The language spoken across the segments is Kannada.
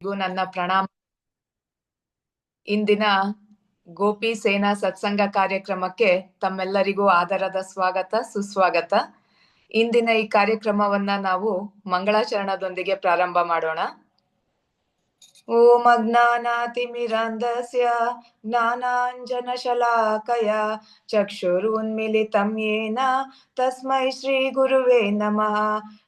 ನನ್ನ ಪ್ರಣಾಮ. ಇಂದಿನ ಗೋಪಿ ಸೇನಾ ಸತ್ಸಂಗ ಕಾರ್ಯಕ್ರಮಕ್ಕೆ ತಮ್ಮೆಲ್ಲರಿಗೂ ಆದರದ ಸ್ವಾಗತ, ಸುಸ್ವಾಗತ. ಇಂದಿನ ಈ ಕಾರ್ಯಕ್ರಮವನ್ನ ನಾವು ಮಂಗಳಾಚರಣದೊಂದಿಗೆ ಪ್ರಾರಂಭ ಮಾಡೋಣ. ಓಂ ಅಜ್ಞಾನಾತಿಮಿರಾಂಧಸ್ಯ ಜ್ಞಾನಾಂಜನಶಲಾಕಯ ಚಕ್ಷುರುನ್ಮಿಲಿತಂ ಯೇನ ತಸ್ಮೈ ಶ್ರೀ ಗುರುವೇ ನಮಃ.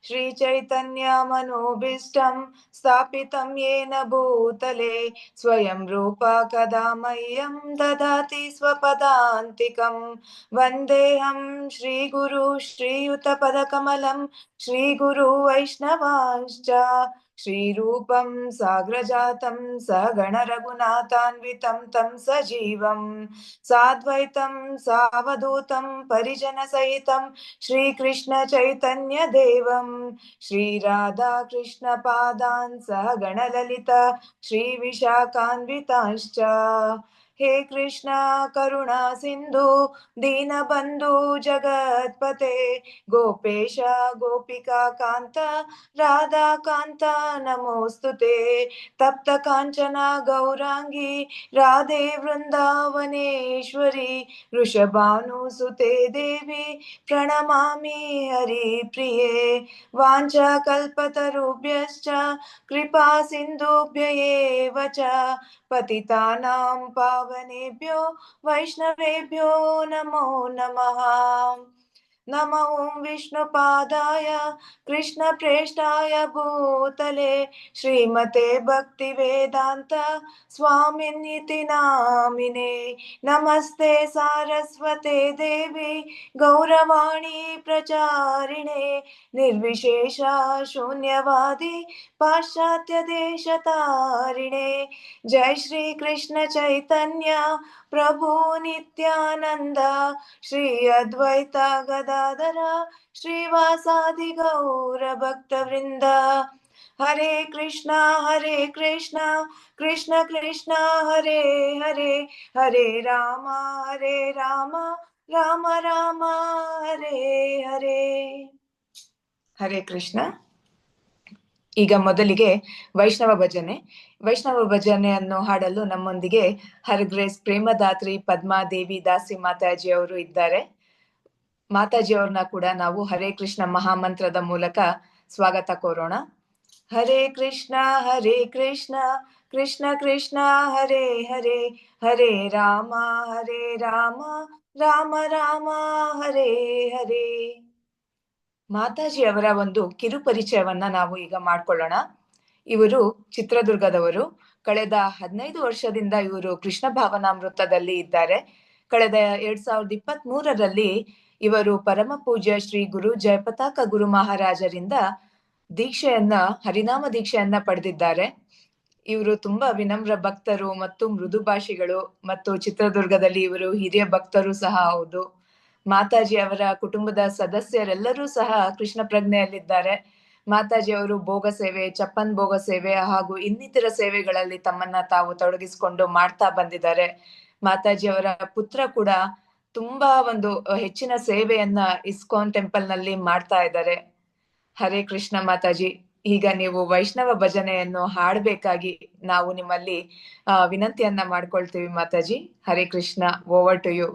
ಶ್ರೀ ಚೈತನ್ಯ ಮನೋಭೀಷ್ಟಂ ಸ್ಥಾಪಿತಂ ಯೇನ ಭೂತಲೆ ಸ್ವಯಂ ರೂಪ ಕದಾ ಮಹ್ಯಂ ದದಾತಿ ಸ್ವಪದಾಂತಿಕಂ. ವಂದೇಹಂ ಶ್ರೀ ಗುರು ಶ್ರೀಯುತ ಪದಕಮಲಂ ಶ್ರೀ ಗುರು ವೈಷ್ಣವಾಂಶ್ಚ ಶ್ರೀರೂಪಂ ಸಾಗ್ರಜಾತಂ ಸಗಣ ರಘುನಾಥಾನ್ವಿತಂ ತಂ ಸಜೀವಂ ಸಾದ್ವೈತಂ ಸಾವಧೂತಂ ಪರಿಜನ ಸಹಿತಂ ಶ್ರೀಕೃಷ್ಣ ಚೈತನ್ಯ ದೇವಂ ಶ್ರೀ ರಾಧಾ ಕೃಷ್ಣ ಪಾದಾನ್ ಸಗಣ ಲಲಿತ ಶ್ರೀ ವಿಶಾಖಾನ್ವಿತಾಶ್ಚ. ಹೇ ಕೃಷ್ಣ ಕರುಣಾ ಸಿಂಧು ದೀನಬಂಧು ಜಗತ್ಪತೆ ಗೋಪೇಶ ಗೋಪಿಕಾ ಕಾಂತ ರಾಧಾ ಕಾಂತ ನಮೋಸ್ತುತೆ. ತಪ್ತ ಕಾಂಚನ ಗೌರಾಂಗಿ ರಾಧೆ ವೃಂದಾವನೇಶ್ವರಿ ವೃಷಭಾನುಸುತೆ ದೇವಿ ಪ್ರಣಮಾಮಿ ಹರಿ ಪ್ರಿಯೆ. ವಾಂಚಾ ಕಲ್ಪತರುಭ್ಯಶ್ಚ ಕೃಪಾ ಸಿಂಧುಭ್ಯ ಏವ ಚ ಪತಿತಾನಾಂ ಪಾವನೇಭ್ಯೋ ವೈಷ್ಣವೇಭ್ಯೋ ನಮೋ ನಮಃ. ನಮೋ ಓಂ ವಿಷ್ಣುಪಾದಾಯ ಕೃಷ್ಣ ಪ್ರೇಷ್ಠಾಯ ಭೂತಲೆ ಶ್ರೀಮತೆ ಭಕ್ತಿ ವೇದಾಂತ ಸ್ವಾಮಿನ್ಯಿತಿ ನಾಮಿನೇ. ನಮಸ್ತೆ ಸಾರಸ್ವತೆ ದೇವಿ ಗೌರವಾಣಿ ಪ್ರಚಾರಿಣೆ ನಿರ್ವಿಶೇಷ ಶೂನ್ಯವಾದಿ ಪಾಶ್ಚಾತ್ಯ ದೇಶ ತಾರಿಣೆ. ಜೈ ಶ್ರೀ ಕೃಷ್ಣ ಚೈತನ್ಯ ಪ್ರಭು ನಿತ್ಯಾನಂದ ಶ್ರೀ ಅದ್ವೈತ ಗದಾಧರ ಶ್ರೀವಾಸಾದಿ ಗೌರ ಭಕ್ತ ವೃಂದ. ಹರೇ ಕೃಷ್ಣ ಕೃಷ್ಣ ಕೃಷ್ಣ ಹರೇ ಹರೇ ಹರೇ ರಾಮ ರಾಮ ರಾಮ ಹರೇ ಹರೇ. ಹರೇ ಕೃಷ್ಣ. ಈಗ ಮೊದಲಿಗೆ ವೈಷ್ಣವ ಭಜನೆಯನ್ನು ಹಾಡಲು ನಮ್ಮೊಂದಿಗೆ ಹರ್ಗ್ರೇಸ್ ಪ್ರೇಮದಾತ್ರಿ ಪದ್ಮಾದೇವಿ ದಾಸಿ ಮಾತಾಜಿ ಅವರು ಇದ್ದಾರೆ. ಮಾತಾಜಿ ಅವ್ರನ್ನ ಕೂಡ ನಾವು ಹರೇ ಕೃಷ್ಣ ಮಹಾಮಂತ್ರದ ಮೂಲಕ ಸ್ವಾಗತ ಕೋರೋಣ. ಹರೇ ಕೃಷ್ಣ ಕೃಷ್ಣ ಕೃಷ್ಣ ಹರೇ ಹರೇ ಹರೇ ರಾಮ ರಾಮ ರಾಮ ಹರೇ ಹರೇ. ಮಾತಾಜಿ ಅವರ ಒಂದು ಕಿರು ಪರಿಚಯವನ್ನ ನಾವು ಈಗ ಮಾಡ್ಕೊಳ್ಳೋಣ. ಇವರು ಚಿತ್ರದುರ್ಗದವರು. ಕಳೆದ 15 ವರ್ಷದಿಂದ ಇವರು ಕೃಷ್ಣ ಭಾವನಾಮೃತದಲ್ಲಿ ಇದ್ದಾರೆ. ಕಳೆದ 2023ರಲ್ಲಿ ಇವರು ಪರಮ ಪೂಜ್ಯ ಶ್ರೀ ಗುರು ಜಯಪತಾಕ ಗುರು ಮಹಾರಾಜರಿಂದ ಹರಿನಾಮ ದೀಕ್ಷೆಯನ್ನ ಪಡೆದಿದ್ದಾರೆ. ಇವರು ತುಂಬಾ ವಿನಮ್ರ ಭಕ್ತರು ಮತ್ತು ಮೃದು ಭಾಷಿಗಳು ಮತ್ತು ಚಿತ್ರದುರ್ಗದಲ್ಲಿ ಇವರು ಹಿರಿಯ ಭಕ್ತರು ಸಹ ಹೌದು. ಮಾತಾಜಿ ಅವರ ಕುಟುಂಬದ ಸದಸ್ಯರೆಲ್ಲರೂ ಸಹ ಕೃಷ್ಣ ಪ್ರಜ್ಞೆಯಲ್ಲಿದ್ದಾರೆ. ಮಾತಾಜಿ ಅವರು ಭೋಗ ಸೇವೆ, ಚಪ್ಪನ್ ಭೋಗ ಸೇವೆ ಹಾಗೂ ಇನ್ನಿತರ ಸೇವೆಗಳಲ್ಲಿ ತಮ್ಮನ್ನ ತಾವು ತೊಡಗಿಸಿಕೊಂಡು ಮಾಡ್ತಾ ಬಂದಿದ್ದಾರೆ. ಮಾತಾಜಿ ಅವರ ಪುತ್ರ ಕೂಡ ತುಂಬಾ ಒಂದು ಹೆಚ್ಚಿನ ಸೇವೆಯನ್ನ ಇಸ್ಕಾನ್ ಟೆಂಪಲ್ ನಲ್ಲಿ ಮಾಡ್ತಾ ಇದ್ದಾರೆ. ಹರೇ ಕೃಷ್ಣ ಮಾತಾಜಿ. ಈಗ ನೀವು ವೈಷ್ಣವ ಭಜನೆಯನ್ನು ಹಾಡಬೇಕಾಗಿ ನಾವು ನಿಮ್ಮಲ್ಲಿ ವಿನಂತಿಯನ್ನ ಮಾಡ್ಕೊಳ್ತೀವಿ ಮಾತಾಜಿ. Hare Krishna. Over to you.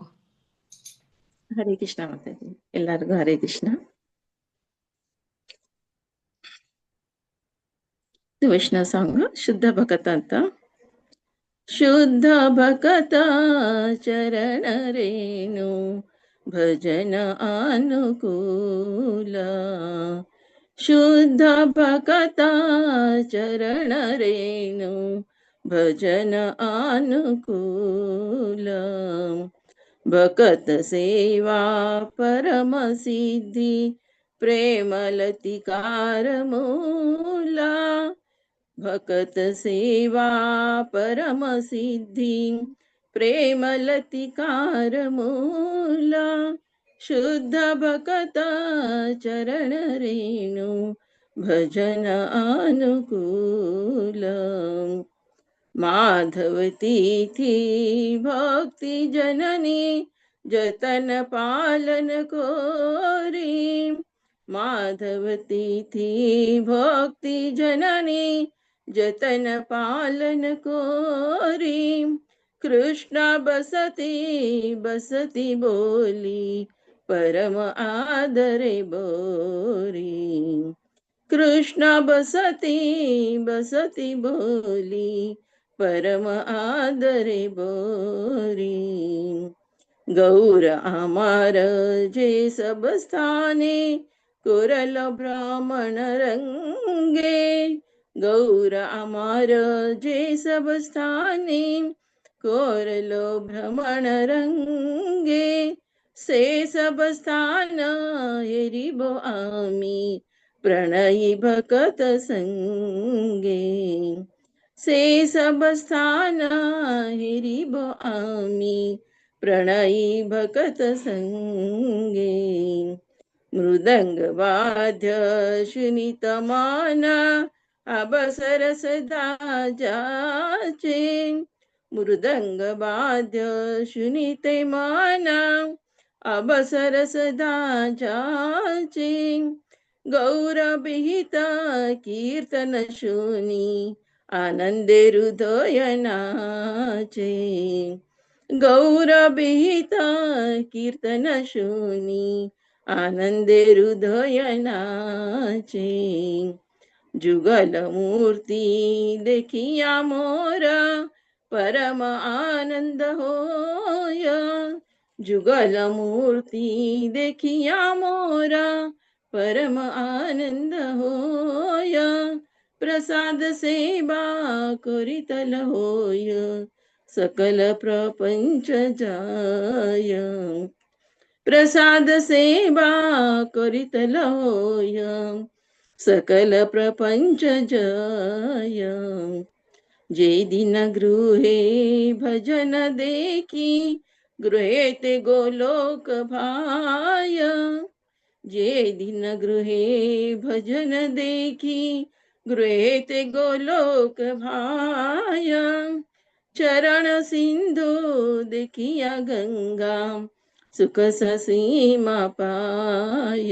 Hare Krishna ಮಾತಾಜಿ. ಎಲ್ಲರಿಗೂ ಹರೇ ಕೃಷ್ಣ. ವೈಷ್ಣವ ಸಾಂಗ್ ಶುದ್ಧ ಭಕತ ಅಂತ. ಶುದ್ಧ ಭಕತ ಚರಣ ರೇಣು ಭಜನ ಅನುಕೂಲ. ಶುದ್ಧ ಭಕತ ಚರಣ ರೇಣು ಭಜನ ಅನುಕೂಲ. ಭಕತ ಸೇವಾ ಪರಮ ಸಿದ್ಧಿ ಪ್ರೇಮಲತಿಕಾರ ಮೂಲ. ಭಕತ ಸೇವಾ ಪರಮ ಸಿದ್ಧಿ ಪ್ರೇಮಲತಿಕಾರ ಮೂಲ. ಶುದ್ಧ ಭಕತ ಚರಣ ರೇಣು ಭಜನ ಅನುಕೂಲ. ಮಾಧವತಿ ಥಿ ಭಕ್ತಿ ಜನನಿ जतन पालन कोरी। माधवती थी भक्ति जननी जतन पालन कोरी, कृष्ण बसती बसती बोली, परम आदरे बोरी। कृष्ण बसती बसती बोली, परम आदरे बोरी। गौर आमार जे सब स्थाने, कोरल ब्राह्मण रंगे। गौर आमार जे सब स्थाने, कोरलो भ्रमण रंगे। से सब स्थान हेरिबो आमी, प्रणयी भकत संगे। से सब स्थान हेरिबो आमी, प्रणयी भकत संगे। मृदंग वाद्य शुनित माना, अबसर सदा जाचे। मृदंग वाद्य शुनिते माना, अबसर सदा जाचे। गौर विहित कीर्तन शुनी, आनंदे हृदय नाचे। गौरविहित कीर्तन शुनी, आनंदे हृदय नाचे। जुगल मूर्ति देखिया मोरा, परम आनंद होय। जुगल मूर्ति देखिया मोरा, परम आनंद होय। प्रसाद सेवा करितल होय, सकल प्रपंच जाय। प्रसाद सेवा करितल होय, सकल प्रपंच जय। जे दिन गृहे भजन देखी, गृहे ते गोलोक भाय। जे दिन गृहे भजन देखी, गृहे ते गोलोक भाय। चरण सिंधु देखिया गंगा, सुख ससीमा पाय।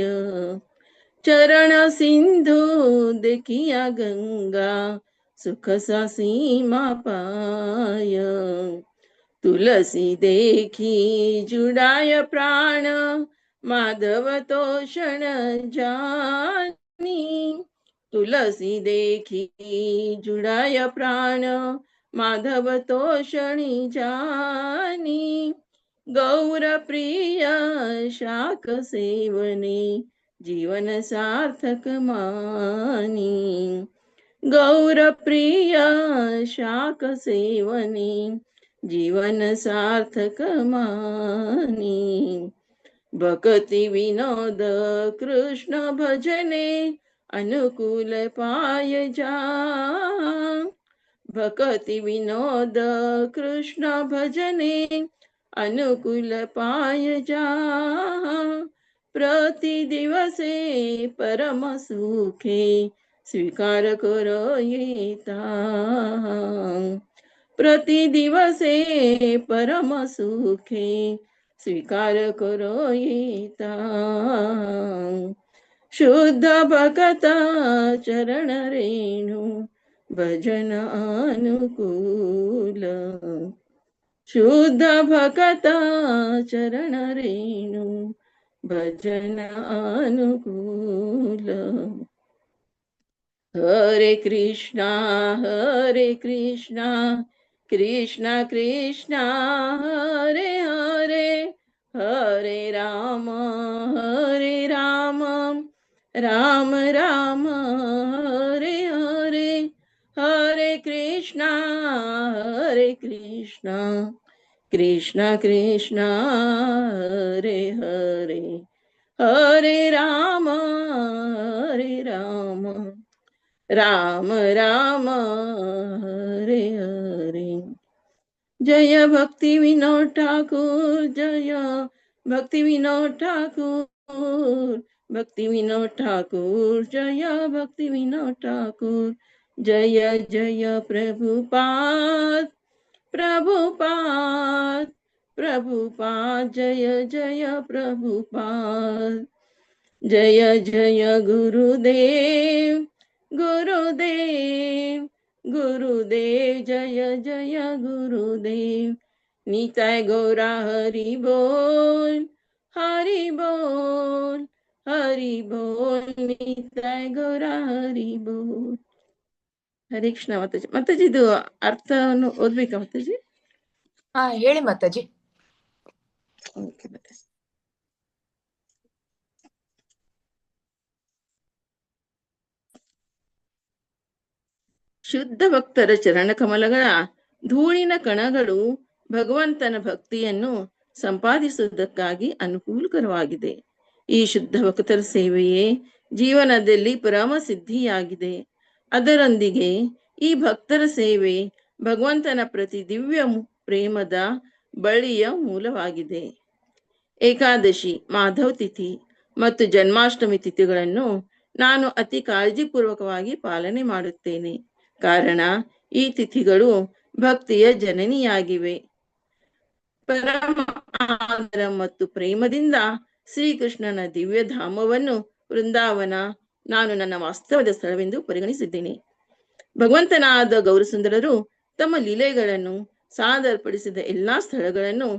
चरण सिंधु देखिया गंगा, सुख ससीमा पाय। तुलसी देखी जुड़ाय प्राण, माधव तोषण जानी। तुलसी देखी जुड़ाय प्राण, माधव तोषणी जानी। गौर प्रिय शाक सेवने, जीवन सार्थक मानी। गौर प्रिय शाक सेवने, जीवन सार्थक मानी। भक्ति विनोद कृष्ण भजने, अनुकूल पाय जा। भक्ति विनोद कृष्ण भजने, अनुकूल पाय जा। प्रति दिवसे परम सुखे, स्वीकार करो येता। प्रति दिवसे परम सुखे, स्वीकार करो येता। शुद्ध भगत चरण रेणु, भजन अनुकूल। शुद्ध भगत चरण रेणु, भजन अनुकूल। हरे कृष्णा कृष्णा कृष्णा हरे हरे, हरे राम राम राम हरे हरे। हरे कृष्णा कृष्णा कृष्णा हरे हरे, हरे राम राम राम हरे हरे। जय भक्ति विनोद ठाकुर, जय भक्ति विनोद ठाकुर। भक्ति विनोद ठाकुर, जय भक्ति विनोद ठाकुर। जय जय प्रभुपाद प्रभुपाद प्रभुपाद, जय जय प्रभुपाद। जय जय गुरुदेव गुरुदेव, गुरुदेव जय जय गुरुदेव। निताय गौरा हरि बोल, हरि बोल, हरि बोल, निताय गौरा हरि बोल. ಹರೇ ಕೃಷ್ಣ ಮಾತಾಜಿ. ಮಾತಾಜಿ ಇದು ಅರ್ಥವನ್ನು ಓದ್ಬೇಕಾ ಮಾತಾಜಿ? ಹೇಳಿ ಮಾತಾಜಿ. ಓಕೆ ಮಾತಾಜಿ. ಶುದ್ಧ ಭಕ್ತರ ಚರಣ ಕಮಲಗಳ ಧೂಳಿನ ಕಣಗಳು ಭಗವಂತನ ಭಕ್ತಿಯನ್ನು ಸಂಪಾದಿಸುವುದಕ್ಕಾಗಿ ಅನುಕೂಲಕರವಾಗಿದೆ. ಈ ಶುದ್ಧ ಭಕ್ತರ ಸೇವೆಯೇ ಜೀವನದಲ್ಲಿ ಪರಮ ಸಿದ್ಧಿಯಾಗಿದೆ. ಅದರೊಂದಿಗೆ ಈ ಭಕ್ತರ ಸೇವೆ ಭಗವಂತನ ಪ್ರತಿ ದಿವ್ಯ ಪ್ರೇಮದ ಬಳಿಯ ಮೂಲವಾಗಿದೆ. ಏಕಾದಶಿ, ಮಾಧವ ತಿಥಿ ಮತ್ತು ಜನ್ಮಾಷ್ಟಮಿ ತಿಥಿಗಳನ್ನು ನಾನು ಅತಿ ಕಾಳಜಿಪೂರ್ವಕವಾಗಿ ಪಾಲನೆ ಮಾಡುತ್ತೇನೆ. ಕಾರಣ ಈ ತಿಥಿಗಳು ಭಕ್ತಿಯ ಜನನಿಯಾಗಿವೆ. ಪರಮ ಆದರ ಮತ್ತು ಪ್ರೇಮದಿಂದ ಶ್ರೀಕೃಷ್ಣನ ದಿವ್ಯ ಧಾಮವನ್ನು ವೃಂದಾವನ ನಾನು ನನ್ನ ವಾಸ್ತವದ ಸ್ಥಳವೆಂದು ಪರಿಗಣಿಸಿದ್ದೇನೆ. ಭಗವಂತನಾದ ಗೌರಸುಂದರರು ತಮ್ಮ ಲೀಲೆಗಳನ್ನು ಸಾದರಪಡಿಸಿದ ಎಲ್ಲಾ ಸ್ಥಳಗಳನ್ನು,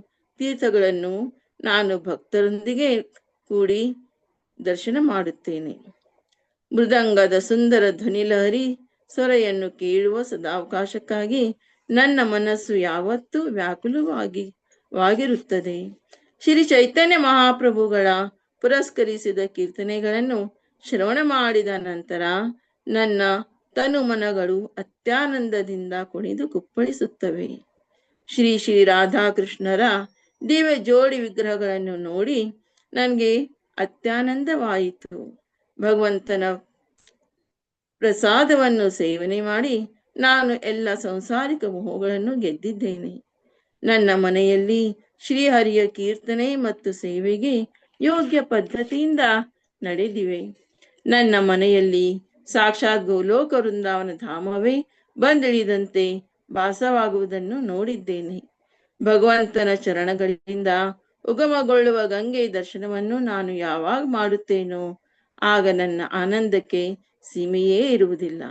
ತೀರ್ಥಗಳನ್ನು ನಾನು ಭಕ್ತರೊಂದಿಗೆ ಕೂಡಿ ದರ್ಶನ ಮಾಡುತ್ತೇನೆ. ಮೃದಂಗದ ಸುಂದರ ಧ್ವನಿಲಹರಿ ಸ್ವರೆಯನ್ನು ಕೇಳುವ ಸದಾವಕಾಶಕ್ಕಾಗಿ ನನ್ನ ಮನಸ್ಸು ಯಾವತ್ತೂ ವ್ಯಾಕುಲವಾಗಿರುತ್ತದೆ. ಶ್ರೀ ಚೈತನ್ಯ ಮಹಾಪ್ರಭುಗಳ ಪುರಸ್ಕರಿಸಿದ ಕೀರ್ತನೆಗಳನ್ನು ಶ್ರವಣ ಮಾಡಿದ ನಂತರ ನನ್ನ ತನುಮನಗಳು ಅತ್ಯಾನಂದದಿಂದ ಕುಣಿದು ಕುಪ್ಪಳಿಸುತ್ತವೆ. ಶ್ರೀ ಶ್ರೀ ರಾಧಾಕೃಷ್ಣರ ದಿವ್ಯ ಜೋಡಿ ವಿಗ್ರಹಗಳನ್ನು ನೋಡಿ ನನಗೆ ಅತ್ಯಾನಂದವಾಯಿತು. ಭಗವಂತನ ಪ್ರಸಾದವನ್ನು ಸೇವನೆ ಮಾಡಿ ನಾನು ಎಲ್ಲ ಸಂಸಾರಿಕ ಮೋಹಗಳನ್ನು ಗೆದ್ದಿದ್ದೇನೆ. ನನ್ನ ಮನೆಯಲ್ಲಿ ಶ್ರೀಹರಿಯ ಕೀರ್ತನೆ ಮತ್ತು ಸೇವೆಗೆ ಯೋಗ್ಯ ಪದ್ಧತಿಯಿಂದ ನಡೆದಿವೆ. ನನ್ನ ಮನೆಯಲ್ಲಿ ಸಾಕ್ಷಾತ್ ಗೋಲೋಕ ವೃಂದಾವನ ಧಾಮವೇ ಬಂದಿಳಿದಂತೆ ಭಾಸವಾಗುವುದನ್ನು ನೋಡಿದ್ದೇನೆ. ಭಗವಂತನ ಚರಣಗಳಿಂದ ಉಗಮಗೊಳ್ಳುವ ಗಂಗೆ ದರ್ಶನವನ್ನು ನಾನು ಯಾವಾಗ ಮಾಡುತ್ತೇನೋ ಆಗ ನನ್ನ ಆನಂದಕ್ಕೆ ಸೀಮೆಯೇ ಇರುವುದಿಲ್ಲ.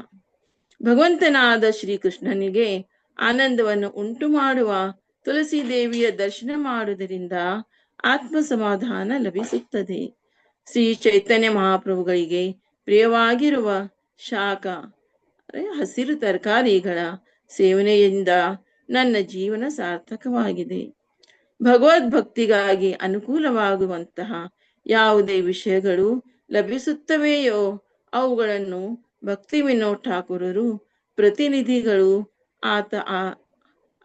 ಭಗವಂತನಾದ ಶ್ರೀಕೃಷ್ಣನಿಗೆ ಆನಂದವನ್ನು ಉಂಟು ಮಾಡುವ ತುಳಸಿ ದೇವಿಯ ದರ್ಶನ ಮಾಡುವುದರಿಂದ ಆತ್ಮ ಸಮಾಧಾನ ಲಭಿಸುತ್ತದೆ. ಶ್ರೀ ಚೈತನ್ಯ ಮಹಾಪ್ರಭುಗಳಿಗೆ ಪ್ರಿಯವಾಗಿರುವ ಶಾಖ ಹಸಿರು ತರಕಾರಿಗಳ ಸೇವನೆಯಿಂದ ನನ್ನ ಜೀವನ ಸಾರ್ಥಕವಾಗಿದೆ. ಭಗವದ್ಭಕ್ತಿಗಾಗಿ ಅನುಕೂಲವಾಗುವಂತಹ ಯಾವುದೇ ವಿಷಯಗಳು ಲಭಿಸುತ್ತವೆಯೋ ಅವುಗಳನ್ನು ಭಕ್ತಿ ವಿನೋದ್ ಠಾಕೂರರು ಪ್ರತಿನಿಧಿಗಳು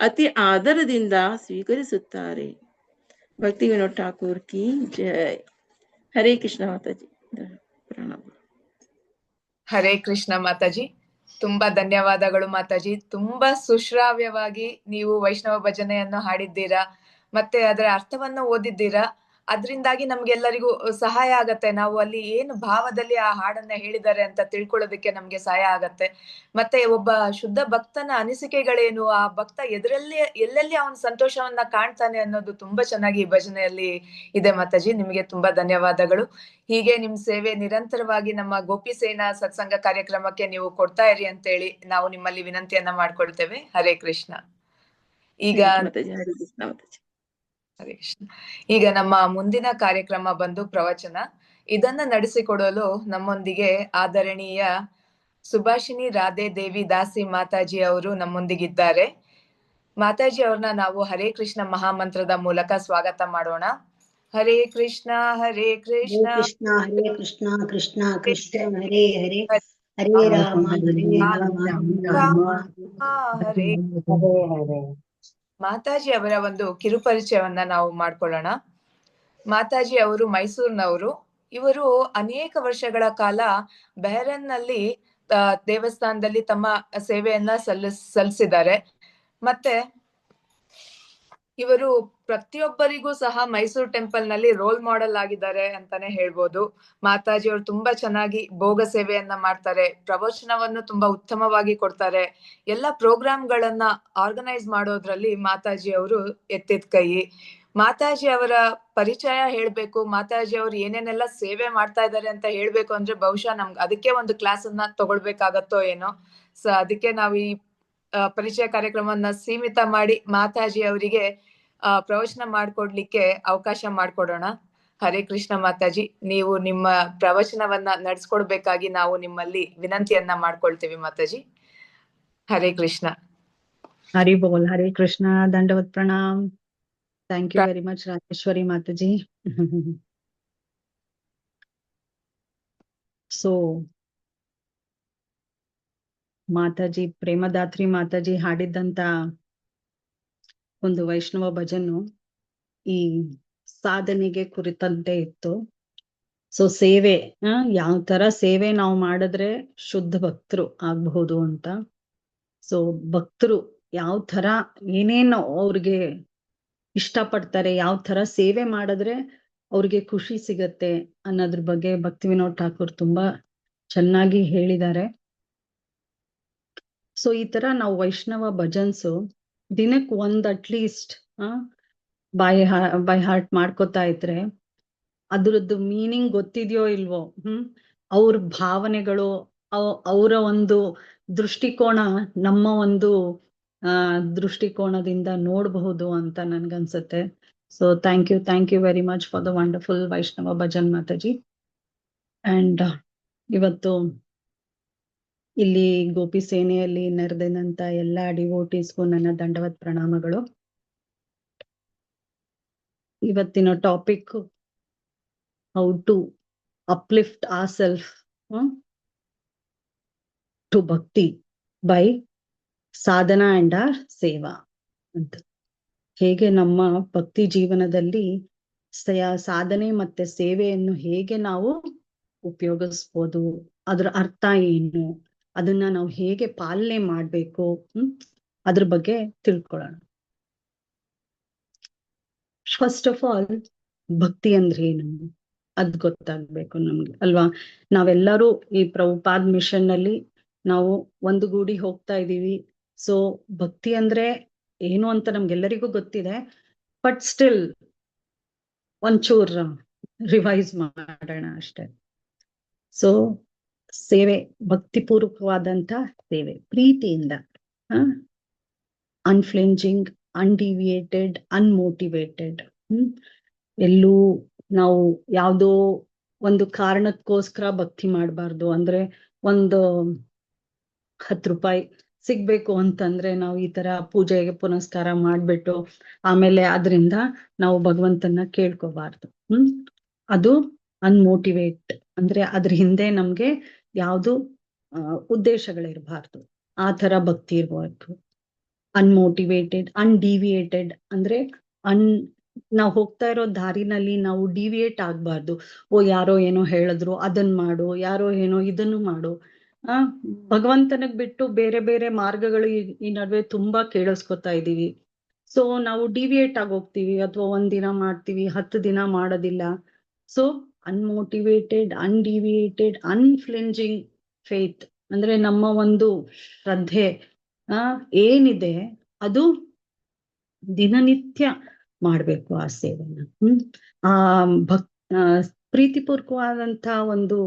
ಅತಿ ಆದರದಿಂದ ಸ್ವೀಕರಿಸುತ್ತಾರೆ. ಭಕ್ತಿ ವಿನೋದ್ ಠಾಕೂರ್ ಕಿ ಜೈ. ಹರೇ ಕೃಷ್ಣ ಮಾತಾಜಿ. ಪ್ರಣಾಮ. ಹರೇ ಕೃಷ್ಣ ಮಾತಾಜಿ. ತುಂಬಾ ಧನ್ಯವಾದಗಳು ಮಾತಾಜಿ. ತುಂಬಾ ಸುಶ್ರಾವ್ಯವಾಗಿ ನೀವು ವೈಷ್ಣವ ಭಜನೆಯನ್ನು ಹಾಡಿದ್ದೀರಾ, ಮತ್ತೆ ಅದರ ಅರ್ಥವನ್ನು ಓದಿದ್ದೀರಾ. ಅದರಿಂದಾಗಿ ನಮ್ಗೆಲ್ಲರಿಗೂ ಸಹಾಯ ಆಗತ್ತೆ. ನಾವು ಅಲ್ಲಿ ಏನು ಭಾವದಲ್ಲಿ ಆ ಹಾಡನ್ನ ಹೇಳಿದ್ದಾರೆ ಅಂತ ತಿಳ್ಕೊಳ್ಳೋದಕ್ಕೆ ನಮ್ಗೆ ಸಹಾಯ ಆಗತ್ತೆ. ಮತ್ತೆ ಒಬ್ಬ ಶುದ್ಧ ಭಕ್ತನ ಅನಿಸಿಕೆಗಳೇನು, ಆ ಭಕ್ತ ಎಲ್ಲೆಲ್ಲಿ ಅವನ ಸಂತೋಷವನ್ನ ಕಾಣ್ತಾನೆ ಅನ್ನೋದು ತುಂಬಾ ಚೆನ್ನಾಗಿ ಈ ಭಜನೆಯಲ್ಲಿ ಇದೆ ಮಾತಾಜಿ. ನಿಮಗೆ ತುಂಬಾ ಧನ್ಯವಾದಗಳು. ಹೀಗೆ ನಿಮ್ ಸೇವೆ ನಿರಂತರವಾಗಿ ನಮ್ಮ ಗೋಪಿ ಸೇನಾ ಸತ್ಸಂಗ ಕಾರ್ಯಕ್ರಮಕ್ಕೆ ನೀವು ಕೊಡ್ತಾ ಇರಿ ಅಂತೇಳಿ ನಾವು ನಿಮ್ಮಲ್ಲಿ ವಿನಂತಿಯನ್ನ ಮಾಡ್ಕೊಳ್ತೇವೆ. ಹರೇ ಕೃಷ್ಣ. ಈಗ ಹರೇ ಕೃಷ್ಣ. ಈಗ ನಮ್ಮ ಮುಂದಿನ ಕಾರ್ಯಕ್ರಮ ಬಂದು ಪ್ರವಚನ. ಇದನ್ನ ನಡೆಸಿಕೊಡಲು ನಮ್ಮೊಂದಿಗೆ ಆದರಣೀಯ ಸುಭಾಷಿಣಿ ರಾಧೆ ದೇವಿ ದಾಸಿ ಮಾತಾಜಿ ಅವರು ನಮ್ಮೊಂದಿಗಿದ್ದಾರೆ. ಮಾತಾಜಿ ಅವ್ರನ್ನ ನಾವು ಹರೇ ಕೃಷ್ಣ ಮಹಾಮಂತ್ರದ ಮೂಲಕ ಸ್ವಾಗತ ಮಾಡೋಣ. ಹರೇ ಕೃಷ್ಣ ಹರೇ ಕೃಷ್ಣ ಹರೇ ಕೃಷ್ಣ ಕೃಷ್ಣ ಕೃಷ್ಣ ಹರೇ ಹರೇ ಹರೇ ರಾಮ ಹರೇ ರಾಮ ಹರೇ ಹರೇ. ಮಾತಾಜಿ ಅವರ ಒಂದು ಕಿರುಪರಿಚಯವನ್ನ ನಾವು ಮಾಡ್ಕೊಳ್ಳೋಣ. ಮಾತಾಜಿ ಅವರು ಮೈಸೂರಿನವರು. ಇವರು ಅನೇಕ ವರ್ಷಗಳ ಕಾಲ ಬೆಹರನ್ನಲ್ಲಿ ದೇವಸ್ಥಾನದಲ್ಲಿ ತಮ್ಮ ಸೇವೆಯನ್ನ ಸಲ್ಲಿಸಿದ್ದಾರೆ. ಮತ್ತೆ ಇವರು ಪ್ರತಿಯೊಬ್ಬರಿಗೂ ಸಹ ಮೈಸೂರು ಟೆಂಪಲ್ ನಲ್ಲಿ ರೋಲ್ ಮಾಡೆಲ್ ಆಗಿದ್ದಾರೆ ಅಂತಾನೆ ಹೇಳ್ಬೋದು. ಮಾತಾಜಿ ಅವರು ತುಂಬಾ ಚೆನ್ನಾಗಿ ಭೋಗ ಸೇವೆಯನ್ನ ಮಾಡ್ತಾರೆ, ಪ್ರವಚನವನ್ನು ತುಂಬಾ ಉತ್ತಮವಾಗಿ ಕೊಡ್ತಾರೆ. ಎಲ್ಲ ಪ್ರೋಗ್ರಾಮ್ಗಳನ್ನ ಆರ್ಗನೈಸ್ ಮಾಡೋದ್ರಲ್ಲಿ ಮಾತಾಜಿ ಅವರು ಎತ್ತಿದ ಕೈ. ಮಾತಾಜಿ ಅವರ ಪರಿಚಯ ಹೇಳ್ಬೇಕು, ಮಾತಾಜಿ ಅವರು ಏನೇನೆಲ್ಲ ಸೇವೆ ಮಾಡ್ತಾ ಇದ್ದಾರೆ ಅಂತ ಹೇಳ್ಬೇಕು ಅಂದ್ರೆ ಬಹುಶಃ ನಮ್ಗೆ ಅದಕ್ಕೆ ಒಂದು ಕ್ಲಾಸ್ ಅನ್ನ ತಗೊಳ್ಬೇಕಾಗತ್ತೋ ಏನೋ. ಸೊ ಅದಕ್ಕೆ ನಾವು ಈ ಪರಿಚಯ ಕಾರ್ಯಕ್ರಮವನ್ನ ಸೀಮಿತ ಮಾಡಿ ಮಾತಾಜಿ ಅವರಿಗೆ ಪ್ರವಚನ ಮಾಡ್ಕೊಡ್ಲಿಕ್ಕೆ ಅವಕಾಶ ಮಾಡ್ಕೊಡೋಣ. ಹರೇ ಕೃಷ್ಣ ಮಾತಾಜಿ, ನೀವು ನಿಮ್ಮ ಪ್ರವಚನವನ್ನ ನಡ್ಸ್ಕೊಡ್ಬೇಕಾಗಿ ನಾವು ನಿಮ್ಮಲ್ಲಿ ವಿನಂತಿಯನ್ನ ಮಾಡ್ಕೊಳ್ತೀವಿ ಮಾತಾಜಿ. ಹರೇ ಕೃಷ್ಣ. हरि बोल, हरे कृष्णा, दंडवत प्रणाम. Thank you very much, Rajeshwari Mataji. So, Mataji ಪ್ರೇಮದಾತ್ರಿ Mataji ಹಾಡಿದ್ದಂತ ಒಂದು ವೈಷ್ಣವ ಭಜನ್ನು ಈ ಸಾಧನೆಗೆ ಕುರಿತಂತೆ ಇತ್ತು. ಸೊ ಸೇವೆ, ಯಾವ ತರ ಸೇವೆ ನಾವು ಮಾಡಿದ್ರೆ ಶುದ್ಧ ಭಕ್ತರು ಆಗ್ಬಹುದು ಅಂತ. ಸೊ ಭಕ್ತರು ಯಾವ ತರ ಏನೇನು ಅವ್ರಿಗೆ ಇಷ್ಟಪಡ್ತಾರೆ, ಯಾವ ತರ ಸೇವೆ ಮಾಡಿದ್ರೆ ಅವ್ರಿಗೆ ಖುಷಿ ಸಿಗತ್ತೆ ಅನ್ನೋದ್ರ ಬಗ್ಗೆ ಭಕ್ತಿ ವಿನೋದ್ ಠಾಕೂರ್ ತುಂಬಾ ಚೆನ್ನಾಗಿ ಹೇಳಿದ್ದಾರೆ. ಸೊ ಈ ತರ ನಾವು ವೈಷ್ಣವ ಭಜನ್ಸು ದಿನಕ್ಕೆ ಒಂದ್ ಅಟ್ಲೀಸ್ಟ್ ಬೈ ಹಾರ್ಟ್ ಮಾಡ್ಕೋತಾ ಇದ್ರೆ ಅದ್ರದ್ದು ಮೀನಿಂಗ್ ಗೊತ್ತಿದ್ಯೋ ಇಲ್ವೋ, ಅವ್ರ ಭಾವನೆಗಳು, ಅವರ ಒಂದು ದೃಷ್ಟಿಕೋನ ನಮ್ಮ ಒಂದು ದೃಷ್ಟಿಕೋನದಿಂದ ನೋಡಬಹುದು ಅಂತ ನನ್ಗನ್ಸುತ್ತೆ. So thank you very much for the wonderful Vaishnava bhajan Mataji. And ಇವತ್ತು ಇಲ್ಲಿ ಗೋಪಿ ಸೇನೆಯಲ್ಲಿ ನೆರೆದಂತ ಎಲ್ಲಾ ಡಿವೋಟೀಸ್ಗೂ ನನ್ನ ದಂಡವತ್ ಪ್ರಣಾಮಗಳು. ಇವತ್ತಿನ topic how to uplift ourself to bhakti by sadhana and our seva ಅಂತ. ಹೇಗೆ ನಮ್ಮ ಭಕ್ತಿ ಜೀವನದಲ್ಲಿ ಸಾಧನೆ ಮತ್ತೆ ಸೇವೆಯನ್ನು ಹೇಗೆ ನಾವು ಉಪಯೋಗಿಸ್ಬೋದು, ಅದ್ರ ಅರ್ಥ ಏನು, ಅದನ್ನ ನಾವು ಹೇಗೆ ಪಾಲನೆ ಮಾಡ್ಬೇಕು, ಅದ್ರ ಬಗ್ಗೆ ತಿಳ್ಕೊಳ್ಳೋಣ. ಫಸ್ಟ್ ಆಫ್ ಆಲ್ ಭಕ್ತಿ ಅಂದ್ರೆ ಏನು ಅದ್ ಗೊತ್ತಾಗ್ಬೇಕು ನಮ್ಗೆ ಅಲ್ವಾ. ನಾವೆಲ್ಲರೂ ಈ ಪ್ರಭುಪಾದ್ ಮಿಷನ್ ನಲ್ಲಿ ನಾವು ಒಂದು ಗೂಡಿ ಹೋಗ್ತಾ ಇದೀವಿ. ಸೊ ಭಕ್ತಿ ಅಂದ್ರೆ ಏನು ಅಂತ ನಮ್ಗೆಲ್ಲರಿಗೂ ಗೊತ್ತಿದೆ, ಬಟ್ ಸ್ಟಿಲ್ ಒಂಚೂರ್ ರಿವೈಸ್ ಮಾಡೋಣ ಅಷ್ಟೇ. ಸೊ ಸೇವೆ, ಭಕ್ತಿಪೂರ್ವಕವಾದಂತ ಸೇವೆ, ಪ್ರೀತಿಯಿಂದ, ಅನ್ಫ್ಲಿಂಜಿಂಗ್, ಅನ್ಡಿವಿಯೇಟೆಡ್, ಅನ್ಮೋಟಿವೇಟೆಡ್. ಎಲ್ಲೂ ನಾವು ಯಾವ್ದೋ ಒಂದು ಕಾರಣಕ್ಕೋಸ್ಕರ ಭಕ್ತಿ ಮಾಡಬಾರ್ದು. ಅಂದ್ರೆ ಒಂದು 10 ರೂಪಾಯಿ ಸಿಗ್ಬೇಕು ಅಂತಂದ್ರೆ ನಾವು ಈ ತರ ಪೂಜೆಗೆ ಪುನಸ್ಕಾರ ಮಾಡ್ಬಿಟ್ಟು ಆಮೇಲೆ ಅದರಿಂದ ನಾವು ಭಗವಂತನ ಕೇಳ್ಕೋಬಾರ್ದು. ಅದು ಅನ್ಮೋಟಿವೇಟ್, ಅಂದ್ರೆ ಅದ್ರ ಹಿಂದೆ ನಮ್ಗೆ ಯಾವ್ದು ಉದ್ದೇಶಗಳಿರ್ಬಾರ್ದು, ಆ ತರ ಭಕ್ತಿ ಇರ್ಬೇಕು. ಅನ್ಮೋಟಿವೇಟೆಡ್, ಅನ್ಡಿವಿಯೇಟೆಡ್ ಅಂದ್ರೆ ನಾವು ಹೋಗ್ತಾ ಇರೋ ದಾರಿನಲ್ಲಿ ನಾವು ಡಿವಿಯೇಟ್ ಆಗ್ಬಾರ್ದು. ಯಾರೋ ಏನೋ ಹೇಳಿದ್ರು ಅದನ್ ಮಾಡು, ಯಾರೋ ಏನೋ ಇದನ್ನು ಮಾಡು. ಭಗವಂತನಿಗೆ ಬಿಟ್ಟು ಬೇರೆ ಬೇರೆ ಮಾರ್ಗಗಳು ಈ ನಡುವೆ ತುಂಬಾ ಕೇಳಿಸ್ಕೊತಾ ಇದೀವಿ. ಸೊ ನಾವು ಡಿವಿಯೇಟ್ ಆಗೋಗ್ತೀವಿ, ಅಥವಾ 1 ದಿನ ಮಾಡ್ತೀವಿ, 10 ದಿನ ಮಾಡೋದಿಲ್ಲ. ಸೊ ಅನ್ಮೋಟಿವೇಟೆಡ್, ಅನ್ಡಿವಿಯೇಟೆಡ್, ಅನ್ಫ್ಲಿಂಜಿಂಗ್ ಫೇತ್ ಅಂದ್ರೆ ನಮ್ಮ ಒಂದು ಶ್ರದ್ಧೆ ಏನಿದೆ ಅದು ದಿನನಿತ್ಯ ಮಾಡ್ಬೇಕು ಆ ಸೇವೆನ. ಪ್ರೀತಿಪೂರ್ವಕವಾದಂತ ಒಂದು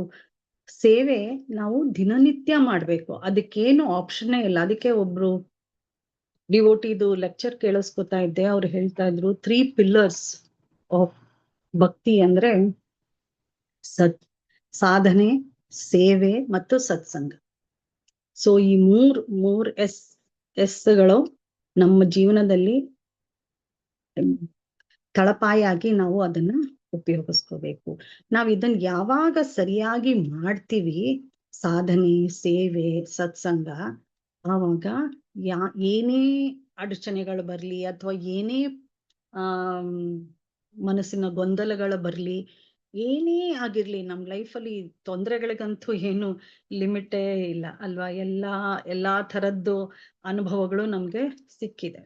ಸೇವೆ ನಾವು ದಿನನಿತ್ಯ ಮಾಡ್ಬೇಕು, ಅದಕ್ಕೇನು ಆಪ್ಷನ್ನೇ ಇಲ್ಲ. ಅದಕ್ಕೆ ಒಬ್ರು ಡಿವೋಟಿದು ಲೆಕ್ಚರ್ ಕೇಳಿಸ್ಕೊತಾ ಇದ್ದೆ, ಅವ್ರು ಹೇಳ್ತಾ ಇದ್ರು 3 pillars ಆಫ್ ಭಕ್ತಿ ಅಂದ್ರೆ ಸಾಧನೆ, ಸೇವೆ ಮತ್ತು ಸತ್ಸಂಗ. ಸೊ ಈ ಮೂರ್ ಎಸ್ಗಳು ನಮ್ಮ ಜೀವನದಲ್ಲಿ ತಳಪಾಯಾಗಿ ನಾವು ಅದನ್ನ ಉಪಯೋಗಿಸ್ಕೋಬೇಕು. ನಾವ್ ಇದನ್ನ ಯಾವಾಗ ಸರಿಯಾಗಿ ಮಾಡ್ತೀವಿ, ಸಾಧನೆ, ಸೇವೆ, ಸತ್ಸಂಗ, ಆವಾಗ ಏನೇ ಅಡಚಣೆಗಳು ಬರ್ಲಿ ಅಥವಾ ಏನೇ ಮನಸ್ಸಿನ ಗೊಂದಲಗಳು ಬರ್ಲಿ, ಏನೇ ಆಗಿರ್ಲಿ, ನಮ್ ಲೈಫಲ್ಲಿ ತೊಂದರೆಗಳಿಗಂತೂ ಏನು ಲಿಮಿಟೇ ಇಲ್ಲ ಅಲ್ವಾ. ಎಲ್ಲಾ ತರದ್ದು ಅನುಭವಗಳು ನಮ್ಗೆ ಸಿಕ್ಕಿದೆ.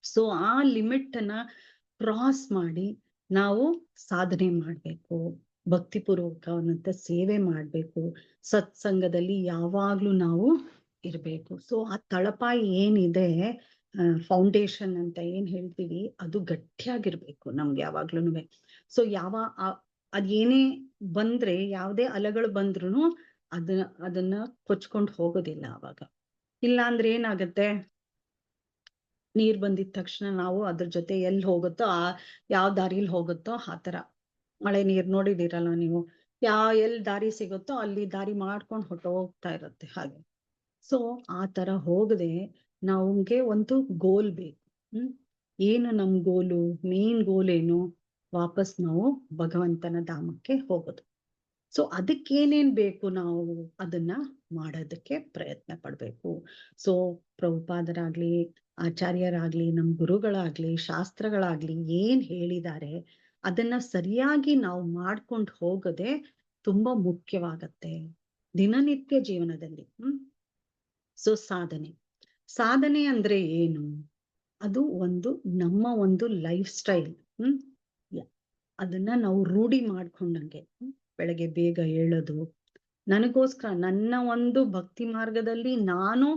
ಸೊ ಆ ಲಿಮಿಟ್ ಅನ್ನ ಕ್ರಾಸ್ ಮಾಡಿ ನಾವು ಸಾಧನೆ ಮಾಡ್ಬೇಕು, ಭಕ್ತಿಪೂರ್ವಕವಾದಂತ ಸೇವೆ ಮಾಡ್ಬೇಕು, ಸತ್ಸಂಗದಲ್ಲಿ ಯಾವಾಗ್ಲೂ ನಾವು ಇರ್ಬೇಕು. ಸೊ ಆ ತಳಪಾಯಿ ಏನಿದೆ ಫೌಂಡೇಶನ್ ಅಂತ ಏನ್ ಹೇಳ್ತೀವಿ ಅದು ಗಟ್ಟಿಯಾಗಿರ್ಬೇಕು ನಮ್ಗೆ ಯಾವಾಗ್ಲೂನುವೆ. ಸೊ ಅದೇನೇ ಬಂದ್ರೆ, ಯಾವುದೇ ಅಲೆಗಳು ಬಂದ್ರೂ ಅದನ್ನ ಕೊಚ್ಕೊಂಡು ಹೋಗೋದಿಲ್ಲ ಅವಾಗ. ಇಲ್ಲ ಅಂದ್ರೆ ಏನಾಗತ್ತೆ, ನೀರ್ ಬಂದಿದ ತಕ್ಷಣ ನಾವು ಅದ್ರ ಜೊತೆ ಎಲ್ಲಿ ಹೋಗುತ್ತೋ ಯಾವ ದಾರಿಲಿ ಹೋಗುತ್ತೋ ಆ ತರ. ಮಳೆ ನೀರ್ ನೋಡಿದಿರಲ್ಲ ನೀವು, ಎಲ್ಲಿ ದಾರಿ ಸಿಗುತ್ತೋ ಅಲ್ಲಿ ದಾರಿ ಮಾಡ್ಕೊಂಡು ಹೋಗ್ತಾ ಇರತ್ತೆ ಹಾಗೆ. ಸೊ ಆ ತರ ಹೋಗದೆ ನಮ್ಗೆ ಒಂದು ಗೋಲ್ ಬೇಕು. ಏನು ನಮ್ ಗೋಲು, ಮೇನ್ ಗೋಲ್ ಏನು, ವಾಪಸ್ ನಾವು ಭಗವಂತನ ಧಾಮಕ್ಕೆ ಹೋಗೋದು. ಸೊ ಅದಕ್ಕೇನೇನ್ ಬೇಕು ನಾವು ಅದನ್ನ ಮಾಡೋದಕ್ಕೆ ಪ್ರಯತ್ನ ಪಡ್ಬೇಕು. ಸೊ ಪ್ರಭುಪಾದರಾಗ್ಲಿ, ಆಚಾರ್ಯರಾಗ್ಲಿ, ನಮ್ ಗುರುಗಳಾಗ್ಲಿ, ಶಾಸ್ತ್ರಗಳಾಗ್ಲಿ ಏನ್ ಹೇಳಿದ್ದಾರೆ ಅದನ್ನ ಸರಿಯಾಗಿ ನಾವು ಮಾಡ್ಕೊಂಡು ಹೋಗೋದೇ ತುಂಬಾ ಮುಖ್ಯವಾಗತ್ತೆ ದಿನನಿತ್ಯ ಜೀವನದಲ್ಲಿ. ಸೊ ಸಾಧನೆ ಅಂದ್ರೆ ಏನು, ಅದು ನಮ್ಮ ಒಂದು ಲೈಫ್ ಸ್ಟೈಲ್. ಅದನ್ನ ನಾವು ರೂಢಿ ಮಾಡ್ಕೊಂಡಂಗೆ. ಬೆಳಗ್ಗೆ ಬೇಗ ಏಳೋದು, ನನಗೋಸ್ಕರ ನನ್ನ ಒಂದು ಭಕ್ತಿ ಮಾರ್ಗದಲ್ಲಿ ನಾನು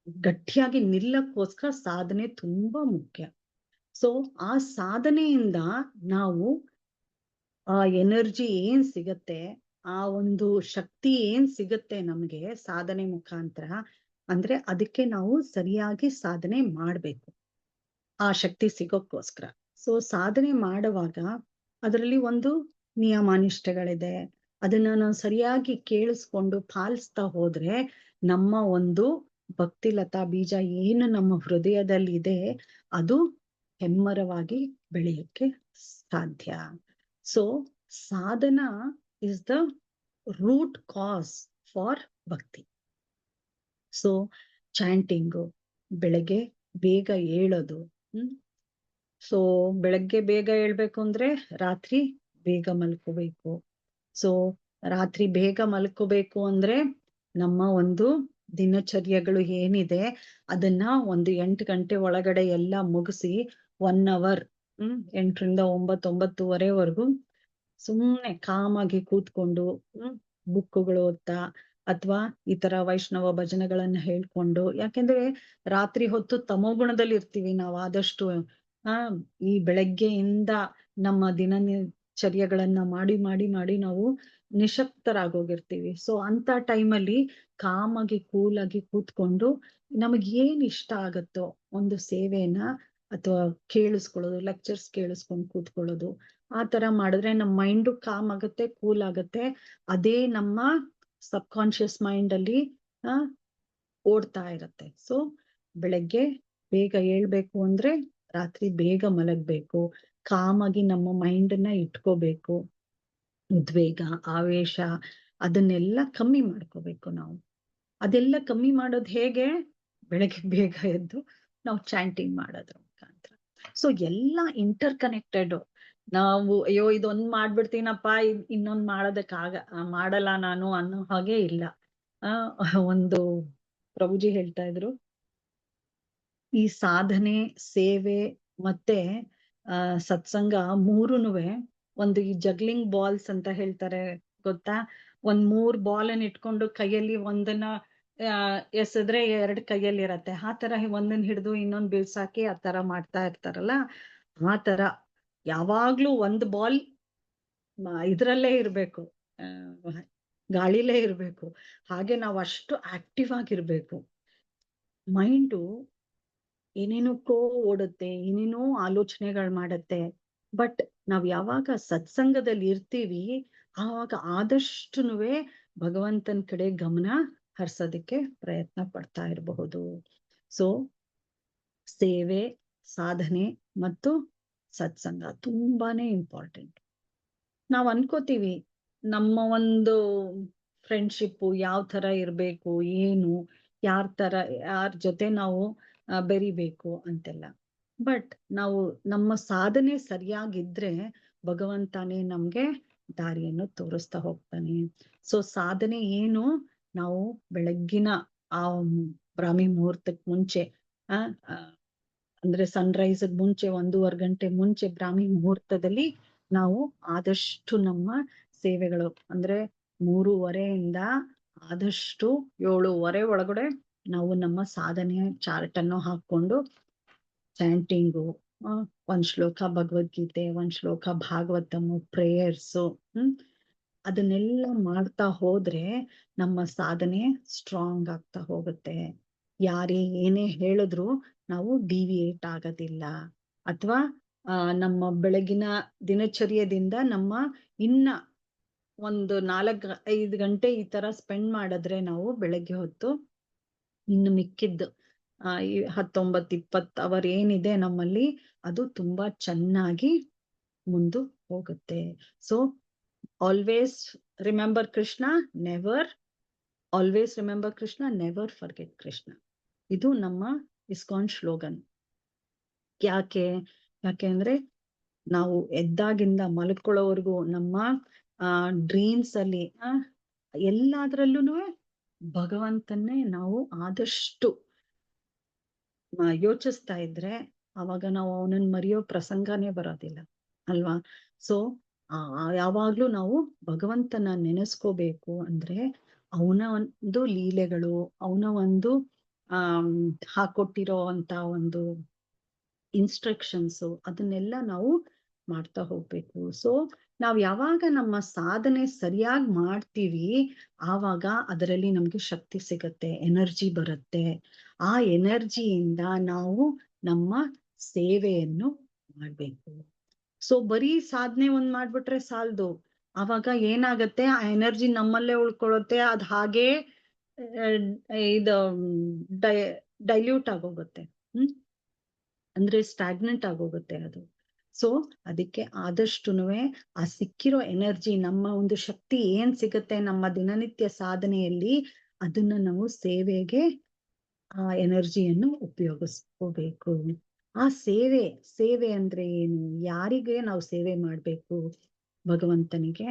ಗಟ್ಟಿಯಾಗಿ ನಿಲ್ಲಕ್ಕೋಸ್ಕರ ಸಾಧನೆ ತುಂಬಾ ಮುಖ್ಯ. ಸೊ ಆ ಸಾಧನೆಯಿಂದ ನಾವು ಆ ಎನರ್ಜಿ ಏನ್ ಸಿಗತ್ತೆ, ಆ ಒಂದು ಶಕ್ತಿ ಏನ್ ಸಿಗತ್ತೆ ನಮ್ಗೆ ಸಾಧನೆ ಮುಖಾಂತರ, ಅಂದ್ರೆ ಅದಕ್ಕೆ ನಾವು ಸರಿಯಾಗಿ ಸಾಧನೆ ಮಾಡ್ಬೇಕು ಆ ಶಕ್ತಿ ಸಿಗೋಕ್ಕೋಸ್ಕರ. ಸೊ ಸಾಧನೆ ಮಾಡುವಾಗ ಅದರಲ್ಲಿ ಒಂದು ನಿಯಮಾನಿಷ್ಠೆಗಳಿದೆ. ಅದನ್ನ ನಾವು ಸರಿಯಾಗಿ ಕೇಳಿಸ್ಕೊಂಡು ಪಾಲಿಸ್ತಾ ಹೋದ್ರೆ ನಮ್ಮ ಒಂದು ಭಕ್ತಿಲತಾ ಬೀಜ ಏನು ನಮ್ಮ ಹೃದಯದಲ್ಲಿ ಇದೆ ಅದು ಹೆಮ್ಮರವಾಗಿ ಬೆಳೆಯಕ್ಕೆ ಸಾಧ್ಯ. So sadhana is the root cause for bhakti. So chanting, ಬೆಳಗ್ಗೆ ಬೇಗ ಏಳೋದು. ಸೊ ಬೆಳಗ್ಗೆ ಬೇಗ ಏಳ್ಬೇಕು ಅಂದ್ರೆ ರಾತ್ರಿ ಬೇಗ ಮಲ್ಕೋಬೇಕು. ಸೊ ರಾತ್ರಿ ಬೇಗ ಮಲ್ಕೋಬೇಕು ಅಂದ್ರೆ ನಮ್ಮ ಒಂದು ದಿನಚರ್ಯಗಳು ಏನಿದೆ ಅದನ್ನ ಒಂದು 8 ಗಂಟೆ ಒಳಗಡೆ ಎಲ್ಲ ಮುಗಿಸಿ 1 hour 8 ರಿಂದ 9, 9:30ವರೆಗೂ ಸುಮ್ನೆ ಕಾಮಾಗಿ ಕೂತ್ಕೊಂಡು ಬುಕ್ಕುಗಳು ಓದ್ತಾ ಅಥವಾ ಈ ತರ ವೈಷ್ಣವ ಭಜನೆಗಳನ್ನ ಹೇಳ್ಕೊಂಡು, ಯಾಕೆಂದ್ರೆ ರಾತ್ರಿ ಹೊತ್ತು ತಮೋಗುಣದಲ್ಲಿ ಇರ್ತೀವಿ ನಾವು ಆದಷ್ಟು. ಈ ಬೆಳಗ್ಗೆಯಿಂದ ನಮ್ಮ ದಿನಚರ್ಯಗಳನ್ನ ಮಾಡಿ ಮಾಡಿ ಮಾಡಿ ನಾವು ನಿಶಕ್ತರಾಗೋಗಿರ್ತೀವಿ. ಸೊ ಅಂತ ಟೈಮಲ್ಲಿ ಕಾಮಾಗಿ ಕೂಲಾಗಿ ಕೂತ್ಕೊಂಡು ನಮಗ್ ಏನ್ ಇಷ್ಟ ಆಗತ್ತೋ ಒಂದು ಸೇವೆನ ಅಥವಾ ಕೇಳಿಸ್ಕೊಳ್ಳೋದು, ಲೆಕ್ಚರ್ಸ್ ಕೇಳಿಸ್ಕೊಂಡು ಕೂತ್ಕೊಳ್ಳೋದು, ಆ ತರ ಮಾಡಿದ್ರೆ ನಮ್ಮ ಮೈಂಡು ಕಾಮ್ ಆಗತ್ತೆ, ಕೂಲ್ ಆಗತ್ತೆ. ಅದೇ ನಮ್ಮ ಸಬ್ ಕಾನ್ಶಿಯಸ್ ಮೈಂಡ್ ಅಲ್ಲಿ ಓಡ್ತಾ ಇರತ್ತೆ. ಸೊ ಬೆಳಗ್ಗೆ ಬೇಗ ಏಳ್ಬೇಕು ಅಂದ್ರೆ ರಾತ್ರಿ ಬೇಗ ಮಲಗ್ಬೇಕು. ಕಾಮಾಗಿ ನಮ್ಮ ಮೈಂಡನ್ನ ಇಟ್ಕೋಬೇಕು. ಉದ್ವೇಗ, ಆವೇಶ ಅದನ್ನೆಲ್ಲ ಕಮ್ಮಿ ಮಾಡ್ಕೋಬೇಕು ನಾವು. ಅದೆಲ್ಲ ಕಮ್ಮಿ ಮಾಡೋದು ಹೇಗೆ? ಬೆಳಗ್ಗೆ ಬೇಗ ಎದ್ದು ನಾವು ಚಾಂಟಿಂಗ್ ಮಾಡೋದ್ರ ಮುಖಾಂತರ. ಸೊ ಎಲ್ಲ ಇಂಟರ್ ಕನೆಕ್ಟೆಡ್. ನಾವು ಅಯ್ಯೋ ಇದೊಂದ್ ಮಾಡ್ಬಿಡ್ತೀನಪ್ಪ, ಇನ್ನೊಂದ್ ಮಾಡಲ್ಲ ನಾನು ಅನ್ನೋ ಹಾಗೆ ಇಲ್ಲ. ಒಂದು ಪ್ರಭುಜಿ ಹೇಳ್ತಾ ಇದ್ರು, ಈ ಸಾಧನೆ, ಸೇವೆ ಮತ್ತೆ ಸತ್ಸಂಗ ಮೂರುನುವೆ ಒಂದು ಈ ಜಗ್ಲಿಂಗ್ ಬಾಲ್ಸ್ ಅಂತ ಹೇಳ್ತಾರೆ ಗೊತ್ತಾ? 3 ಬಾಲ್ ಅನ್ನ ಇಟ್ಕೊಂಡು ಕೈಯಲ್ಲಿ ಒಂದನ್ನ ಎಸೆದ್ರೆ 2 ಕೈಯಲ್ಲಿ ಇರತ್ತೆ. ಆ ತರ ಒಂದನ್ನ ಹಿಡಿದು ಇನ್ನೊಂದ್ ಬೀಳ್ಸಾಕಿ ಆ ತರ ಮಾಡ್ತಾ ಇರ್ತಾರಲ್ಲ, ಆ ತರ ಯಾವಾಗ್ಲೂ ಒಂದು ಬಾಲ್ ಇದ್ರಲ್ಲೇ ಇರ್ಬೇಕು, ಗಾಳಿಲೇ ಇರ್ಬೇಕು. ಹಾಗೆ ನಾವು ಅಷ್ಟು ಆಕ್ಟಿವ್ ಆಗಿರ್ಬೇಕು. ಮೈಂಡು ಏನೇನಕ್ಕೋ ಓಡುತ್ತೆ, ಏನೇನೋ ಆಲೋಚನೆಗಳು ಮಾಡತ್ತೆ. ಬಟ್ ನಾವ್ ಯಾವಾಗ ಸತ್ಸಂಗದಲ್ಲಿ ಇರ್ತೀವಿ ಆವಾಗ ಆದಷ್ಟುನುವೆ ಭಗವಂತನ ಕಡೆ ಗಮನ ಹರ್ಸೋದಕ್ಕೆ ಪ್ರಯತ್ನ ಪಡ್ತಾ ಇರಬಹುದು. ಸೊ ಸೇವೆ, ಸಾಧನೆ ಮತ್ತು ಸತ್ಸಂಗ ತುಂಬಾನೇ ಇಂಪಾರ್ಟೆಂಟ್. ನಾವ್ ಅನ್ಕೋತೀವಿ ನಮ್ಮ ಒಂದು ಫ್ರೆಂಡ್ಶಿಪ್ ಯಾವ ತರ ಇರ್ಬೇಕು, ಏನು, ಯಾರ ಜೊತೆ ನಾವು ಬೆರಿಬೇಕು ಅಂತೆಲ್ಲ. ಬಟ್ ನಾವು ನಮ್ಮ ಸಾಧನೆ ಸರಿಯಾಗಿದ್ರೆ ಭಗವಂತನೇ ನಮ್ಗೆ ದಾರಿಯನ್ನು ತೋರಿಸ್ತಾ ಹೋಗ್ತಾನೆ. ಸೊ ಸಾಧನೆ ಏನು? ನಾವು ಬೆಳಗ್ಗಿನ ಆ ಬ್ರಾಹ್ಮಿ ಮುಹೂರ್ತಕ್ಕೆ ಮುಂಚೆ ಅಂದ್ರೆ ಸನ್ರೈಸ್ ಮುಂಚೆ 1.5 ಗಂಟೆ ಮುಂಚೆ ಬ್ರಾಹ್ಮಿ ಮುಹೂರ್ತದಲ್ಲಿ ನಾವು ಆದಷ್ಟು ನಮ್ಮ ಸೇವೆಗಳು ಅಂದ್ರೆ 3:30 ಆದಷ್ಟು 7:30 ಒಳಗಡೆ ನಾವು ನಮ್ಮ ಸಾಧನೆಯ ಚಾರ್ಟ್ ಅನ್ನು ಹಾಕೊಂಡು ಚಾಂಟಿಂಗು, ಒಂದ್ ಶ್ಲೋಕ ಭಗವದ್ಗೀತೆ, ಒಂದ್ ಶ್ಲೋಕ ಭಾಗವತಮು, ಪ್ರೇಯರ್ಸು, ಅದನ್ನೆಲ್ಲ ಮಾಡ್ತಾ ಹೋದ್ರೆ ನಮ್ಮ ಸಾಧನೆ ಸ್ಟ್ರಾಂಗ್ ಆಗ್ತಾ ಹೋಗುತ್ತೆ. ಯಾರೇ ಏನೇ ಹೇಳಿದ್ರು ನಾವು ಡಿವಿಯೇಟ್ ಆಗೋದಿಲ್ಲ. ಅಥವಾ ನಮ್ಮ ಬೆಳಗಿನ ದಿನಚರ್ಯದಿಂದ ನಮ್ಮ ಇನ್ನ ಒಂದು 4-5 ಗಂಟೆ ಈ ತರ ಸ್ಪೆಂಡ್ ಮಾಡಿದ್ರೆ ನಾವು ಬೆಳಗ್ಗೆ ಹೊತ್ತು ಇನ್ನು ಮಿಕ್ಕಿದ್ದು 19-20 ಅವರ್ ಏನಿದೆ ನಮ್ಮಲ್ಲಿ, ಅದು ತುಂಬಾ ಚೆನ್ನಾಗಿ ಮುಂದೆ ಹೋಗುತ್ತೆ. So always remember Krishna, never always remember Krishna, never forget Krishna. ಇದು ನಮ್ಮ ಇಸ್ಕಾನ್ ಸ್ಲೋಗನ್. ಯಾಕೆಂದ್ರೆ ನಾವು ಎದ್ದಾಗಿಂದ ಮಲ್ಕೊಳ್ಳೋವರೆಗೂ ನಮ್ಮ ಡ್ರೀಮ್ಸ್ ಅಲ್ಲಿ ಎಲ್ಲಾದ್ರಲ್ಲೂ ಭಗವಂತನ್ನೇ ನಾವು ಆದಷ್ಟು ಯೋಚಿಸ್ತಾ ಇದ್ರೆ ಅವಾಗ ನಾವು ಅವನನ್ನ ಮರೆಯೋ ಪ್ರಸಂಗನೇ ಬರೋದಿಲ್ಲ ಅಲ್ವಾ. ಸೊ ಯಾವಾಗ್ಲೂ ನಾವು ಭಗವಂತನ ನೆನೆಸ್ಕೋಬೇಕು. ಅಂದ್ರೆ ಅವನ ಒಂದು ಲೀಲೆಗಳು, ಅವನ ಒಂದು ಹಾಕೊಟ್ಟಿರೋ ಅಂತ ಒಂದು ಇನ್ಸ್ಟ್ರಕ್ಷನ್ಸ್, ಅದನ್ನೆಲ್ಲ ನಾವು ಮಾಡ್ತಾ ಹೋಗ್ಬೇಕು. ಸೊ ನಾವ್ ಯಾವಾಗ ನಮ್ಮ ಸಾಧನೆ ಸರಿಯಾಗಿ ಮಾಡ್ತೀವಿ ಆವಾಗ ಅದರಲ್ಲಿ ನಮ್ಗೆ ಶಕ್ತಿ ಸಿಗತ್ತೆ, ಎನರ್ಜಿ ಬರುತ್ತೆ. ಆ ಎನರ್ಜಿಯಿಂದ ನಾವು ನಮ್ಮ ಸೇವೆಯನ್ನು ಮಾಡ್ಬೇಕು. ಸೊ ಬರೀ ಸಾಧನೆ ಒಂದ್ ಮಾಡ್ಬಿಟ್ರೆ ಸಾಲದು. ಆವಾಗ ಏನಾಗತ್ತೆ, ಆ ಎನರ್ಜಿ ನಮ್ಮಲ್ಲೇ ಉಳ್ಕೊಳ್ಳುತ್ತೆ, ಅದ್ ಹಾಗೇ ಇದು ಡೈಲ್ಯೂಟ್ ಆಗೋಗುತ್ತೆ. ಅಂದ್ರೆ ಸ್ಟಾಗ್ನೆಂಟ್ ಆಗೋಗುತ್ತೆ ಅದು. ಸೊ ಅದಕ್ಕೆ ಆದಷ್ಟುನುವೆ ಆ ಸಿಕ್ಕಿರೋ ಎನರ್ಜಿ, ನಮ್ಮ ಒಂದು ಶಕ್ತಿ ಏನ್ ಸಿಗುತ್ತೆ ನಮ್ಮ ದಿನನಿತ್ಯ ಸಾಧನೆಯಲ್ಲಿ, ಅದನ್ನ ನಾವು ಸೇವೆಗೆ ಆ ಎನರ್ಜಿಯನ್ನು ಉಪಯೋಗಿಸ್ಕೋಬೇಕು. ಆ ಸೇವೆ ಅಂದ್ರೆ ಏನು? ಯಾರಿಗೆ ನಾವು ಸೇವೆ ಮಾಡ್ಬೇಕು? ಭಗವಂತನಿಗೆ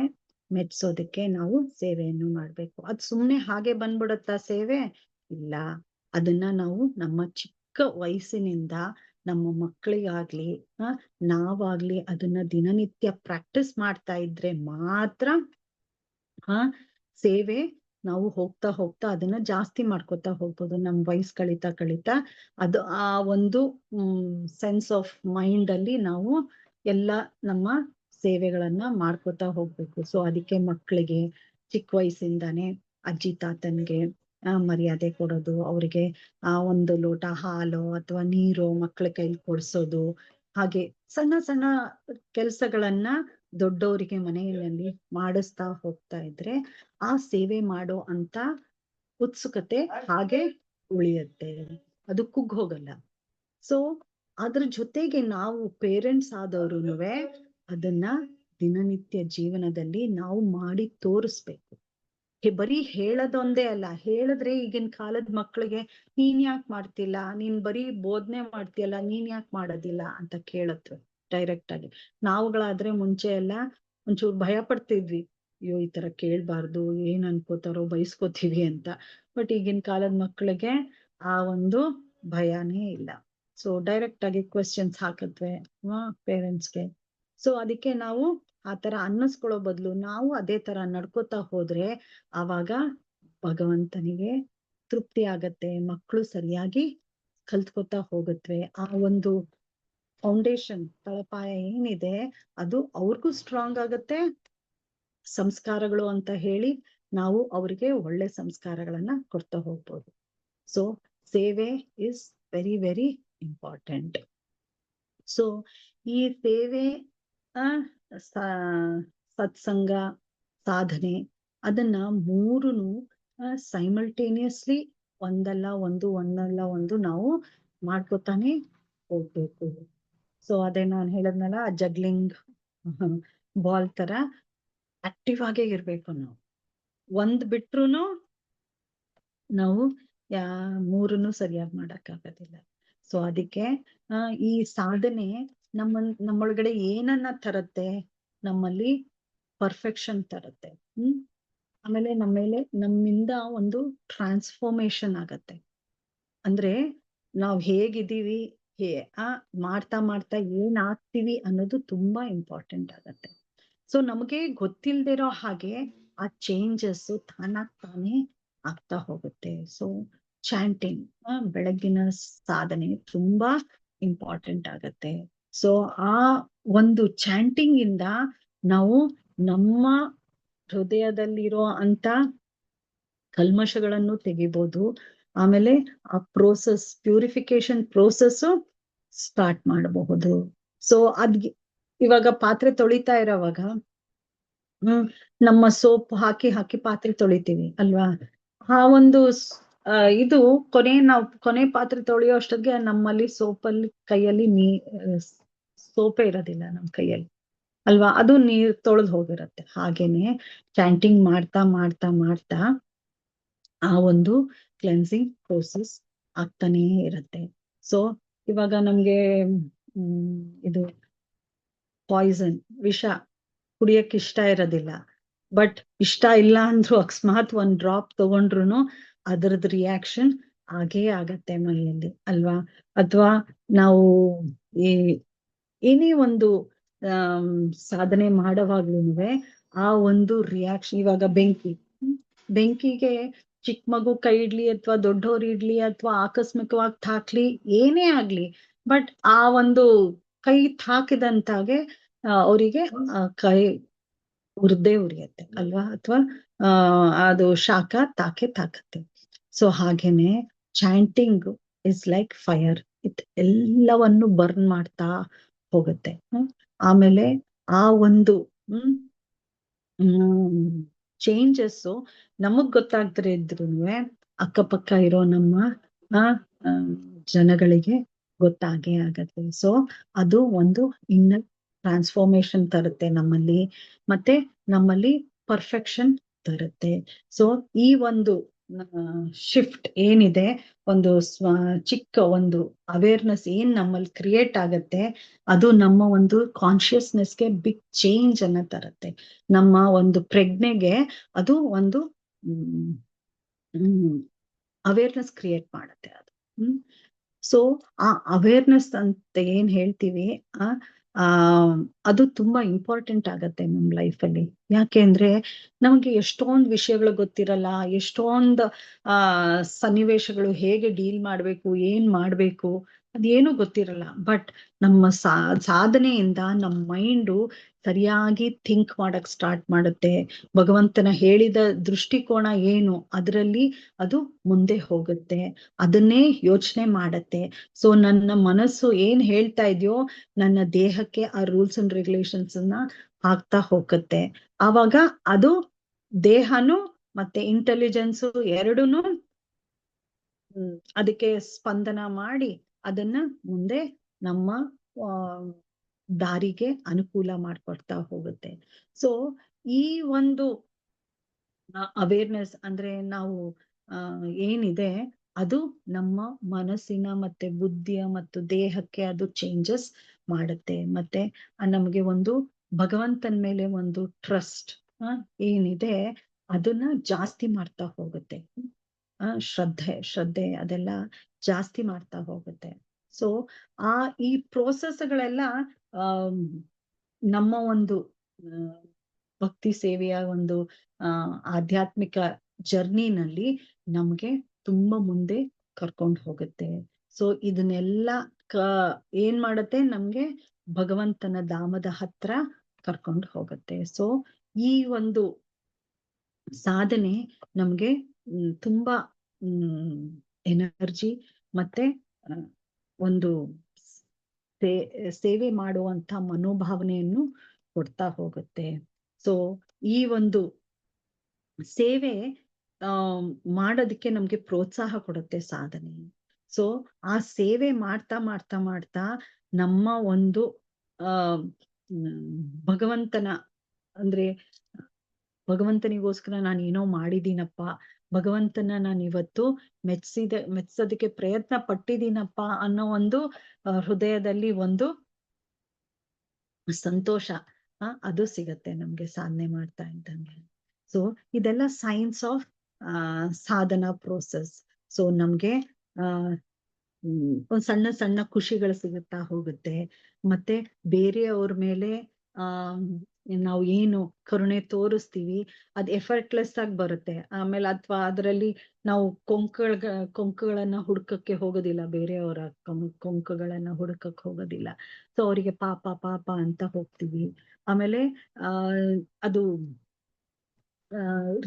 ಮೆಚ್ಸೋದಕ್ಕೆ ನಾವು ಸೇವೆಯನ್ನು ಮಾಡ್ಬೇಕು. ಅದ್ ಸುಮ್ನೆ ಹಾಗೆ ಬಂದ್ಬಿಡುತ್ತಾ ಸೇವೆ? ಇಲ್ಲ. ಅದನ್ನ ನಾವು ನಮ್ಮ ಚಿಕ್ಕ ವಯಸ್ಸಿನಿಂದ ನಮ್ಮ ಮಕ್ಕಳಿಗಾಗ್ಲಿ ನಾವಾಗ್ಲಿ ಅದನ್ನ ದಿನನಿತ್ಯ ಪ್ರಾಕ್ಟೀಸ್ ಮಾಡ್ತಾ ಇದ್ರೆ ಮಾತ್ರ ಸೇವೆ ನಾವು ಹೋಗ್ತಾ ಹೋಗ್ತಾ ಅದನ್ನ ಜಾಸ್ತಿ ಮಾಡ್ಕೊತಾ ಹೋಗ್ಬೋದು. ನಮ್ ವಯಸ್ಸು ಕಳೀತಾ ಅದು ಆ ಒಂದು ಸೆನ್ಸ್ ಆಫ್ ಮೈಂಡ್ ಅಲ್ಲಿ ನಾವು ಎಲ್ಲ ನಮ್ಮ ಸೇವೆಗಳನ್ನ ಮಾಡ್ಕೊತಾ ಹೋಗ್ಬೇಕು. ಸೊ ಅದಕ್ಕೆ ಮಕ್ಕಳಿಗೆ ಚಿಕ್ಕ ವಯಸ್ಸಿಂದಾನೇ ಅಜ್ಜಿ ತಾತನ್ಗೆ ಮರ್ಯಾದೆ ಕೊಡೋದು, ಅವ್ರಿಗೆ ಒಂದು ಲೋಟ ಹಾಲು ಅಥವಾ ನೀರು ಮಕ್ಕಳ ಕೈಲಿ ಕೊಡ್ಸೋದು, ಹಾಗೆ ಸಣ್ಣ ಸಣ್ಣ ಕೆಲ್ಸಗಳನ್ನ ದೊಡ್ಡವರಿಗೆ ಮನೆಯಲ್ಲಿ ಮಾಡಿಸ್ತಾ ಹೋಗ್ತಾ ಇದ್ರೆ ಆ ಸೇವೆ ಮಾಡೋ ಅಂತ ಉತ್ಸುಕತೆ ಹಾಗೆ ಉಳಿಯುತ್ತೆ, ಅದು ಕುಗ್ಗ್ ಹೋಗಲ್ಲ. ಸೊ ಅದ್ರ ಜೊತೆಗೆ ನಾವು ಪೇರೆಂಟ್ಸ್ ಆದವ್ರುನುವೆ ಅದನ್ನ ದಿನನಿತ್ಯ ಜೀವನದಲ್ಲಿ ನಾವು ಮಾಡಿ ತೋರಿಸ್ಬೇಕು. ಬರೀ ಹೇಳದೊಂದೇ ಅಲ್ಲ, ಹೇಳಿದ್ರೆ ಈಗಿನ ಕಾಲದ ಮಕ್ಳಿಗೆ ನೀನ್ ಯಾಕೆ ಮಾಡ್ತಿಲ್ಲ, ನೀನ್ ಬರೀ ಬೋಧನೆ ಮಾಡ್ತೀಯಲ್ಲ, ನೀನ್ ಯಾಕೆ ಮಾಡೋದಿಲ್ಲ ಅಂತ ಕೇಳತ್ವೆ ಡೈರೆಕ್ಟ್ ಆಗಿ. ನಾವುಗಳಾದ್ರೆ ಮುಂಚೆ ಎಲ್ಲ ಒಂಚೂರು ಭಯ ಪಡ್ತಿದ್ವಿ, ಅಯ್ಯೋ ಈ ತರ ಕೇಳ್ಬಾರ್ದು, ಏನ್ ಅನ್ಕೋತಾರೋ, ಬೈಸ್ಕೋತೀವಿ ಅಂತ. ಬಟ್ ಈಗಿನ ಕಾಲದ ಮಕ್ಕಳಿಗೆ ಆ ಒಂದು ಭಯನೇ ಇಲ್ಲ. ಸೊ ಡೈರೆಕ್ಟ್ ಆಗಿ ಕ್ವೆಶ್ಚನ್ಸ್ ಹಾಕತ್ವೆ ಪೇರೆಂಟ್ಸ್ಗೆ. ಸೊ ಅದಕ್ಕೆ ನಾವು ಆ ತರ ಅನ್ನಿಸ್ಕೊಳ್ಳೋ ಬದಲು ನಾವು ಅದೇ ತರ ನಡ್ಕೋತಾ ಹೋದ್ರೆ ಆವಾಗ ಭಗವಂತನಿಗೆ ತೃಪ್ತಿ ಆಗತ್ತೆ, ಮಕ್ಕಳು ಸರಿಯಾಗಿ ಕಲ್ತ್ಕೋತಾ ಹೋಗತ್ವೆ. ಆ ಒಂದು ಫೌಂಡೇಶನ್, ತಳಪಾಯ ಏನಿದೆ ಅದು ಅವ್ರಿಗೂ ಸ್ಟ್ರಾಂಗ್ ಆಗತ್ತೆ. ಸಂಸ್ಕಾರಗಳು ಅಂತ ಹೇಳಿ ನಾವು ಅವ್ರಿಗೆ ಒಳ್ಳೆ ಸಂಸ್ಕಾರಗಳನ್ನ ಕೊಡ್ತಾ ಹೋಗ್ಬೋದು. ಸೊ ಸೇವೆ is very very important. So ಈ ಸೇವೆ ಸತ್ಸಂಗ, ಸಾಧನೆ, ಅದನ್ನ ಮೂರುನು ಸೈಮಲ್ಟೇನಿಯಸ್ಲಿ ಒಂದಲ್ಲ ಒಂದು ನಾವು ಮಾಡ್ಕೊತಾನೆ ಹೋಗ್ಬೇಕು. ಸೊ ಅದೇ ನಾನು ಹೇಳದ್ನಲ್ಲ, ಜಗ್ಲಿಂಗ್ ಬಾಲ್ ತರ ಆಕ್ಟಿವ್ ಆಗೇ ಇರ್ಬೇಕು ನಾವು. ಒಂದ್ ಬಿಟ್ರುನು ನಾವು ಮೂರನ್ನು ಸರಿಯಾಗಿ ಮಾಡಕ್ಕಾಗೋದಿಲ್ಲ. ಸೊ ಅದಕ್ಕೆ ಈ ಸಾಧನೆ ನಮ್ಮೊಳಗಡೆ ಏನನ್ನ ತರತ್ತೆ, ನಮ್ಮಲ್ಲಿ ಪರ್ಫೆಕ್ಷನ್ ತರತ್ತೆ. ಆಮೇಲೆ ನಮ್ಮಿಂದ ಒಂದು ಟ್ರಾನ್ಸ್ಫಾರ್ಮೇಶನ್ ಆಗತ್ತೆ. ಅಂದ್ರೆ ನಾವ್ ಹೇಗಿದ್ದೀವಿ, ಮಾಡ್ತಾ ಮಾಡ್ತಾ ಏನ್ ಆಗ್ತೀವಿ ಅನ್ನೋದು ತುಂಬಾ ಇಂಪಾರ್ಟೆಂಟ್ ಆಗತ್ತೆ. ಸೊ ನಮಗೆ ಗೊತ್ತಿಲ್ದಿರೋ ಹಾಗೆ ಆ ಚೇಂಜಸ್ ತಾನಾಗ್ ತಾನೇ ಆಗ್ತಾ ಹೋಗುತ್ತೆ. ಸೊ ಚಾಂಟಿಂಗ್, ಬೆಳಗ್ಗಿನ ಸಾಧನೆ ತುಂಬಾ ಇಂಪಾರ್ಟೆಂಟ್ ಆಗತ್ತೆ. ಸೊ ಆ ಒಂದು ಚಾಂಟಿಂಗ್ ಇಂದ ನಾವು ನಮ್ಮ ಹೃದಯದಲ್ಲಿರೋ ಅಂತ ಕಲ್ಮಶಗಳನ್ನು ತೆಗಿಬೋದು. ಆಮೇಲೆ ಆ ಪ್ರೋಸೆಸ್, ಪ್ಯೂರಿಫಿಕೇಶನ್ ಪ್ರೋಸೆಸ್ ಸ್ಟಾರ್ಟ್ ಮಾಡಬಹುದು. ಸೊ ಇವಾಗ ಪಾತ್ರೆ ತೊಳಿತಾ ಇರೋವಾಗ ನಮ್ಮ ಸೋಪ್ ಹಾಕಿ ಹಾಕಿ ಪಾತ್ರೆ ತೊಳಿತೀವಿ ಅಲ್ವಾ? ಆ ಒಂದು ಇದು ಕೊನೆ ಪಾತ್ರೆ ತೊಳೆಯೋ ಅಷ್ಟೊತ್ತಿಗೆ ನಮ್ಮಲ್ಲಿ ಸೋಪಲ್ಲಿ ಕೈಯಲ್ಲಿ ಸೋಪೇ ಇರೋದಿಲ್ಲ ನಮ್ ಕೈಯಲ್ಲಿ ಅಲ್ವಾ? ಅದು ನೀರ್ ತೊಳೆದು ಹೋಗಿರತ್ತೆ. ಹಾಗೇನೆ ಚಾಂಟಿಂಗ್ ಮಾಡ್ತಾ ಮಾಡ್ತಾ ಮಾಡ್ತಾ ಆ ಒಂದು ಕ್ಲೆನ್ಸಿಂಗ್ ಪ್ರೋಸೆಸ್ ಆಗ್ತಾನೇ ಇರತ್ತೆ. ಸೊ ಇವಾಗ ನಮ್ಗೆ ಇದು ಪಾಯ್ಸನ್, ವಿಷ ಕುಡಿಯಕ್ಕೆ ಇಷ್ಟ ಇರೋದಿಲ್ಲ. ಬಟ್ ಇಷ್ಟ ಇಲ್ಲ ಅಂದ್ರೂ ಅಕಸ್ಮಾತ್ ಒಂದ್ ಡ್ರಾಪ್ ತಗೊಂಡ್ರು ಅದರದ್ದು ರಿಯಾಕ್ಷನ್ ಆಗೇ ಆಗತ್ತೆ ಮೈಯಲ್ಲಿ ಅಲ್ವಾ? ಅಥವಾ ನಾವು ಏನೇ ಒಂದು ಸಾಧನೆ ಮಾಡೋವಾಗ್ಲೂ ಆ ಒಂದು ರಿಯಾಕ್ಷನ್, ಇವಾಗ ಬೆಂಕಿಗೆ ಚಿಕ್ಕ ಮಗು ಕೈ ಇಡ್ಲಿ ಅಥವಾ ದೊಡ್ಡವ್ರು ಇಡ್ಲಿ ಅಥವಾ ಆಕಸ್ಮಿಕವಾಗಿ ತಾಕ್ಲಿ ಏನೇ ಆಗ್ಲಿ, ಬಟ್ ಆ ಒಂದು ಕೈ ತಾಕಿದಂತಾಗೆ ಅವರಿಗೆ ಕೈ ಉರಿಯತ್ತೆ ಅಲ್ವಾ? ಅಥವಾ ಅದು ಶಾಖ ತಾಕತ್ತೆ. ಸೊ ಹಾಗೇನೆ ಚಾಂಟಿಂಗ್ ಇಸ್ ಲೈಕ್ ಫೈರ್, ಎಲ್ಲವನ್ನು ಬರ್ನ್ ಮಾಡ್ತಾ ಹೋಗುತ್ತೆ. ಆಮೇಲೆ ಆ ಒಂದು ಚೇಂಜಸ್ ನಮಗ್ ಗೊತ್ತಾಗ್ದ್ರೆ ಇದ್ರು ಅಕ್ಕಪಕ್ಕ ಇರೋ ನಮ್ಮ ಜನಗಳಿಗೆ ಗೊತ್ತಾಗೇ ಆಗತ್ತೆ. ಸೊ ಅದು ಒಂದು ಇನ್ನರ್ ಟ್ರಾನ್ಸ್ಫಾರ್ಮೇಶನ್ ತರುತ್ತೆ ನಮ್ಮಲ್ಲಿ, ಮತ್ತೆ ನಮ್ಮಲ್ಲಿ ಪರ್ಫೆಕ್ಷನ್ ತರುತ್ತೆ. ಸೊ ಈ ಒಂದು ಶಿಫ್ಟ್ ಏನಿದೆ, ಒಂದು ಚಿಕ್ಕ ಒಂದು ಅವೇರ್ನೆಸ್ ಏನ್ ನಮ್ಮಲ್ಲಿ ಕ್ರಿಯೇಟ್ ಆಗತ್ತೆ, ಅದು ನಮ್ಮ ಒಂದು ಕಾನ್ಶಿಯಸ್ನೆಸ್ಗೆ ಬಿಗ್ ಚೇಂಜ್ ಅನ್ನ ತರುತ್ತೆ. ನಮ್ಮ ಒಂದು ಪ್ರಜ್ಞೆಗೆ ಅದು ಒಂದು ಅವೇರ್ನೆಸ್ ಕ್ರಿಯೇಟ್ ಮಾಡುತ್ತೆ ಅದು. ಸೊ ಆ ಅವೇರ್ನೆಸ್ ಅಂತ ಏನ್ ಹೇಳ್ತೀವಿ, ಅದು ತುಂಬಾ ಇಂಪಾರ್ಟೆಂಟ್ ಆಗತ್ತೆ ನಮ್ ಲೈಫಲ್ಲಿ. ಯಾಕೆ ಅಂದ್ರೆ ನಮ್ಗೆ ಎಷ್ಟೊಂದು ವಿಷಯಗಳು ಗೊತ್ತಿರಲ್ಲ, ಎಷ್ಟೊಂದು ಸನ್ನಿವೇಶಗಳು ಹೇಗೆ ಡೀಲ್ ಮಾಡ್ಬೇಕು, ಏನ್ ಮಾಡ್ಬೇಕು ಅದೇನು ಗೊತ್ತಿರಲ್ಲ. ಬಟ್ ನಮ್ಮ ಸಾಧನೆಯಿಂದ ನಮ್ಮ ಮೈಂಡು ಸರಿಯಾಗಿ ಥಿಂಕ್ ಮಾಡಕ್ ಸ್ಟಾರ್ಟ್ ಮಾಡುತ್ತೆ. ಭಗವಂತನ ಹೇಳಿದ ದೃಷ್ಟಿಕೋನ ಏನು ಅದರಲ್ಲಿ ಅದು ಮುಂದೆ ಹೋಗುತ್ತೆ, ಅದನ್ನೇ ಯೋಚನೆ ಮಾಡತ್ತೆ. ಸೊ ನನ್ನ ಮನಸ್ಸು ಏನ್ ಹೇಳ್ತಾ ಇದೆಯೋ ನನ್ನ ದೇಹಕ್ಕೆ ಆ ರೂಲ್ಸ್ ಅಂಡ್ ರೆಗ್ಯುಲೇಷನ್ಸ್ ಅನ್ನ ಹಾಕ್ತಾ ಹೋಗುತ್ತೆ. ಆವಾಗ ಅದು ದೇಹನು ಮತ್ತೆ ಇಂಟೆಲಿಜೆನ್ಸು ಎರಡೂನು ಅದಕ್ಕೆ ಸ್ಪಂದನ ಮಾಡಿ ಅದನ್ನ ಮುಂದೆ ನಮ್ಮ ದಾರಿಗೆ ಅನುಕೂಲ ಮಾಡ್ಕೊಡ್ತಾ ಹೋಗುತ್ತೆ. ಸೊ ಈ ಒಂದು ಅವೇರ್ನೆಸ್ ಅಂದ್ರೆ ನಾವು ಏನಿದೆ ಅದು ನಮ್ಮ ಮನಸ್ಸಿನ ಮತ್ತೆ ಬುದ್ಧಿಯ ಮತ್ತು ದೇಹಕ್ಕೆ ಅದು ಚೇಂಜಸ್ ಮಾಡುತ್ತೆ. ಮತ್ತೆ ನಮಗೆ ಒಂದು ಭಗವಂತನ ಮೇಲೆ ಒಂದು ಟ್ರಸ್ಟ್ ಏನಿದೆ ಅದನ್ನ ಜಾಸ್ತಿ ಮಾಡ್ತಾ ಹೋಗುತ್ತೆ. ಶ್ರದ್ಧೆ ಅದೆಲ್ಲ ಜಾಸ್ತಿ ಮಾಡ್ತಾ ಹೋಗುತ್ತೆ. ಸೊ ಈ ಪ್ರೋಸೆಸ್ಗಳೆಲ್ಲ ನಮ್ಮ ಒಂದು ಭಕ್ತಿ ಸೇವೆಯ ಒಂದು ಆಧ್ಯಾತ್ಮಿಕ ಜರ್ನಿನಲ್ಲಿ ನಮ್ಗೆ ತುಂಬಾ ಮುಂದೆ ಕರ್ಕೊಂಡು ಹೋಗುತ್ತೆ. ಸೊ ಇದನ್ನೆಲ್ಲ ಏನ್ ಮಾಡತ್ತೆ, ನಮ್ಗೆ ಭಗವಂತನ ಧಾಮದ ಹತ್ರ ಕರ್ಕೊಂಡು ಹೋಗುತ್ತೆ. ಸೊ ಈ ಒಂದು ಸಾಧನೆ ನಮ್ಗೆ ತುಂಬಾ ಎನರ್ಜಿ ಮತ್ತೆ ಒಂದು ಸೇವೆ ಮಾಡುವಂತ ಮನೋಭಾವನೆಯನ್ನು ಕೊಡ್ತಾ ಹೋಗುತ್ತೆ. ಸೊ ಈ ಒಂದು ಸೇವೆ ಮಾಡೋದಕ್ಕೆ ನಮ್ಗೆ ಪ್ರೋತ್ಸಾಹ ಕೊಡುತ್ತೆ ಸಾಧನೆ. ಸೊ ಆ ಸೇವೆ ಮಾಡ್ತಾ ಮಾಡ್ತಾ ಮಾಡ್ತಾ ನಮ್ಮ ಒಂದು ಭಗವಂತನ ಅಂದ್ರೆ ಭಗವಂತನಿಗೋಸ್ಕರ ನಾನು ಏನೋ ಮಾಡಿದೀನಪ್ಪ, ಭಗವಂತನ ನಾನು ಇವತ್ತು ಮೆಚ್ಚೋದಕ್ಕೆ ಪ್ರಯತ್ನ ಪಟ್ಟಿದ್ದೀನಪ್ಪ ಅನ್ನೋ ಒಂದು ಹೃದಯದಲ್ಲಿ ಒಂದು ಸಂತೋಷ ಅದು ಸಿಗತ್ತೆ ನಮ್ಗೆ ಸಾಧನೆ ಮಾಡ್ತಾ ಇದ್ದಂಗೆ. ಸೊ ಇದೆಲ್ಲ science of Sadhana process. So ನಮ್ಗೆ ಒಂದ್ ಸಣ್ಣ ಸಣ್ಣ ಖುಷಿಗಳು ಸಿಗುತ್ತಾ ಹೋಗುತ್ತೆ. ಮತ್ತೆ ಬೇರೆಯವ್ರ ಮೇಲೆ ನಾವು ಏನು ಕರುಣೆ ತೋರಿಸ್ತೀವಿ ಅದ್ ಎಫರ್ಟ್ಲೆಸ್ ಆಗಿ ಬರುತ್ತೆ. ಆಮೇಲೆ ಅಥವಾ ಅದರಲ್ಲಿ ನಾವು ಕೊಂಕುಗಳನ್ನ ಹುಡ್ಕಕ್ಕೆ ಹೋಗೋದಿಲ್ಲ, ಬೇರೆಯವರ ಕೊಂಕುಗಳನ್ನ ಹುಡ್ಕಕ್ ಹೋಗೋದಿಲ್ಲ. ಸೊ ಅವರಿಗೆ ಪಾಪ ಪಾಪ ಅಂತ ಹೋಗ್ತೀವಿ. ಆಮೇಲೆ ಅದು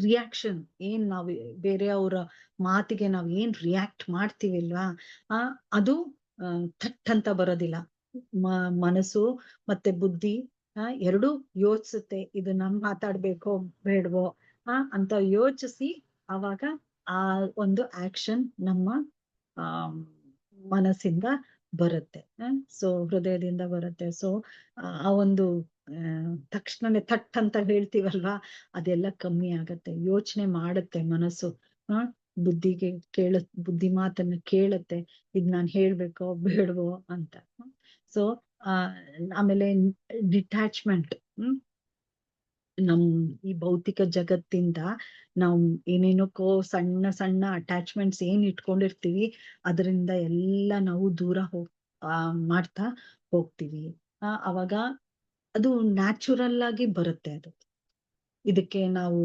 ರಿಯಾಕ್ಷನ್ ಏನ್ ನಾವು ಬೇರೆಯವರ ಮಾತಿಗೆ ನಾವ್ ಏನ್ ರಿಯಾಕ್ಟ್ ಮಾಡ್ತೀವಿಲ್ವಾ, ಅದು ಥಟ್ ಅಂತ ಬರೋದಿಲ್ಲ. ಮನಸ್ಸು ಮತ್ತೆ ಬುದ್ಧಿ ಎರಡೂ ಯೋಚಿಸುತ್ತೆ, ಇದು ನಮ್ ಮಾತಾಡ್ಬೇಕೋ ಬೇಡವೋ ಅಂತ ಯೋಚಿಸಿ ಅವಾಗ ಆ ಒಂದು ಆಕ್ಷನ್ ನಮ್ಮ ಮನಸ್ಸಿಂದ ಬರುತ್ತೆ. ಸೊ ಹೃದಯದಿಂದ ಬರುತ್ತೆ. ಸೊ ಆ ಒಂದು ತಕ್ಷಣನೇ ಥಟ್ ಅಂತ ಹೇಳ್ತೀವಲ್ವಾ, ಅದೆಲ್ಲ ಕಮ್ಮಿ ಆಗತ್ತೆ. ಯೋಚನೆ ಮಾಡುತ್ತೆ ಮನಸ್ಸು, ಬುದ್ಧಿಗೆ ಬುದ್ಧಿ ಮಾತನ್ನ ಕೇಳುತ್ತೆ, ಇದ್ ನಾನ್ ಹೇಳ್ಬೇಕೋ ಬೇಡವೋ ಅಂತ. ಸೊ ಆಮೇಲೆ ಡಿಟ್ಯಾಚ್ಮೆಂಟ್, ನಮ್ ಈ ಭೌತಿಕ ಜಗತ್ತಿಂದ ನಾವು ಏನೇನಕ್ಕೋ ಸಣ್ಣ ಸಣ್ಣ ಅಟ್ಯಾಚ್ಮೆಂಟ್ಸ್ ಏನ್ ಇಟ್ಕೊಂಡಿರ್ತೀವಿ ಅದರಿಂದ ಎಲ್ಲ ನಾವು ದೂರ ಮಾಡ್ತಾ ಹೋಗ್ತೀವಿ. ಅವಾಗ ಅದು ನ್ಯಾಚುರಲ್ ಆಗಿ ಬರುತ್ತೆ. ಅದು ಇದಕ್ಕೆ ನಾವು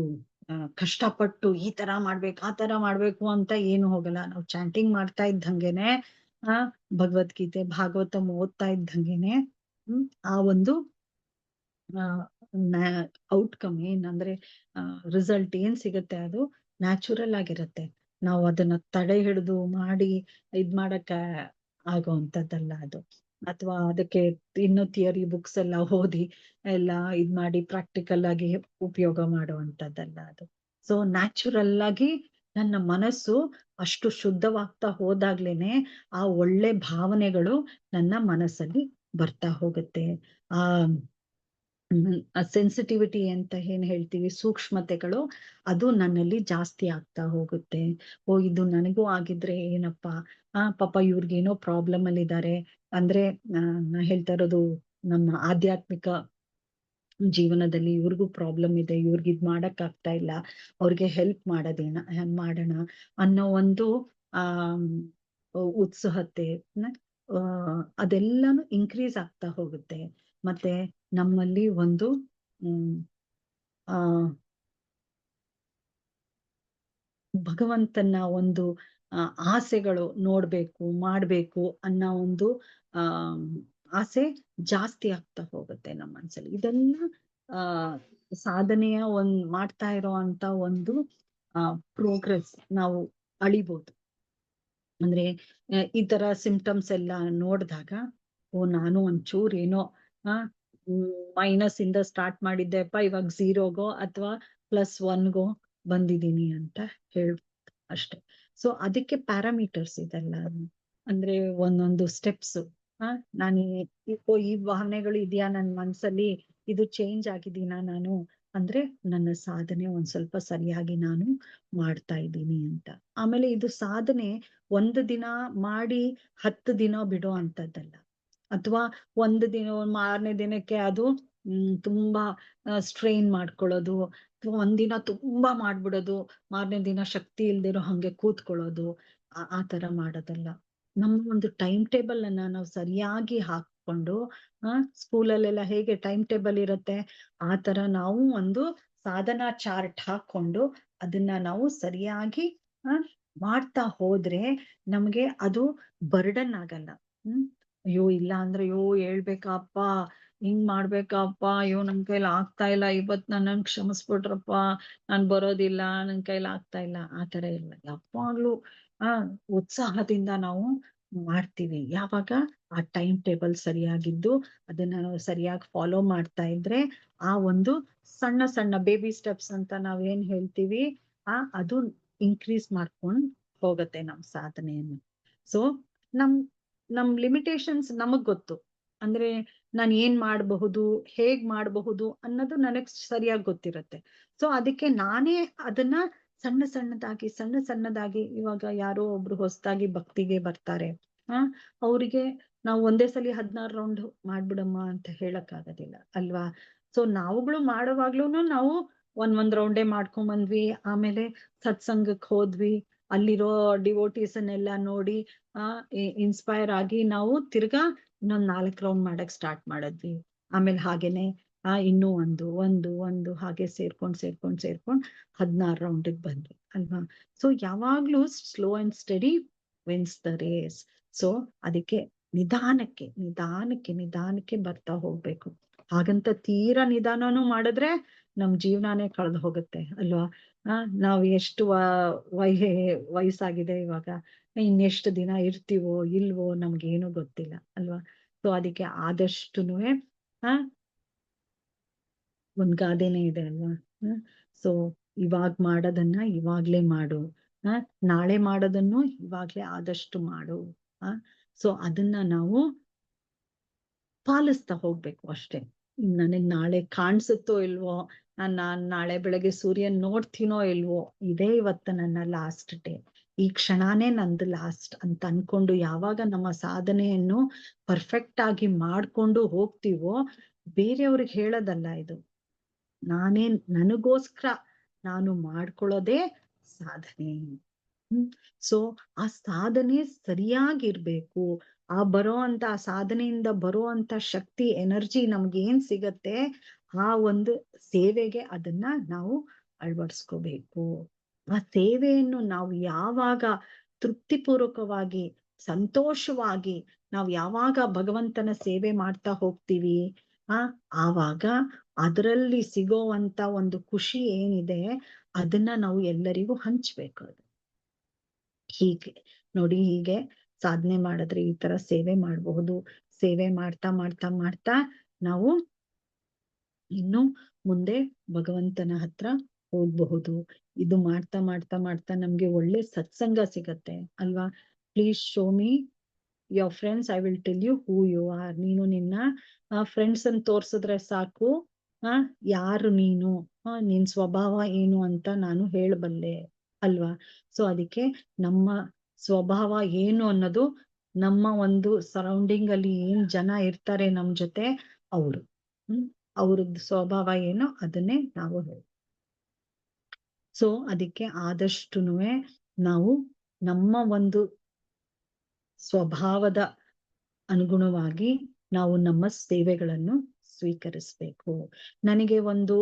ಕಷ್ಟಪಟ್ಟು ಈ ತರ ಮಾಡ್ಬೇಕು ಆ ತರ ಮಾಡ್ಬೇಕು ಅಂತ ಏನು ಹೋಗಲ್ಲ. ನಾವು ಚಾಂಟಿಂಗ್ ಮಾಡ್ತಾ ಇದ್ದಂಗೆನೆ ಭಗವದ್ಗೀತೆ ಭಾಗವತಂ ಓದ್ತಾ ಇದ್ದಂಗೆನೆ ಆ ಒಂದು ಔಟ್ಕಮ್ ಏನಂದ್ರೆ ರಿಸಲ್ಟ್ ಏನ್ ಸಿಗುತ್ತೆ ಅದು ನ್ಯಾಚುರಲ್ ಆಗಿರುತ್ತೆ. ನಾವು ಅದನ್ನ ತಡೆ ಹಿಡಿದು ಮಾಡಿ ಇದ್ ಮಾಡಕ್ಕ ಆಗೋವಂಥದ್ದಲ್ಲ ಅದು. ಅಥವಾ ಅದಕ್ಕೆ ಇನ್ನು ಥಿಯರಿ ಬುಕ್ಸ್ ಎಲ್ಲ ಓದಿ ಎಲ್ಲ ಇದ್ ಮಾಡಿ ಪ್ರಾಕ್ಟಿಕಲ್ ಆಗಿ ಉಪಯೋಗ ಮಾಡುವಂಥದ್ದಲ್ಲ ಅದು. ಸೊ ನ್ಯಾಚುರಲ್ ಆಗಿ ನನ್ನ ಮನಸ್ಸು ಅಷ್ಟು ಶುದ್ಧವಾಗ್ತಾ ಹೋದಾಗ್ಲೇನೆ ಆ ಒಳ್ಳೆ ಭಾವನೆಗಳು ನನ್ನ ಮನಸ್ಸಲ್ಲಿ ಬರ್ತಾ ಹೋಗುತ್ತೆ. ಆ ಸೆನ್ಸಿಟಿವಿಟಿ ಅಂತ ಏನ್ ಹೇಳ್ತೀವಿ, ಸೂಕ್ಷ್ಮತೆಗಳು, ಅದು ನನ್ನಲ್ಲಿ ಜಾಸ್ತಿ ಆಗ್ತಾ ಹೋಗುತ್ತೆ. ಇದು ನನಗೂ ಆಗಿದ್ರೆ ಏನಪ್ಪಾ, ಪಾಪ ಇವ್ರಿಗೇನೋ ಪ್ರಾಬ್ಲಮ್ ಅಲ್ಲಿ ಇದ್ದಾರೆ ಅಂದ್ರೆ, ನಾ ಹೇಳ್ತಾ ಇರೋದು ನಮ್ಮ ಆಧ್ಯಾತ್ಮಿಕ ಜೀವನದಲ್ಲಿ ಇವ್ರಿಗೂ ಪ್ರಾಬ್ಲಮ್ ಇದೆ, ಇವ್ರಿಗೆ ಇದ್ ಮಾಡಕ್ ಆಗ್ತಾ ಇಲ್ಲ, ಅವ್ರಿಗೆ ಹೆಲ್ಪ್ ಮಾಡೋಣ ಅನ್ನೋ ಒಂದು ಉತ್ಸುಹತೆ ಅದೆಲ್ಲಾನು ಇನ್ಕ್ರೀಸ್ ಆಗ್ತಾ ಹೋಗುತ್ತೆ. ಮತ್ತೆ ನಮ್ಮಲ್ಲಿ ಒಂದು ಭಗವಂತನ ಒಂದು ಆಸೆಗಳು ನೋಡ್ಬೇಕು ಮಾಡ್ಬೇಕು ಅನ್ನೋ ಒಂದು ಆಸೆ ಜಾಸ್ತಿ ಆಗ್ತಾ ಹೋಗುತ್ತೆ ನಮ್ಮ ಮನ್ಸಲ್ಲಿ. ಇದೆಲ್ಲ ಸಾಧನೆಯ ಮಾಡ್ತಾ ಇರೋ ಅಂತ ಒಂದು ಪ್ರೋಗ್ರೆಸ್ ನಾವು ಅಳಿಬೋದು. ಅಂದ್ರೆ ಈ ತರ ಸಿಂಪ್ಟಮ್ಸ್ ಎಲ್ಲ ನೋಡಿದಾಗ, ನಾನು ಒಂಚೂರು ಏನೋ ಮೈನಸ್ ಇಂದ ಸ್ಟಾರ್ಟ್ ಮಾಡಿದ್ದೆಪ್ಪ, ಇವಾಗ 0ಗೋ ಅಥವಾ +1ಗೋ ಬಂದಿದ್ದೀನಿ ಅಂತ ಹೇಳ್ಬೋದು ಅಷ್ಟೆ. ಸೊ ಅದಕ್ಕೆ ಪ್ಯಾರಾಮೀಟರ್ಸ್ ಇದೆಲ್ಲ, ಅಂದ್ರೆ ಒಂದೊಂದು ಸ್ಟೆಪ್ಸ್. ನಾನು ಈ ಭಾವನೆಗಳು ಇದೆಯಾ ನನ್ನ ಮನ್ಸಲ್ಲಿ, ಇದು ಚೇಂಜ್ ಆಗಿದ್ದೀನಾ ನಾನು ಅಂದ್ರೆ ನನ್ನ ಸಾಧನೆ ಒಂದ್ ಸ್ವಲ್ಪ ಸರಿಯಾಗಿ ನಾನು ಮಾಡ್ತಾ ಇದ್ದೀನಿ ಅಂತ. ಆಮೇಲೆ ಇದು ಸಾಧನೆ ಒಂದು ದಿನ ಮಾಡಿ 10 ದಿನ ಬಿಡೋ ಅಂತದ್ದಲ್ಲ, ಅಥವಾ ಒಂದು ದಿನ 6ನೇ ದಿನಕ್ಕೆ ಅದು ತುಂಬಾ ಸ್ಟ್ರೈನ್ ಮಾಡ್ಕೊಳ್ಳೋದು, ಅಥವಾ ಒಂದಿನ ತುಂಬಾ ಮಾಡ್ಬಿಡೋದು, 6ನೇ ದಿನ ಶಕ್ತಿ ಇಲ್ದಿರೋ ಹಂಗೆ ಕೂತ್ಕೊಳ್ಳೋದು, ಆ ತರ ಮಾಡೋದಲ್ಲ. ನಮ್ಮ ಒಂದು ಟೈಮ್ ಟೇಬಲ್ ಅನ್ನ ನಾವು ಸರಿಯಾಗಿ ಹಾಕೊಂಡು, ಸ್ಕೂಲಲ್ಲೆಲ್ಲ ಹೇಗೆ ಟೈಮ್ ಟೇಬಲ್ ಇರುತ್ತೆ ಆ ತರ ನಾವು ಒಂದು ಸಾಧನಾ ಚಾರ್ಟ್ ಹಾಕೊಂಡು ಅದನ್ನ ನಾವು ಸರಿಯಾಗಿ ಮಾಡ್ತಾ ಹೋದ್ರೆ ನಮ್ಗೆ ಅದು ಬರ್ಡನ್ ಆಗಲ್ಲ. ಅಯ್ಯೋ ಇಲ್ಲ ಅಂದ್ರೆ ಅಯ್ಯೋ ಹೇಳ್ಬೇಕಪ್ಪ, ಹಿಂಗ್ ಮಾಡ್ಬೇಕಪ್ಪ, ಅಯ್ಯೋ ನನ್ ಕೈಲಿ ಆಗ್ತಾ ಇಲ್ಲ, ಇವತ್ ನನ್ನನ್ ಕ್ಷಮಿಸ್ಬಿಟ್ರಪ್ಪ, ನಾನ್ ಬರೋದಿಲ್ಲ, ನನ್ ಕೈಲಿ ಆಗ್ತಾ ಇಲ್ಲ, ಆ ತರ ಇಲ್ಲ. ಯಾವಾಗ್ಲೂ ಉತ್ಸಾಹದಿಂದ ನಾವು ಮಾಡ್ತೀವಿ ಯಾವಾಗ ಆ ಟೈಮ್ ಟೇಬಲ್ ಸರಿಯಾಗಿದ್ದು ಅದನ್ನ ನಾವು ಸರಿಯಾಗಿ ಫಾಲೋ ಮಾಡ್ತಾ ಇದ್ರೆ, ಆ ಒಂದು ಸಣ್ಣ ಸಣ್ಣ ಬೇಬಿ ಸ್ಟೆಪ್ಸ್ ಅಂತ ನಾವ್ ಏನ್ ಹೇಳ್ತೀವಿ ಅದು ಇನ್ಕ್ರೀಸ್ ಮಾಡ್ಕೊಂಡ್ ಹೋಗತ್ತೆ ನಮ್ ಸಾಧನೆಯನ್ನು. ಸೊ ನಮ್ ಲಿಮಿಟೇಷನ್ಸ್ ನಮಗ್ ಗೊತ್ತು. ಅಂದ್ರೆ ನಾನ್ ಏನ್ ಮಾಡಬಹುದು, ಹೇಗ್ ಮಾಡಬಹುದು ಅನ್ನೋದು ನನಗ್ ಸರಿಯಾಗಿ ಗೊತ್ತಿರುತ್ತೆ. ಸೊ ಅದಕ್ಕೆ ನಾನೇ ಅದನ್ನ ಸಣ್ಣ ಸಣ್ಣದಾಗಿ ಇವಾಗ ಯಾರೋ ಒಬ್ರು ಹೊಸದಾಗಿ ಭಕ್ತಿಗೆ ಬರ್ತಾರೆ, ಅವ್ರಿಗೆ ನಾವು ಒಂದೇ ಸಲಿ 16 ರೌಂಡ್ ಮಾಡ್ಬಿಡಮ್ಮ ಅಂತ ಹೇಳಕ್ ಆಗೋದಿಲ್ಲ ಅಲ್ವಾ. ಸೊ ನಾವುಗಳು ಮಾಡುವಾಗ್ಲೂನು ನಾವು ಒಂದ್ ರೌಂಡೇ ಮಾಡ್ಕೊಂಡ್ ಬಂದ್ವಿ, ಆಮೇಲೆ ಸತ್ಸಂಗಕ್ಕೆ ಹೋದ್ವಿ, ಅಲ್ಲಿರೋ ಡಿವೋಟೀಸನ್ನೆಲ್ಲ ನೋಡಿ ಇನ್ಸ್ಪೈರ್ ಆಗಿ ನಾವು ತಿರ್ಗಾ ಇನ್ನೊಂದ್ 4 ರೌಂಡ್ ಮಾಡಕ್ ಸ್ಟಾರ್ಟ್ ಮಾಡಿದ್ವಿ. ಆಮೇಲೆ ಹಾಗೇನೆ ಇನ್ನೂ ಒಂದು ಹಾಗೆ ಸೇರ್ಕೊಂಡ್ 16 ರೌಂಡಿಗೆ ಬಂದ್ವಿ ಅಲ್ವಾ. ಸೊ ಯಾವಾಗ್ಲೂ slow and steady wins the race. So ಅದಕ್ಕೆ ನಿಧಾನಕ್ಕೆ ಬರ್ತಾ ಹೋಗ್ಬೇಕು. ಹಾಗಂತ ತೀರಾ ನಿಧಾನನೂ ಮಾಡಿದ್ರೆ ನಮ್ ಜೀವನಾನೇ ಕಳೆದು ಹೋಗುತ್ತೆ ಅಲ್ವಾ. ನಾವ್ ಎಷ್ಟು ವಯಸ್ಸಾಗಿದೆ ಇವಾಗ, ಇನ್ನೆಷ್ಟು ದಿನ ಇರ್ತೀವೋ ಇಲ್ವೋ ನಮ್ಗೇನು ಗೊತ್ತಿಲ್ಲ ಅಲ್ವಾ. ಸೊ ಅದಕ್ಕೆ ಆದಷ್ಟುನುವೆ ಒಂದ್ ಗಾದೆನೇ ಇದೆ ಅಲ್ವಾ. ಸೊ ಇವಾಗ್ ಮಾಡೋದನ್ನ ಇವಾಗ್ಲೇ ಮಾಡು, ನಾಳೆ ಮಾಡೋದನ್ನು ಇವಾಗ್ಲೇ ಆದಷ್ಟು ಮಾಡು. ಸೊ ಅದನ್ನ ನಾವು ಪಾಲಿಸ್ತಾ ಹೋಗ್ಬೇಕು ಅಷ್ಟೇ. ನನಗ್ ನಾಳೆ ಕಾಣಿಸುತ್ತೋ ಇಲ್ವೋ, ನಾನ್ ನಾಳೆ ಬೆಳಗ್ಗೆ ಸೂರ್ಯನ್ ನೋಡ್ತೀನೋ ಇಲ್ವೋ, ಇದೇ ಇವತ್ತು ನನ್ನ ಲಾಸ್ಟ್ ಡೇ, ಈ ಕ್ಷಣನೇ ನಂದು ಲಾಸ್ಟ್ ಅಂತ ಅನ್ಕೊಂಡು ಯಾವಾಗ ನಮ್ಮ ಸಾಧನೆಯನ್ನು ಪರ್ಫೆಕ್ಟ್ ಆಗಿ ಮಾಡ್ಕೊಂಡು ಹೋಗ್ತೀವೋ, ಬೇರೆಯವ್ರಿಗೆ ಹೇಳೋದಲ್ಲ ಇದು, ನನಗೋಸ್ಕರ ನಾನು ಮಾಡ್ಕೊಳ್ಳೋದೇ ಸಾಧನೆ. ಸೊ ಆ ಸಾಧನೆ ಸರಿಯಾಗಿರ್ಬೇಕು. ಆ ಸಾಧನೆಯಿಂದ ಬರುವಂತ ಶಕ್ತಿ, ಎನರ್ಜಿ ನಮ್ಗೆ ಏನ್ ಸಿಗತ್ತೆ, ಆ ಒಂದು ಸೇವೆಗೆ ಅದನ್ನ ನಾವು ಅಳವಡಿಸ್ಕೋಬೇಕು. ಆ ಸೇವೆಯನ್ನು ನಾವು ಯಾವಾಗ ತೃಪ್ತಿಪೂರ್ವಕವಾಗಿ, ಸಂತೋಷವಾಗಿ ನಾವು ಯಾವಾಗ ಭಗವಂತನ ಸೇವೆ ಮಾಡ್ತಾ ಹೋಗ್ತೀವಿ, ಆವಾಗ ಅದರಲ್ಲಿ ಸಿಗೋವಂತ ಒಂದು ಖುಷಿ ಏನಿದೆ ಅದನ್ನ ನಾವು ಎಲ್ಲರಿಗೂ ಹಂಚ್ಬೇಕು. ಅದು ಹೀಗೆ ನೋಡಿ, ಹೀಗೆ ಸಾಧನೆ ಮಾಡಿದ್ರೆ ಈ ತರ ಸೇವೆ ಮಾಡಬಹುದು. ಸೇವೆ ಮಾಡ್ತಾ ನಾವು ಇನ್ನು ಮುಂದೆ ಭಗವಂತನ ಹತ್ರ ಹೋಗ್ಬಹುದು. ಇದು ಮಾಡ್ತಾ ನಮ್ಗೆ ಒಳ್ಳೆ ಸತ್ಸಂಗ ಸಿಗತ್ತೆ ಅಲ್ವಾ. Please show me your friends, I will tell you who you are. ನೀನು ನಿನ್ನ ಫ್ರೆಂಡ್ಸ್ ಅನ್ನು ತೋರ್ಸಿದ್ರೆ ಸಾಕು, ಯಾರು ನೀನು, ನಿನ್ ಸ್ವಭಾವ ಏನು ಅಂತ ನಾನು ಹೇಳಬಲ್ಲೆ ಅಲ್ವಾ. ಸೊ ಅದಕ್ಕೆ ನಮ್ಮ ಸ್ವಭಾವ ಏನು ಅನ್ನೋದು, ನಮ್ಮ ಒಂದು ಸರೌಂಡಿಂಗ್ ಅಲ್ಲಿ ಏನ್ ಜನ ಇರ್ತಾರೆ ನಮ್ ಜೊತೆ, ಅವ್ರದ್ದು ಸ್ವಭಾವ ಏನೋ ಅದನ್ನೇ ನಾವು ಹೇಳಿ. ಸೊ ಅದಕ್ಕೆ ಆದಷ್ಟುನುವೆ ನಾವು ನಮ್ಮ ಒಂದು ಸ್ವಭಾವದ ಅನುಗುಣವಾಗಿ ನಾವು ನಮ್ಮ ಸೇವೆಗಳನ್ನು ಸ್ವೀಕರಿಸ್ಬೇಕು. ನನಗೆ ಒಂದು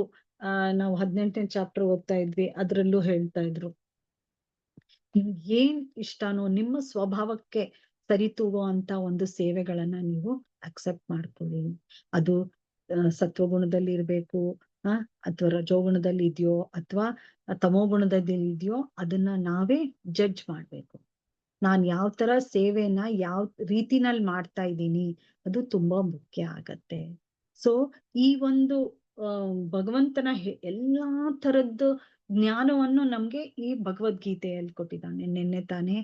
ನಾವು 18ನೇ ಚಾಪ್ಟರ್ ಓದ್ತಾ ಇದ್ವಿ, ಅದ್ರಲ್ಲೂ ಹೇಳ್ತಾ ಇದ್ರು, ನಿಮ್ಗೆ ಏನ್ ಇಷ್ಟನೋ ನಿಮ್ಮ ಸ್ವಭಾವಕ್ಕೆ ಸರಿತೂಗೋ ಅಂತ ಒಂದು ಸೇವೆಗಳನ್ನ ನೀವು ಅಕ್ಸೆಪ್ಟ್ ಮಾಡ್ಕೊಳ್ಳಿ. ಅದು ಸತ್ವಗುಣದಲ್ಲಿ ಇರ್ಬೇಕು, ಅಥವಾ ರಜೋಗುಣದಲ್ಲಿ ಇದೆಯೋ ಅಥವಾ ತಮೋಗುಣದಲ್ಲಿ ಇದೆಯೋ, ಅದನ್ನ ನಾವೇ ಜಡ್ಜ್ ಮಾಡ್ಬೇಕು. ನಾನ್ ಯಾವ ತರ ಸೇವೆನ ಯಾವ ರೀತಿನಲ್ಲಿ ಮಾಡ್ತಾ ಇದ್ದೀನಿ ಅದು ತುಂಬಾ ಮುಖ್ಯ ಆಗತ್ತೆ. ಸೊ ಈ ಒಂದು ಭಗವಂತನ ಎಲ್ಲಾ ತರದ್ದು ಜ್ಞಾನವನ್ನು ನಮ್ಗೆ ಈ ಭಗವದ್ಗೀತೆಯಲ್ಲಿ ಕೊಟ್ಟಿದ್ದಾನೆ. ನಿನ್ನೆ ತಾನೇ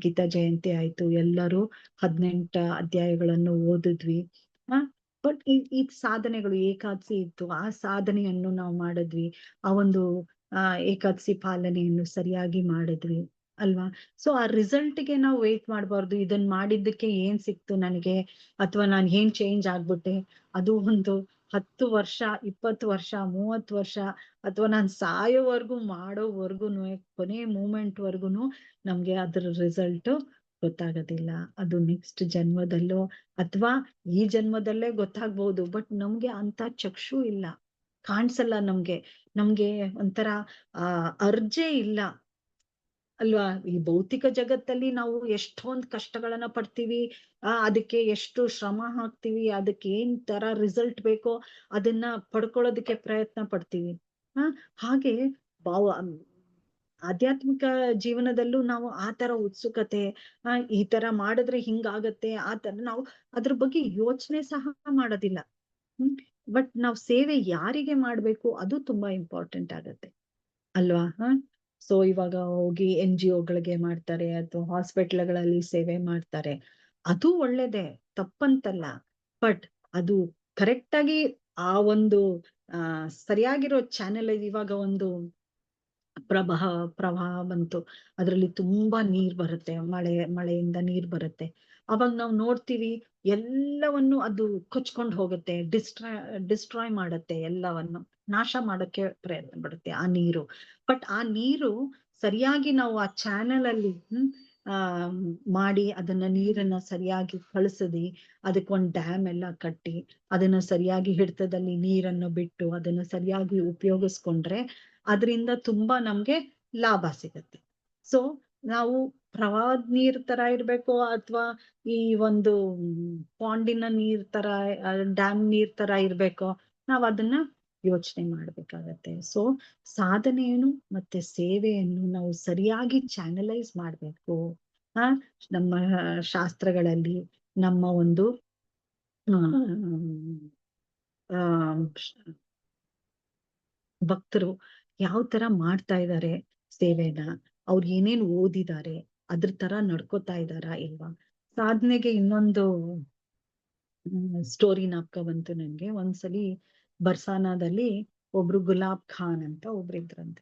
ಗೀತಾ ಜಯಂತಿ ಆಯ್ತು, ಎಲ್ಲರೂ 18 ಅಧ್ಯಾಯಗಳನ್ನು ಓದಿದ್ವಿ. ಬಟ್ ಈ ಸಾಧನೆಗಳು, ಏಕಾದಶಿ ಇತ್ತು, ಆ ಸಾಧನೆಯನ್ನು ನಾವು ಮಾಡಿದ್ವಿ. ಆ ಒಂದು ಏಕಾದಶಿ ಪಾಲನೆಯನ್ನು ಸರಿಯಾಗಿ ಮಾಡಿದ್ವಿ ಅಲ್ವಾ. ಸೊ ಆ ರಿಸಲ್ಟ್ಗೆ ನಾವು ವೇಟ್ ಮಾಡ್ಬಾರ್ದು, ಇದನ್ ಮಾಡಿದ್ದಕ್ಕೆ ಏನ್ ಸಿಕ್ತು ನನಗೆ, ಅಥವಾ ನಾನು ಏನ್ ಚೇಂಜ್ ಆಗ್ಬಿಟ್ಟೆ. ಅದು ಒಂದು 10 ವರ್ಷ 20 ವರ್ಷ 30 ವರ್ಷ ಅಥವಾ ನಾನ್ ಸಾಯೋವರ್ಗು ಮಾಡೋವರ್ಗುನು, ಕೊನೆ ಮೂಮೆಂಟ್ ವರ್ಗುನು ನಮ್ಗೆ ಅದ್ರ ರಿಸಲ್ಟ್ ಗೊತ್ತಾಗೋದಿಲ್ಲ. ಅದು ನೆಕ್ಸ್ಟ್ ಜನ್ಮದಲ್ಲೋ ಅಥವಾ ಈ ಜನ್ಮದಲ್ಲೇ ಗೊತ್ತಾಗ್ಬಹುದು. ಬಟ್ ನಮ್ಗೆ ಅಂತ ಚಕ್ಷು ಇಲ್ಲ, ಕಾಣಿಸಲ್ಲ ನಮ್ಗೆ ಒಂಥರ ಅರ್ಜೆ ಇಲ್ಲ ಅಲ್ವಾ. ಈ ಭೌತಿಕ ಜಗತ್ತಲ್ಲಿ ನಾವು ಎಷ್ಟೊಂದ್ ಕಷ್ಟಗಳನ್ನ ಪಡ್ತೀವಿ, ಅದಕ್ಕೆ ಎಷ್ಟು ಶ್ರಮ ಹಾಕ್ತಿವಿ, ಅದಕ್ಕೆ ಏನ್ ತರ ರಿಸಲ್ಟ್ ಬೇಕೋ ಅದನ್ನ ಪಡ್ಕೊಳ್ಳೋದಕ್ಕೆ ಪ್ರಯತ್ನ ಪಡ್ತೀವಿ. ಹಾಗೆ ಆಧ್ಯಾತ್ಮಿಕ ಜೀವನದಲ್ಲೂ ನಾವು ಆ ತರ ಉತ್ಸುಕತೆ, ಈ ತರ ಮಾಡಿದ್ರೆ ಹಿಂಗಾಗತ್ತೆ, ಆ ತರ ನಾವು ಅದ್ರ ಬಗ್ಗೆ ಯೋಚನೆ ಸಹ ಮಾಡೋದಿಲ್ಲ. ಬಟ್ ನಾವ್ ಸೇವೆ ಯಾರಿಗೆ ಮಾಡ್ಬೇಕು ಅದು ತುಂಬಾ ಇಂಪಾರ್ಟೆಂಟ್ ಆಗತ್ತೆ ಅಲ್ವಾ. ಸೊ ಇವಾಗ ಹೋಗಿ NGOಗಳಿಗೆ ಮಾಡ್ತಾರೆ ಅಥವಾ ಹಾಸ್ಪಿಟ್ಲ್ಗಳಲ್ಲಿ ಸೇವೆ ಮಾಡ್ತಾರೆ, ಅದು ಒಳ್ಳೇದೇ, ತಪ್ಪಂತಲ್ಲ. ಬಟ್ ಅದು ಕರೆಕ್ಟ್ ಆಗಿ ಆ ಒಂದು ಸರಿಯಾಗಿರೋ ಚಾನೆಲ್. ಇವಾಗ ಒಂದು ಪ್ರವಾಹ ಬಂತು, ಅದ್ರಲ್ಲಿ ತುಂಬಾ ನೀರ್ ಬರುತ್ತೆ, ಮಳೆಯಿಂದ ನೀರ್ ಬರುತ್ತೆ. ಅವಾಗ ನಾವು ನೋಡ್ತೀವಿ ಎಲ್ಲವನ್ನು ಅದು ಕೊಚ್ಕೊಂಡು ಹೋಗುತ್ತೆ, ಡಿಸ್ಟ್ರಾಯ್ ಮಾಡತ್ತೆ, ಎಲ್ಲವನ್ನು ನಾಶ ಮಾಡಕ್ಕೆ ಪ್ರಯತ್ನ ಪಡುತ್ತೆ ಆ ನೀರು. ಬಟ್ ಆ ನೀರು ಸರಿಯಾಗಿ ನಾವು ಆ ಚಾನೆಲ್ ಅಲ್ಲಿ ಆ ಮಾಡಿ ಅದನ್ನ ನೀರನ್ನ ಸರಿಯಾಗಿ ಕಳಿಸದಿ ಅದಕ್ಕೊಂದ್ ಡ್ಯಾಮ್ ಎಲ್ಲ ಕಟ್ಟಿ ಅದನ್ನ ಸರಿಯಾಗಿ ಹಿಡಿತದಲ್ಲಿ ನೀರನ್ನು ಬಿಟ್ಟು ಅದನ್ನ ಸರಿಯಾಗಿ ಉಪಯೋಗಿಸ್ಕೊಂಡ್ರೆ ಅದರಿಂದ ತುಂಬಾ ನಮ್ಗೆ ಲಾಭ ಸಿಗತ್ತೆ. ಸೊ ನಾವು ಪ್ರವಾಹದ ನೀರ್ ತರ ಇರ್ಬೇಕು ಅಥವಾ ಈ ಒಂದು ಪಾಂಡಿನ ನೀರ್ ತರ ಡ್ಯಾಮ್ ನೀರ್ ತರ ಇರ್ಬೇಕು, ನಾವ್ ಅದನ್ನ ಯೋಚನೆ ಮಾಡ್ಬೇಕಾಗತ್ತೆ. ಸೊ ಸಾಧನೆಯನ್ನು ಮತ್ತೆ ಸೇವೆಯನ್ನು ನಾವು ಸರಿಯಾಗಿ ಚಾನಲೈಸ್ ಮಾಡ್ಬೇಕು. ಆ ನಮ್ಮ ಶಾಸ್ತ್ರಗಳಲ್ಲಿ ನಮ್ಮ ಒಂದು ಆ ಭಕ್ತರು ಯಾವ ತರ ಮಾಡ್ತಾ ಇದ್ದಾರೆ ಸೇವೆನ, ಅವ್ರು ಏನೇನ್ ಓದಿದ್ದಾರೆ ಅದ್ರ ತರ ನಡ್ಕೋತಾ ಇದ್ದಾರಾ ಇಲ್ವಾ. ಸಾಧನೆಗೆ ಇನ್ನೊಂದು ಸ್ಟೋರಿ ನಾಪ್ಕ ಬಂತು ನನ್ಗೆ. ಒಂದ್ಸಲಿ ಬರ್ಸಾನಾದಲ್ಲಿ ಒಬ್ರು ಗುಲಾಬ್ ಖಾನ್ ಅಂತ ಒಬ್ರು ಇದ್ರಂತೆ.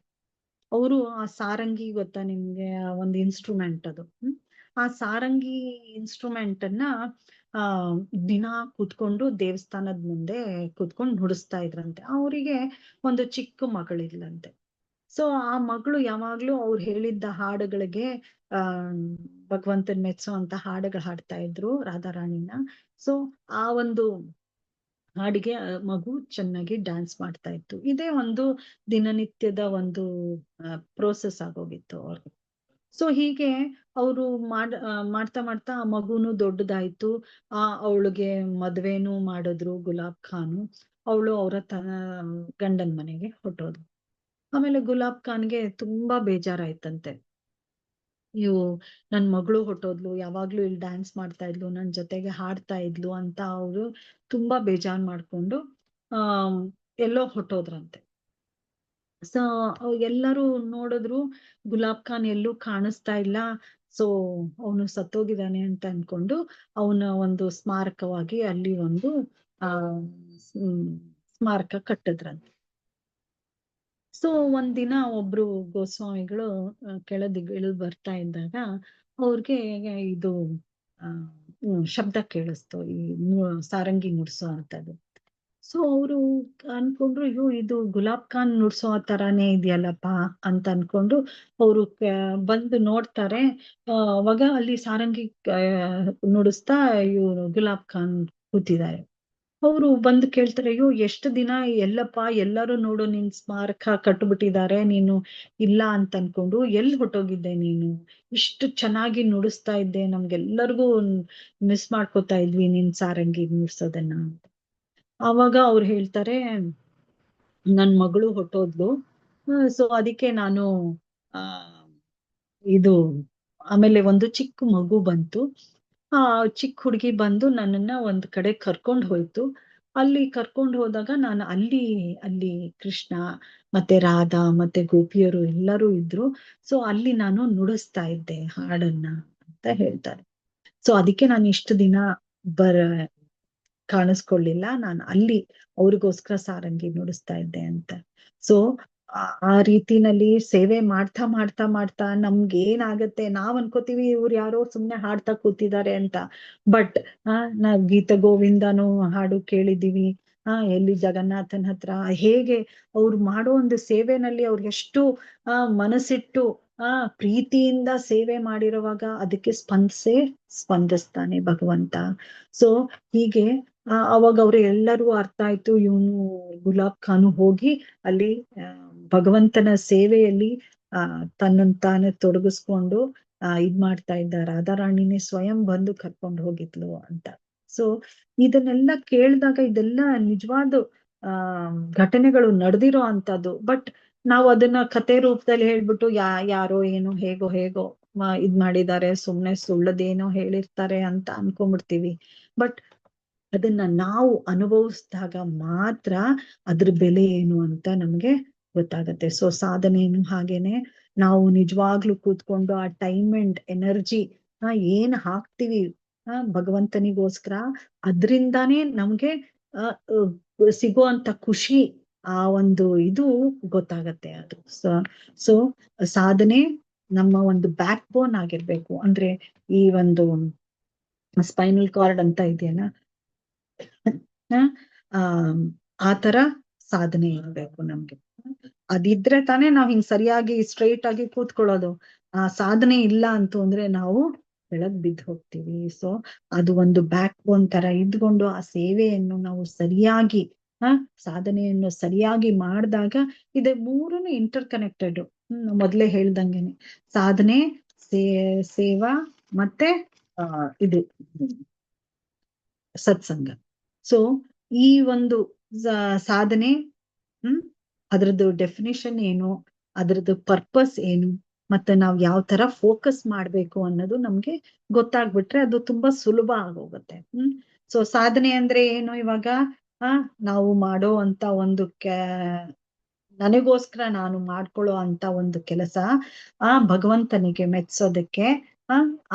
ಅವರು ಆ ಸಾರಂಗಿ ಗೊತ್ತಾ ನಿಮ್ಗೆ, ಒಂದು ಇನ್ಸ್ಟ್ರೂಮೆಂಟ್ ಅದು. ಆ ಸಾರಂಗಿ ಇನ್ಸ್ಟ್ರೂಮೆಂಟ್ ಅನ್ನ ಆ ದಿನ ಕೂತ್ಕೊಂಡು ದೇವಸ್ಥಾನದ ಮುಂದೆ ಕೂತ್ಕೊಂಡು ನುಡಿಸ್ತಾ ಇದ್ರಂತೆ. ಅವರಿಗೆ ಒಂದು ಚಿಕ್ಕ ಮಗಳಿದ್ಲಂತೆ. ಸೊ ಆ ಮಗಳು ಯಾವಾಗ್ಲೂ ಅವ್ರು ಹೇಳಿದ್ದ ಹಾಡುಗಳಿಗೆ ಭಗವಂತನ್ ಮೆಚ್ಚೋ ಅಂತ ಹಾಡುಗಳು ಹಾಡ್ತಾ ಇದ್ರು ರಾಧಾರಾಣಿನ. ಸೊ ಆ ಒಂದು ಹಾಡಿಗೆ ಮಗು ಚೆನ್ನಾಗಿ ಡ್ಯಾನ್ಸ್ ಮಾಡ್ತಾ ಇತ್ತು. ಇದೇ ಒಂದು ದಿನನಿತ್ಯದ ಒಂದು ಪ್ರೋಸೆಸ್ ಆಗೋಗಿತ್ತು ಅವ್ರಿಗೆ. ಸೊ ಹೀಗೆ ಅವರು ಮಾಡ್ತಾ ಮಾಡ್ತಾ ಆ ಮಗುನು ದೊಡ್ಡದಾಯ್ತು. ಅವಳಿಗೆ ಮದ್ವೆನೂ ಮಾಡಿದ್ರು ಗುಲಾಬ್ ಖಾನು. ಅವಳು ಅವರ ಗಂಡನ್ ಮನೆಗೆ ಹೊಟ್ಟೋದು. ಆಮೇಲೆ ಗುಲಾಬ್ ಖಾನ್ಗೆ ತುಂಬಾ ಬೇಜಾರಾಯ್ತಂತೆ. ನನ್ ಮಗಳು ಹೊಟ್ಟೋದ್ಲು, ಯಾವಾಗ್ಲೂ ಇಲ್ಲಿ ಡ್ಯಾನ್ಸ್ ಮಾಡ್ತಾ ಇದ್ಲು, ನನ್ ಜೊತೆಗೆ ಹಾಡ್ತಾ ಇದ್ಲು ಅಂತ ಅವರು ತುಂಬಾ ಬೇಜಾರ್ ಮಾಡ್ಕೊಂಡು ಎಲ್ಲೋ ಹೊಟ್ಟೋದ್ರಂತೆ. ಸೊ ಎಲ್ಲರೂ ನೋಡಿದ್ರು, ಗುಲಾಬ್ ಖಾನ್ ಎಲ್ಲೂ ಕಾಣಿಸ್ತಾ ಇಲ್ಲ. ಸೊ ಅವನು ಸತ್ತೋಗಿದ್ದಾನೆ ಅಂತ ಅನ್ಕೊಂಡು ಅವನ ಒಂದು ಸ್ಮಾರಕವಾಗಿ ಅಲ್ಲಿ ಒಂದು ಸ್ಮಾರಕ ಕಟ್ಟಿದ್ರಂತೆ. ಸೊ ಒಂದಿನ ಒಬ್ರು ಗೋಸ್ವಾಮಿಗಳು ಕೆಳದಿಗೆ ಇಳಿದು ಬರ್ತಾ ಇದ್ದಾಗ ಅವ್ರಿಗೆ ಇದು ಶಬ್ದ ಕೇಳಿಸ್ತು, ಈ ಸಾರಂಗಿ ನುಡ್ಸೋ ಅಂತದ್ದು. ಸೊ ಅವರು ಅನ್ಕೊಂಡ್ರು, ಅಯ್ಯೋ ಇದು ಗುಲಾಬ್ ಖಾನ್ ನುಡ್ಸೋ ತರಾನೇ ಇದೆಯಲ್ಲಪ್ಪ ಅಂತ ಅನ್ಕೊಂಡು ಅವರು ಬಂದು ನೋಡ್ತಾರೆ. ಅವಾಗ ಅಲ್ಲಿ ಸಾರಂಗಿ ನುಡಿಸ್ತಾ ಇವ್ರು ಗುಲಾಬ್ ಖಾನ್ ಕೂತಿದ್ದಾರೆ. ಅವರು ಬಂದು ಕೇಳ್ತಾರೆ, ಅಯ್ಯೋ ಎಷ್ಟು ದಿನ ಎಲ್ಲಪ್ಪ ಎಲ್ಲರೂ ನೋಡು ನಿನ್ ಸ್ಮಾರಕ ಕಟ್ಬಿಟ್ಟಿದ್ದಾರೆ, ನೀನು ಇಲ್ಲ ಅಂತ ಅನ್ಕೊಂಡು ಎಲ್ಲಿ ಹೊಟ್ಟೋಗಿದ್ದೆ ನೀನು, ಇಷ್ಟು ಚೆನ್ನಾಗಿ ನುಡಿಸ್ತಾ ಇದ್ದೆ, ನಮ್ಗೆಲ್ಲರಿಗೂ ಮಿಸ್ ಮಾಡ್ಕೋತಾ ಇದ್ವಿ ನಿನ್ ಸಾರಂಗಿ ನುಡ್ಸೋದನ್ನ ಅಂತ. ಆವಾಗ ಅವ್ರು ಹೇಳ್ತಾರೆ, ನನ್ ಮಗಳು ಹೊಟ್ಟೋದ್ಲು, ಸೊ ಅದಕ್ಕೆ ನಾನು ಇದು ಆಮೇಲೆ ಒಂದು ಚಿಕ್ಕ ಮಗು ಬಂತು. ಚಿಕ್ಕ ಹುಡುಗಿ ಬಂದು ನನ್ನನ್ನ ಒಂದ್ ಕಡೆ ಕರ್ಕೊಂಡ್ ಹೋಯ್ತು. ಅಲ್ಲಿ ಕರ್ಕೊಂಡ್ ಹೋದಾಗ ನಾನು ಅಲ್ಲಿ ಕೃಷ್ಣ ಮತ್ತೆ ರಾಧಾ ಮತ್ತೆ ಗೋಪಿಯರು ಎಲ್ಲರೂ ಇದ್ರು. ಸೊ ಅಲ್ಲಿ ನಾನು ನುಡಿಸ್ತಾ ಇದ್ದೆ ಹಾಡನ್ನ ಅಂತ ಹೇಳ್ತಾರೆ. ಸೊ ಅದಕ್ಕೆ ನಾನು ಇಷ್ಟು ದಿನ ಕಾಣಿಸ್ಕೊಳ್ಳಿಲ್ಲ, ನಾನು ಅಲ್ಲಿ ಅವ್ರಿಗೋಸ್ಕರ ಸಾರಂಗಿ ನುಡಿಸ್ತಾ ಇದ್ದೆ ಅಂತ. ಸೊ ಆ ರೀತಿನಲ್ಲಿ ಸೇವೆ ಮಾಡ್ತಾ ಮಾಡ್ತಾ ಮಾಡ್ತಾ ನಮ್ಗೆ ಏನಾಗತ್ತೆ, ನಾವ್ ಅನ್ಕೋತೀವಿ ಇವ್ರು ಯಾರೋ ಸುಮ್ನೆ ಹಾಡ್ತಾ ಕೂತಿದ್ದಾರೆ ಅಂತ. ಬಟ್ ನಾವ್ ಗೀತ ಗೋವಿಂದನು ಹಾಡು ಕೇಳಿದೀವಿ. ಎಲ್ಲಿ ಜಗನ್ನಾಥನ್ ಹತ್ರ ಹೇಗೆ ಅವ್ರು ಮಾಡೋ ಒಂದು ಸೇವೆನಲ್ಲಿ ಅವ್ರು ಎಷ್ಟು ಮನಸ್ಸಿಟ್ಟು ಪ್ರೀತಿಯಿಂದ ಸೇವೆ ಮಾಡಿರುವಾಗ ಅದಕ್ಕೆ ಸ್ಪಂದಿಸ್ತಾನೆ ಭಗವಂತ. ಸೊ ಹೀಗೆ ಅವಾಗ ಅವ್ರು ಎಲ್ಲರೂ ಅರ್ಥ ಆಯ್ತು, ಇವನು ಗುಲಾಬ್ ಖಾನು ಹೋಗಿ ಅಲ್ಲಿ ಭಗವಂತನ ಸೇವೆಯಲ್ಲಿ ತನ್ನನ್ನು ತಾನೇ ತೊಡಗಿಸ್ಕೊಂಡು ಇದ್ ಮಾಡ್ತಾ ಇದ್ದ. ರಾಧಾರಾಣಿನೇ ಸ್ವಯಂ ಬಂದು ಕರ್ಕೊಂಡು ಹೋಗಿದ್ಲು ಅಂತ. ಸೊ ಇದನ್ನೆಲ್ಲ ಕೇಳಿದಾಗ ಇದೆಲ್ಲ ನಿಜವಾದ ಘಟನೆಗಳು ನಡೆದಿರೋ ಅಂತದ್ದು. ಬಟ್ ನಾವು ಅದನ್ನ ಕತೆ ರೂಪದಲ್ಲಿ ಹೇಳ್ಬಿಟ್ಟು ಯಾರೋ ಏನೋ ಹೇಗೋ ಇದ್ ಮಾಡಿದ್ದಾರೆ, ಸುಮ್ನೆ ಸುಳ್ಳದೇನೋ ಹೇಳಿರ್ತಾರೆ ಅಂತ ಅನ್ಕೊಂಡ್ಬಿಡ್ತೀವಿ. ಬಟ್ ಅದನ್ನ ನಾವು ಅನುಭವಿಸಿದಾಗ ಮಾತ್ರ ಅದ್ರ ಬೆಲೆ ಏನು ಅಂತ ನಮ್ಗೆ ಗೊತ್ತಾಗತ್ತೆ. ಸೊ ಸಾಧನೆಯನ್ನು ಹಾಗೇನೆ ನಾವು ನಿಜವಾಗ್ಲೂ ಕೂತ್ಕೊಂಡು ಆ ಟೈಮ್ ಅಂಡ್ ಎನರ್ಜಿ ಏನ್ ಹಾಕ್ತಿವಿ ಭಗವಂತನಿಗೋಸ್ಕರ, ಅದ್ರಿಂದಾನೇ ನಮ್ಗೆ ಸಿಗುವಂತ ಖುಷಿ, ಆ ಒಂದು ಇದು ಗೊತ್ತಾಗತ್ತೆ ಅದು. ಸೊ ಸಾಧನೆ ನಮ್ಮ ಒಂದು ಬ್ಯಾಕ್ ಬೋನ್ ಆಗಿರ್ಬೇಕು. ಅಂದ್ರೆ ಈ ಒಂದು ಸ್ಪೈನಲ್ ಕಾರ್ಡ್ ಅಂತ ಇದೆಯಲ್ಲ, ಆ ತರ ಸಾಧನೆ ಇರ್ಬೇಕು ನಮ್ಗೆ. ಅದಿದ್ರೆ ತಾನೇ ನಾವ್ ಹಿಂಗ್ ಸರಿಯಾಗಿ ಸ್ಟ್ರೈಟ್ ಆಗಿ ಕೂತ್ಕೊಳ್ಳೋದು. ಆ ಸಾಧನೆ ಇಲ್ಲ ಅಂತು ಅಂದ್ರೆ ನಾವು ಕೆಳಗ್ ಬಿದ್ದು ಹೋಗ್ತೀವಿ. ಸೊ ಅದು ಒಂದು ಬ್ಯಾಕ್ ಬೋನ್ ತರ ಇದ್ಕೊಂಡು ಆ ಸೇವೆಯನ್ನು ನಾವು ಸರಿಯಾಗಿ ಸಾಧನೆಯನ್ನು ಸರಿಯಾಗಿ ಮಾಡಿದಾಗ ಇದೆ ಮೂರನ್ನು ಇಂಟರ್ ಕನೆಕ್ಟೆಡ್. ಮೊದ್ಲೇ ಹೇಳ್ದಂಗೆನೆ ಸಾಧನೆ, ಸೇವಾ ಮತ್ತೆ ಇದು ಸತ್ಸಂಗ. ಸೊ ಈ ಒಂದು ಸಾಧನೆ ಅದ್ರದ್ದು ಡೆಫಿನಿಷನ್ ಏನು, ಅದ್ರದ್ದು ಪರ್ಪಸ್ ಏನು, ಮತ್ತೆ ನಾವ್ ಯಾವ ತರ ಫೋಕಸ್ ಮಾಡ್ಬೇಕು ಅನ್ನೋದು ನಮ್ಗೆ ಗೊತ್ತಾಗ್ಬಿಟ್ರೆ ಅದು ತುಂಬಾ ಸುಲಭ ಆಗೋಗುತ್ತೆ. ಸೊ ಸಾಧನೆ ಅಂದ್ರೆ ಏನು, ಇವಾಗ ನಾವು ಮಾಡೋ ಅಂತ ಒಂದು ನನಗೋಸ್ಕರ ನಾನು ಮಾಡ್ಕೊಳ್ಳೋ ಅಂತ ಒಂದು ಕೆಲಸ ಭಗವಂತನಿಗೆ ಮೆಚ್ಚೋದಕ್ಕೆ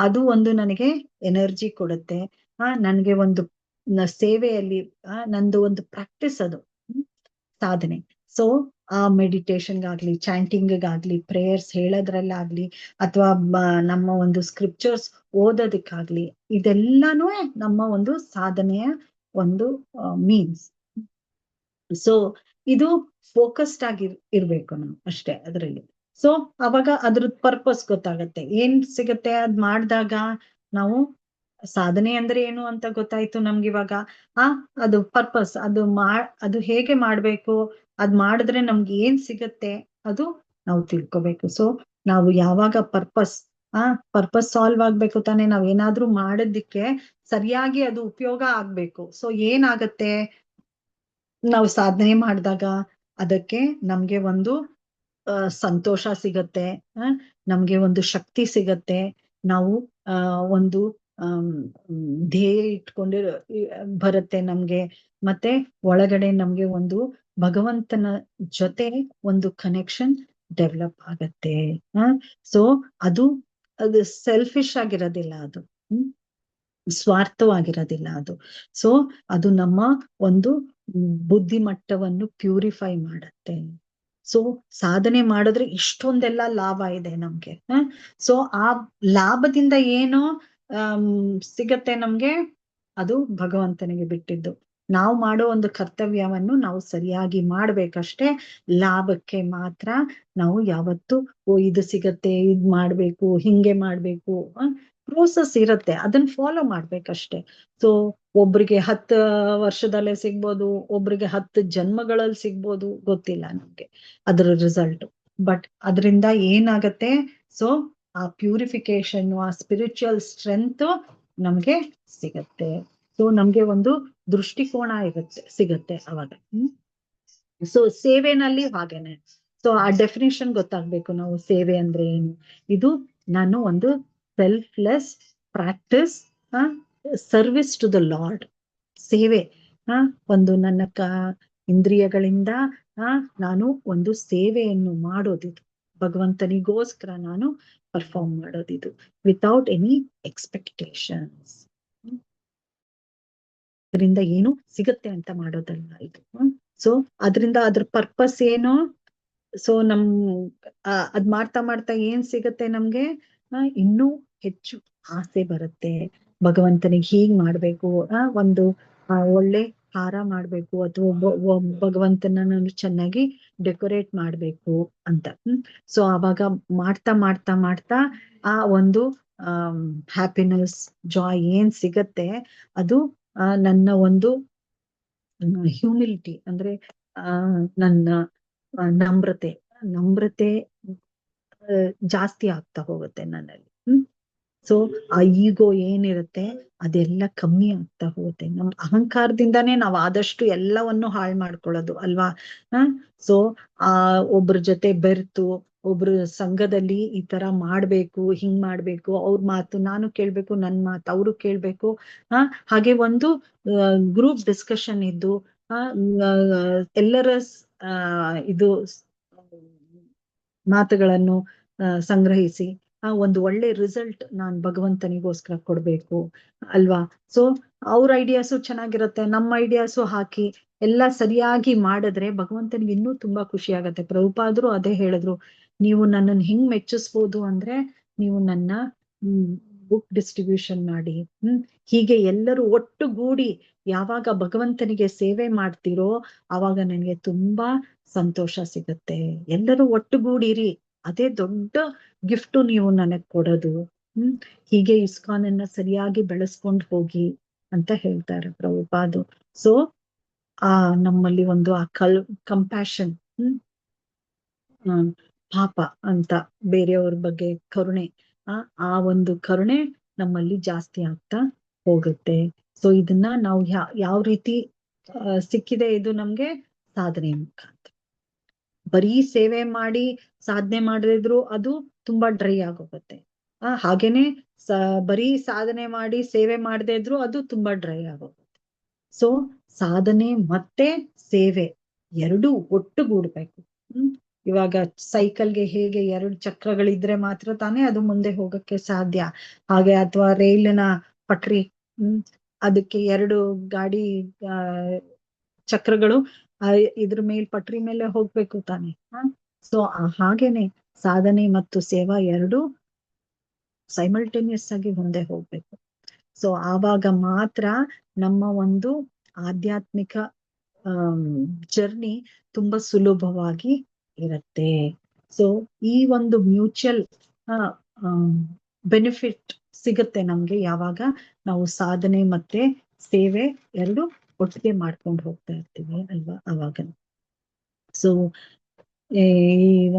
ಅದು ಒಂದು ನನಗೆ ಎನರ್ಜಿ ಕೊಡುತ್ತೆ. ನನ್ಗೆ ಒಂದು ಸೇವೆಯಲ್ಲಿ ನಂದು ಒಂದು ಪ್ರಾಕ್ಟೀಸ್ ಅದು ಸಾಧನೆ. ಸೊ ಆ ಮೆಡಿಟೇಷನ್ಗಾಗ್ಲಿ, ಚಾಂಟಿಂಗ್ಗಾಗ್ಲಿ, ಪ್ರೇಯರ್ಸ್ ಹೇಳೋದ್ರಲ್ಲಾಗ್ಲಿ, ಅಥವಾ ನಮ್ಮ ಒಂದು ಸ್ಕ್ರಿಪ್ಚರ್ಸ್ ಓದೋದಕ್ಕಾಗ್ಲಿ, ಇದೆಲ್ಲಾನು ನಮ್ಮ ಒಂದು ಸಾಧನೆಯ ಒಂದು ಮೀನ್ಸ್. ಸೊ ಇದು ಫೋಕಸ್ಡ್ ಆಗಿ ಇರ್ಬೇಕು ನಾವು ಅಷ್ಟೇ ಅದ್ರಲ್ಲಿ. ಸೊ ಅವಾಗ ಅದ್ರದ್ ಪರ್ಪಸ್ ಗೊತ್ತಾಗತ್ತೆ, ಏನ್ ಸಿಗತ್ತೆ ಅದ್ ಮಾಡಿದಾಗ. ನಾವು ಸಾಧನೆ ಅಂದ್ರೆ ಏನು ಅಂತ ಗೊತ್ತಾಯ್ತು ನಮ್ಗೆ ಇವಾಗ. ಅದು ಪರ್ಪಸ್, ಅದು ಹೇಗೆ ಮಾಡ್ಬೇಕು, ಅದ್ ಮಾಡಿದ್ರೆ ನಮ್ಗೆ ಏನ್ ಸಿಗತ್ತೆ ಅದು ನಾವು ತಿಳ್ಕೊಬೇಕು. ಸೊ ನಾವು ಯಾವಾಗ ಪರ್ಪಸ್ ಸಾಲ್ವ್ ಆಗ್ಬೇಕು ತಾನೆ, ನಾವ್ ಏನಾದ್ರೂ ಮಾಡೋದಿಕ್ಕೆ ಸರಿಯಾಗಿ ಅದು ಉಪಯೋಗ ಆಗ್ಬೇಕು. ಸೊ ಏನಾಗತ್ತೆ, ನಾವು ಸಾಧನೆ ಮಾಡಿದಾಗ ಅದಕ್ಕೆ ನಮ್ಗೆ ಒಂದು ಸಂತೋಷ ಸಿಗತ್ತೆ, ನಮ್ಗೆ ಒಂದು ಶಕ್ತಿ ಸಿಗತ್ತೆ, ನಾವು ಒಂದು ಧ್ಯೇಯ ಇಟ್ಕೊಂಡು ಬರುತ್ತೆ ನಮ್ಗೆ, ಮತ್ತೆ ಒಳಗಡೆ ನಮ್ಗೆ ಒಂದು ಭಗವಂತನ ಜೊತೆ ಒಂದು ಕನೆಕ್ಷನ್ ಡೆವಲಪ್ ಆಗತ್ತೆ. ಸೊ ಅದು ಸೆಲ್ಫಿಶ್ ಆಗಿರೋದಿಲ್ಲ, ಅದು ಸ್ವಾರ್ಥವಾಗಿರೋದಿಲ್ಲ ಅದು. ಸೊ ಅದು ನಮ್ಮ ಒಂದು ಬುದ್ಧಿಮಟ್ಟವನ್ನು ಪ್ಯೂರಿಫೈ ಮಾಡತ್ತೆ. ಸೊ ಸಾಧನೆ ಮಾಡಿದ್ರೆ ಇಷ್ಟೊಂದೆಲ್ಲ ಲಾಭ ಇದೆ ನಮ್ಗೆ. ಸೊ ಆ ಲಾಭದಿಂದ ಏನು ಸಿಗತ್ತೆ ನಮ್ಗೆ, ಅದು ಭಗವಂತನಿಗೆ ಬಿಟ್ಟಿದ್ದು. ನಾವು ಮಾಡೋ ಒಂದು ಕರ್ತವ್ಯವನ್ನು ನಾವು ಸರಿಯಾಗಿ ಮಾಡ್ಬೇಕಷ್ಟೇ. ಲಾಭಕ್ಕೆ ಮಾತ್ರ ನಾವು ಯಾವತ್ತು ಇದು ಸಿಗತ್ತೆ, ಇದ್ ಮಾಡ್ಬೇಕು, ಹಿಂಗೆ ಮಾಡ್ಬೇಕು, ಪ್ರೋಸೆಸ್ ಇರತ್ತೆ, ಅದನ್ನ ಫಾಲೋ ಮಾಡ್ಬೇಕಷ್ಟೇ. ಸೊ ಒಬ್ರಿಗೆ 10 ವರ್ಷದಲ್ಲೇ ಸಿಗ್ಬೋದು, ಒಬ್ರಿಗೆ 10 ಜನ್ಮಗಳಲ್ಲಿ ಸಿಗ್ಬೋದು, ಗೊತ್ತಿಲ್ಲ ನಮ್ಗೆ ಅದ್ರ ರಿಸಲ್ಟ್. ಬಟ್ ಅದರಿಂದ ಏನಾಗತ್ತೆ, ಸೊ ಆ ಪ್ಯೂರಿಫಿಕೇಶನ್, ಆ ಸ್ಪಿರಿಚುವಲ್ ಸ್ಟ್ರೆಂತ್ ನಮ್ಗೆ ಸಿಗತ್ತೆ. ಸೊ ನಮ್ಗೆ ಒಂದು ದೃಷ್ಟಿಕೋನ ಸಿಗತ್ತೆ ಅವಾಗ. ಸೊ ಸೇವೆನಲ್ಲಿ ಹಾಗೇನೆ. ಸೊ ಆ ಡೆಫಿನೇಷನ್ ಗೊತ್ತಾಗ್ಬೇಕು ನಾವು, ಸೇವೆ ಅಂದ್ರೆ ಏನು. ಇದು ನಾನು ಒಂದು selfless practice, service to the lord. ಸೇವೆ ಒಂದು ನನ್ನ ಇಂದ್ರಿಯಗಳಿಂದ ನಾನು ಒಂದು ಸೇವೆಯನ್ನು ಮಾಡೋದಿದು, ಭಗವಂತನಿಗೋಸ್ಕರ ನಾನು ಪರ್ಫಾರ್ಮ್ ಮಾಡೋದಿದು, ವಿತೌಟ್ ಎನಿ ಎಕ್ಸ್ಪೆಕ್ಟೇಷನ್ಸ್. ಅದರಿಂದ ಏನು ಸಿಗತ್ತೆ ಅಂತ ಮಾಡೋದಲ್ಲ ಇದು. ಸೊ ಅದರಿಂದ ಅದ್ರ ಪರ್ಪಸ್ ಏನು, ಸೊ ಅದ್ ಮಾಡ್ತಾ ಮಾಡ್ತಾ ಏನ್ ಸಿಗತ್ತೆ ನಮ್ಗೆ, ಇನ್ನೂ ಹೆಚ್ಚು ಆಸೆ ಬರುತ್ತೆ. ಭಗವಂತನಿಗೆ ಹೀಗ್ ಮಾಡ್ಬೇಕು, ಒಂದು ಒಳ್ಳೆ ಹಾರ ಮಾಡ್ಬೇಕು, ಅಥವಾ ಭಗವಂತನ ನಾನು ಚೆನ್ನಾಗಿ ಡೆಕೋರೇಟ್ ಮಾಡ್ಬೇಕು ಅಂತ. ಸೊ ಅವಾಗ ಮಾಡ್ತಾ ಮಾಡ್ತಾ ಮಾಡ್ತಾ ಆ ಒಂದು ಹ್ಯಾಪಿನೆಸ್, ಜಾಯ್ ಏನ್ ಸಿಗತ್ತೆ, ಅದು ನನ್ನ ಒಂದು ಹ್ಯೂಮಿಲಿಟಿ ಅಂದ್ರೆ ನನ್ನ ನಮ್ರತೆ ಜಾಸ್ತಿ ಆಗ್ತಾ ಹೋಗುತ್ತೆ ನನ್ನಲ್ಲಿ. ಸೊ ಆ ಈಗೋ ಏನಿರುತ್ತೆ ಅದೆಲ್ಲ ಕಮ್ಮಿ ಆಗ್ತಾ ಹೋಗುತ್ತೆ. ನಮ್ ಅಹಂಕಾರದಿಂದಾನೇ ನಾವ್ ಆದಷ್ಟು ಎಲ್ಲವನ್ನು ಹಾಳು ಮಾಡ್ಕೊಳ್ಳೋದು ಅಲ್ವಾ. ಸೊ ಒಬ್ರ ಜೊತೆ ಬೆರ್ತು, ಒಬ್ರು ಸಂಘದಲ್ಲಿ ಈ ತರ ಮಾಡ್ಬೇಕು, ಹಿಂಗ್ ಮಾಡ್ಬೇಕು, ಅವ್ರ ಮಾತು ನಾನು ಕೇಳ್ಬೇಕು, ನನ್ ಮಾತು ಅವರು ಕೇಳ್ಬೇಕು, ಹಾಗೆ ಒಂದು ಗ್ರೂಪ್ ಡಿಸ್ಕಷನ್ ಇದ್ದು ಎಲ್ಲರ ಇದು ಮಾತುಗಳನ್ನು ಸಂಗ್ರಹಿಸಿ ಒಂದು ಒಳ್ಳೆ ರಿಸಲ್ಟ್ ನಾನ್ ಭಗವಂತನಿಗೋಸ್ಕರ ಕೊಡ್ಬೇಕು ಅಲ್ವಾ. ಸೊ ಅವ್ರ ಐಡಿಯಾಸು ಚೆನ್ನಾಗಿರುತ್ತೆ, ನಮ್ಮ ಐಡಿಯಾಸು ಹಾಕಿ ಎಲ್ಲ ಸರಿಯಾಗಿ ಮಾಡಿದ್ರೆ ಭಗವಂತನಿಗೆ ಇನ್ನೂ ತುಂಬಾ ಖುಷಿ ಆಗತ್ತೆ. ಪ್ರಭುಪಾದರು ಅದೇ ಹೇಳಿದ್ರು, ನೀವು ನನ್ನನ್ನು ಹೆಂಗ್ ಮೆಚ್ಚಿಸ್ಬೋದು ಅಂದ್ರೆ ನೀವು ನನ್ನ ಬುಕ್ ಡಿಸ್ಟ್ರಿಬ್ಯೂಷನ್ ಮಾಡಿ, ಹೀಗೆ ಎಲ್ಲರೂ ಒಟ್ಟುಗೂಡಿ ಯಾವಾಗ ಭಗವಂತನಿಗೆ ಸೇವೆ ಮಾಡ್ತೀರೋ ಆವಾಗ ನನಗೆ ತುಂಬಾ ಸಂತೋಷ ಸಿಗತ್ತೆ. ಎಲ್ಲರೂ ಒಟ್ಟುಗೂಡಿರಿ, ಅದೇ ದೊಡ್ಡ ಗಿಫ್ಟು ನೀವು ನನಗ್ ಕೊಡೋದು. ಹೀಗೆ ಇಸ್ಕಾನನ್ನ ಸರಿಯಾಗಿ ಬೆಳೆಸ್ಕೊಂಡು ಹೋಗಿ ಅಂತ ಹೇಳ್ತಾರೆ ಪ್ರಭುಪಾದು. ಸೊ ನಮ್ಮಲ್ಲಿ ಒಂದು ಆ ಕಂಪ್ಯಾಷನ್, ಪಾಪ ಅಂತ ಬೇರೆಯವ್ರ ಬಗ್ಗೆ ಕರುಣೆ, ಆ ಒಂದು ಕರುಣೆ ನಮ್ಮಲ್ಲಿ ಜಾಸ್ತಿ ಆಗ್ತಾ ಹೋಗುತ್ತೆ. ಸೊ ಇದನ್ನ ನಾವು ಯಾವ ರೀತಿ ಸಿಕ್ಕಿದೆ ಇದು ನಮ್ಗೆ ಸಾಧನೆ ಮುಖಾಂತರ. ಬರೀ ಸೇವೆ ಮಾಡಿ ಸಾಧನೆ ಮಾಡಿದ್ರು ಅದು ತುಂಬಾ ಡ್ರೈ ಆಗೋಗುತ್ತೆ. ಹಾಗೇನೆ ಬರೀ ಸಾಧನೆ ಮಾಡಿ ಸೇವೆ ಮಾಡದೇ ಇದ್ರು ಅದು ತುಂಬಾ ಡ್ರೈ ಆಗೋಗುತ್ತೆ. ಸೊ ಸಾಧನೆ ಮತ್ತೆ ಸೇವೆ ಎರಡೂ ಒಟ್ಟುಗೂಡ್ಬೇಕು. ಇವಾಗ ಸೈಕಲ್ಗೆ ಹೇಗೆ 2 ಚಕ್ರಗಳಿದ್ರೆ ಮಾತ್ರ ತಾನೇ ಅದು ಮುಂದೆ ಹೋಗಕ್ಕೆ ಸಾಧ್ಯ. ಹಾಗೆ ಅಥವಾ ರೈಲಿನ ಪಟ್ರಿ, ಅದಕ್ಕೆ 2 ಗಾಡಿ ಚಕ್ರಗಳು ಇದ್ರ ಮೇಲೆ ಪಟ್ರಿ ಮೇಲೆ ಹೋಗ್ಬೇಕು ತಾನೆ. ಸೊ ಹಾಗೇನೆ ಸಾಧನೆ ಮತ್ತು ಸೇವಾ ಎರಡೂ ಸೈಮಲ್ಟೇನಿಯಸ್ ಆಗಿ ಮುಂದೆ ಹೋಗ್ಬೇಕು. ಸೊ ಆವಾಗ ಮಾತ್ರ ನಮ್ಮ ಒಂದು ಆಧ್ಯಾತ್ಮಿಕ ಜರ್ನಿ ತುಂಬಾ ಸುಲಭವಾಗಿ ಇರುತ್ತೆ. ಸೊ ಈ ಒಂದು ಮ್ಯೂಚುವಲ್ ಬೆನಿಫಿಟ್ ಸಿಗುತ್ತೆ ನಮ್ಗೆ ಯಾವಾಗ ನಾವು ಸಾಧನೆ ಮತ್ತೆ ಸೇವೆ ಎರಡು ಒಟ್ಟಿಗೆ ಮಾಡ್ಕೊಂಡು ಹೋಗ್ತಾ ಇರ್ತೀವಿ ಅಲ್ವಾ ಅವಾಗ. ಸೊ ಈ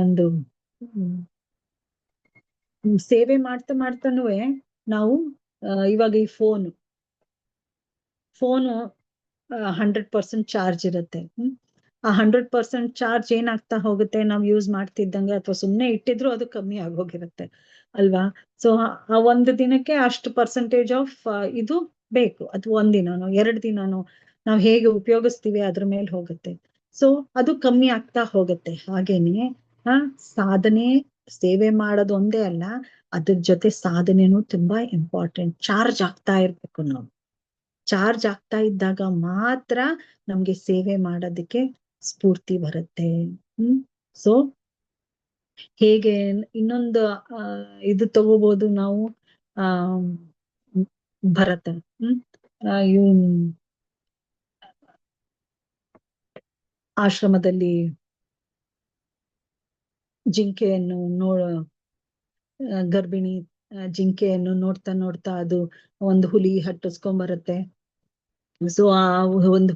ಒಂದು ಸೇವೆ ಮಾಡ್ತಾ ಮಾಡ್ತಾನೂ ನಾವು ಇವಾಗ ಈ ಫೋನು 100% ಚಾರ್ಜ್ ಇರುತ್ತೆ. ಆ 100% ಚಾರ್ಜ್ ಏನಾಗ್ತಾ ಹೋಗುತ್ತೆ, ನಾವು ಯೂಸ್ ಮಾಡ್ತಿದ್ದಂಗೆ ಅಥವಾ ಸುಮ್ನೆ ಇಟ್ಟಿದ್ರು ಅದು ಕಮ್ಮಿ ಆಗೋಗಿರುತ್ತೆ ಅಲ್ವಾ. ಸೊ ಆ ಒಂದು ದಿನಕ್ಕೆ ಅಷ್ಟು ಪರ್ಸೆಂಟೇಜ್ ಆಫ್ ಇದು ಬೇಕು. ಅದು 1 ದಿನನೋ 2 ದಿನನೋ ನಾವು ಹೇಗೆ ಉಪಯೋಗಿಸ್ತೀವಿ ಅದ್ರ ಮೇಲೆ ಹೋಗುತ್ತೆ. ಸೊ ಅದು ಕಮ್ಮಿ ಆಗ್ತಾ ಹೋಗುತ್ತೆ. ಹಾಗೇನೆ ಸಾಧನೆ ಸೇವೆ ಮಾಡೋದು ಒಂದೇ ಅಲ್ಲ, ಅದ್ರ ಜೊತೆ ಸಾಧನೆನೂ ತುಂಬಾ ಇಂಪಾರ್ಟೆಂಟ್. ಚಾರ್ಜ್ ಆಗ್ತಾ ಇರ್ಬೇಕು ನಾವು. ಚಾರ್ಜ್ ಆಗ್ತಾ ಇದ್ದಾಗ ಮಾತ್ರ ನಮ್ಗೆ ಸೇವೆ ಮಾಡೋದಕ್ಕೆ ಸ್ಫೂರ್ತಿ ಬರುತ್ತೆ. ಸೊ ಹೇಗೆ ಇನ್ನೊಂದು ಇದು ತಗೋಬಹುದು ನಾವು, ಭರತ ಆಶ್ರಮದಲ್ಲಿ ಜಿಂಕೆಯನ್ನು ಗರ್ಭಿಣಿ ಜಿಂಕೆಯನ್ನು ನೋಡ್ತಾ ನೋಡ್ತಾ ಅದು ಒಂದು ಹುಲಿ ಹಟ್ಟಿಸ್ಕೊಂಡ್ ಬರುತ್ತೆ. ಸೊ ಆ ಒಂದು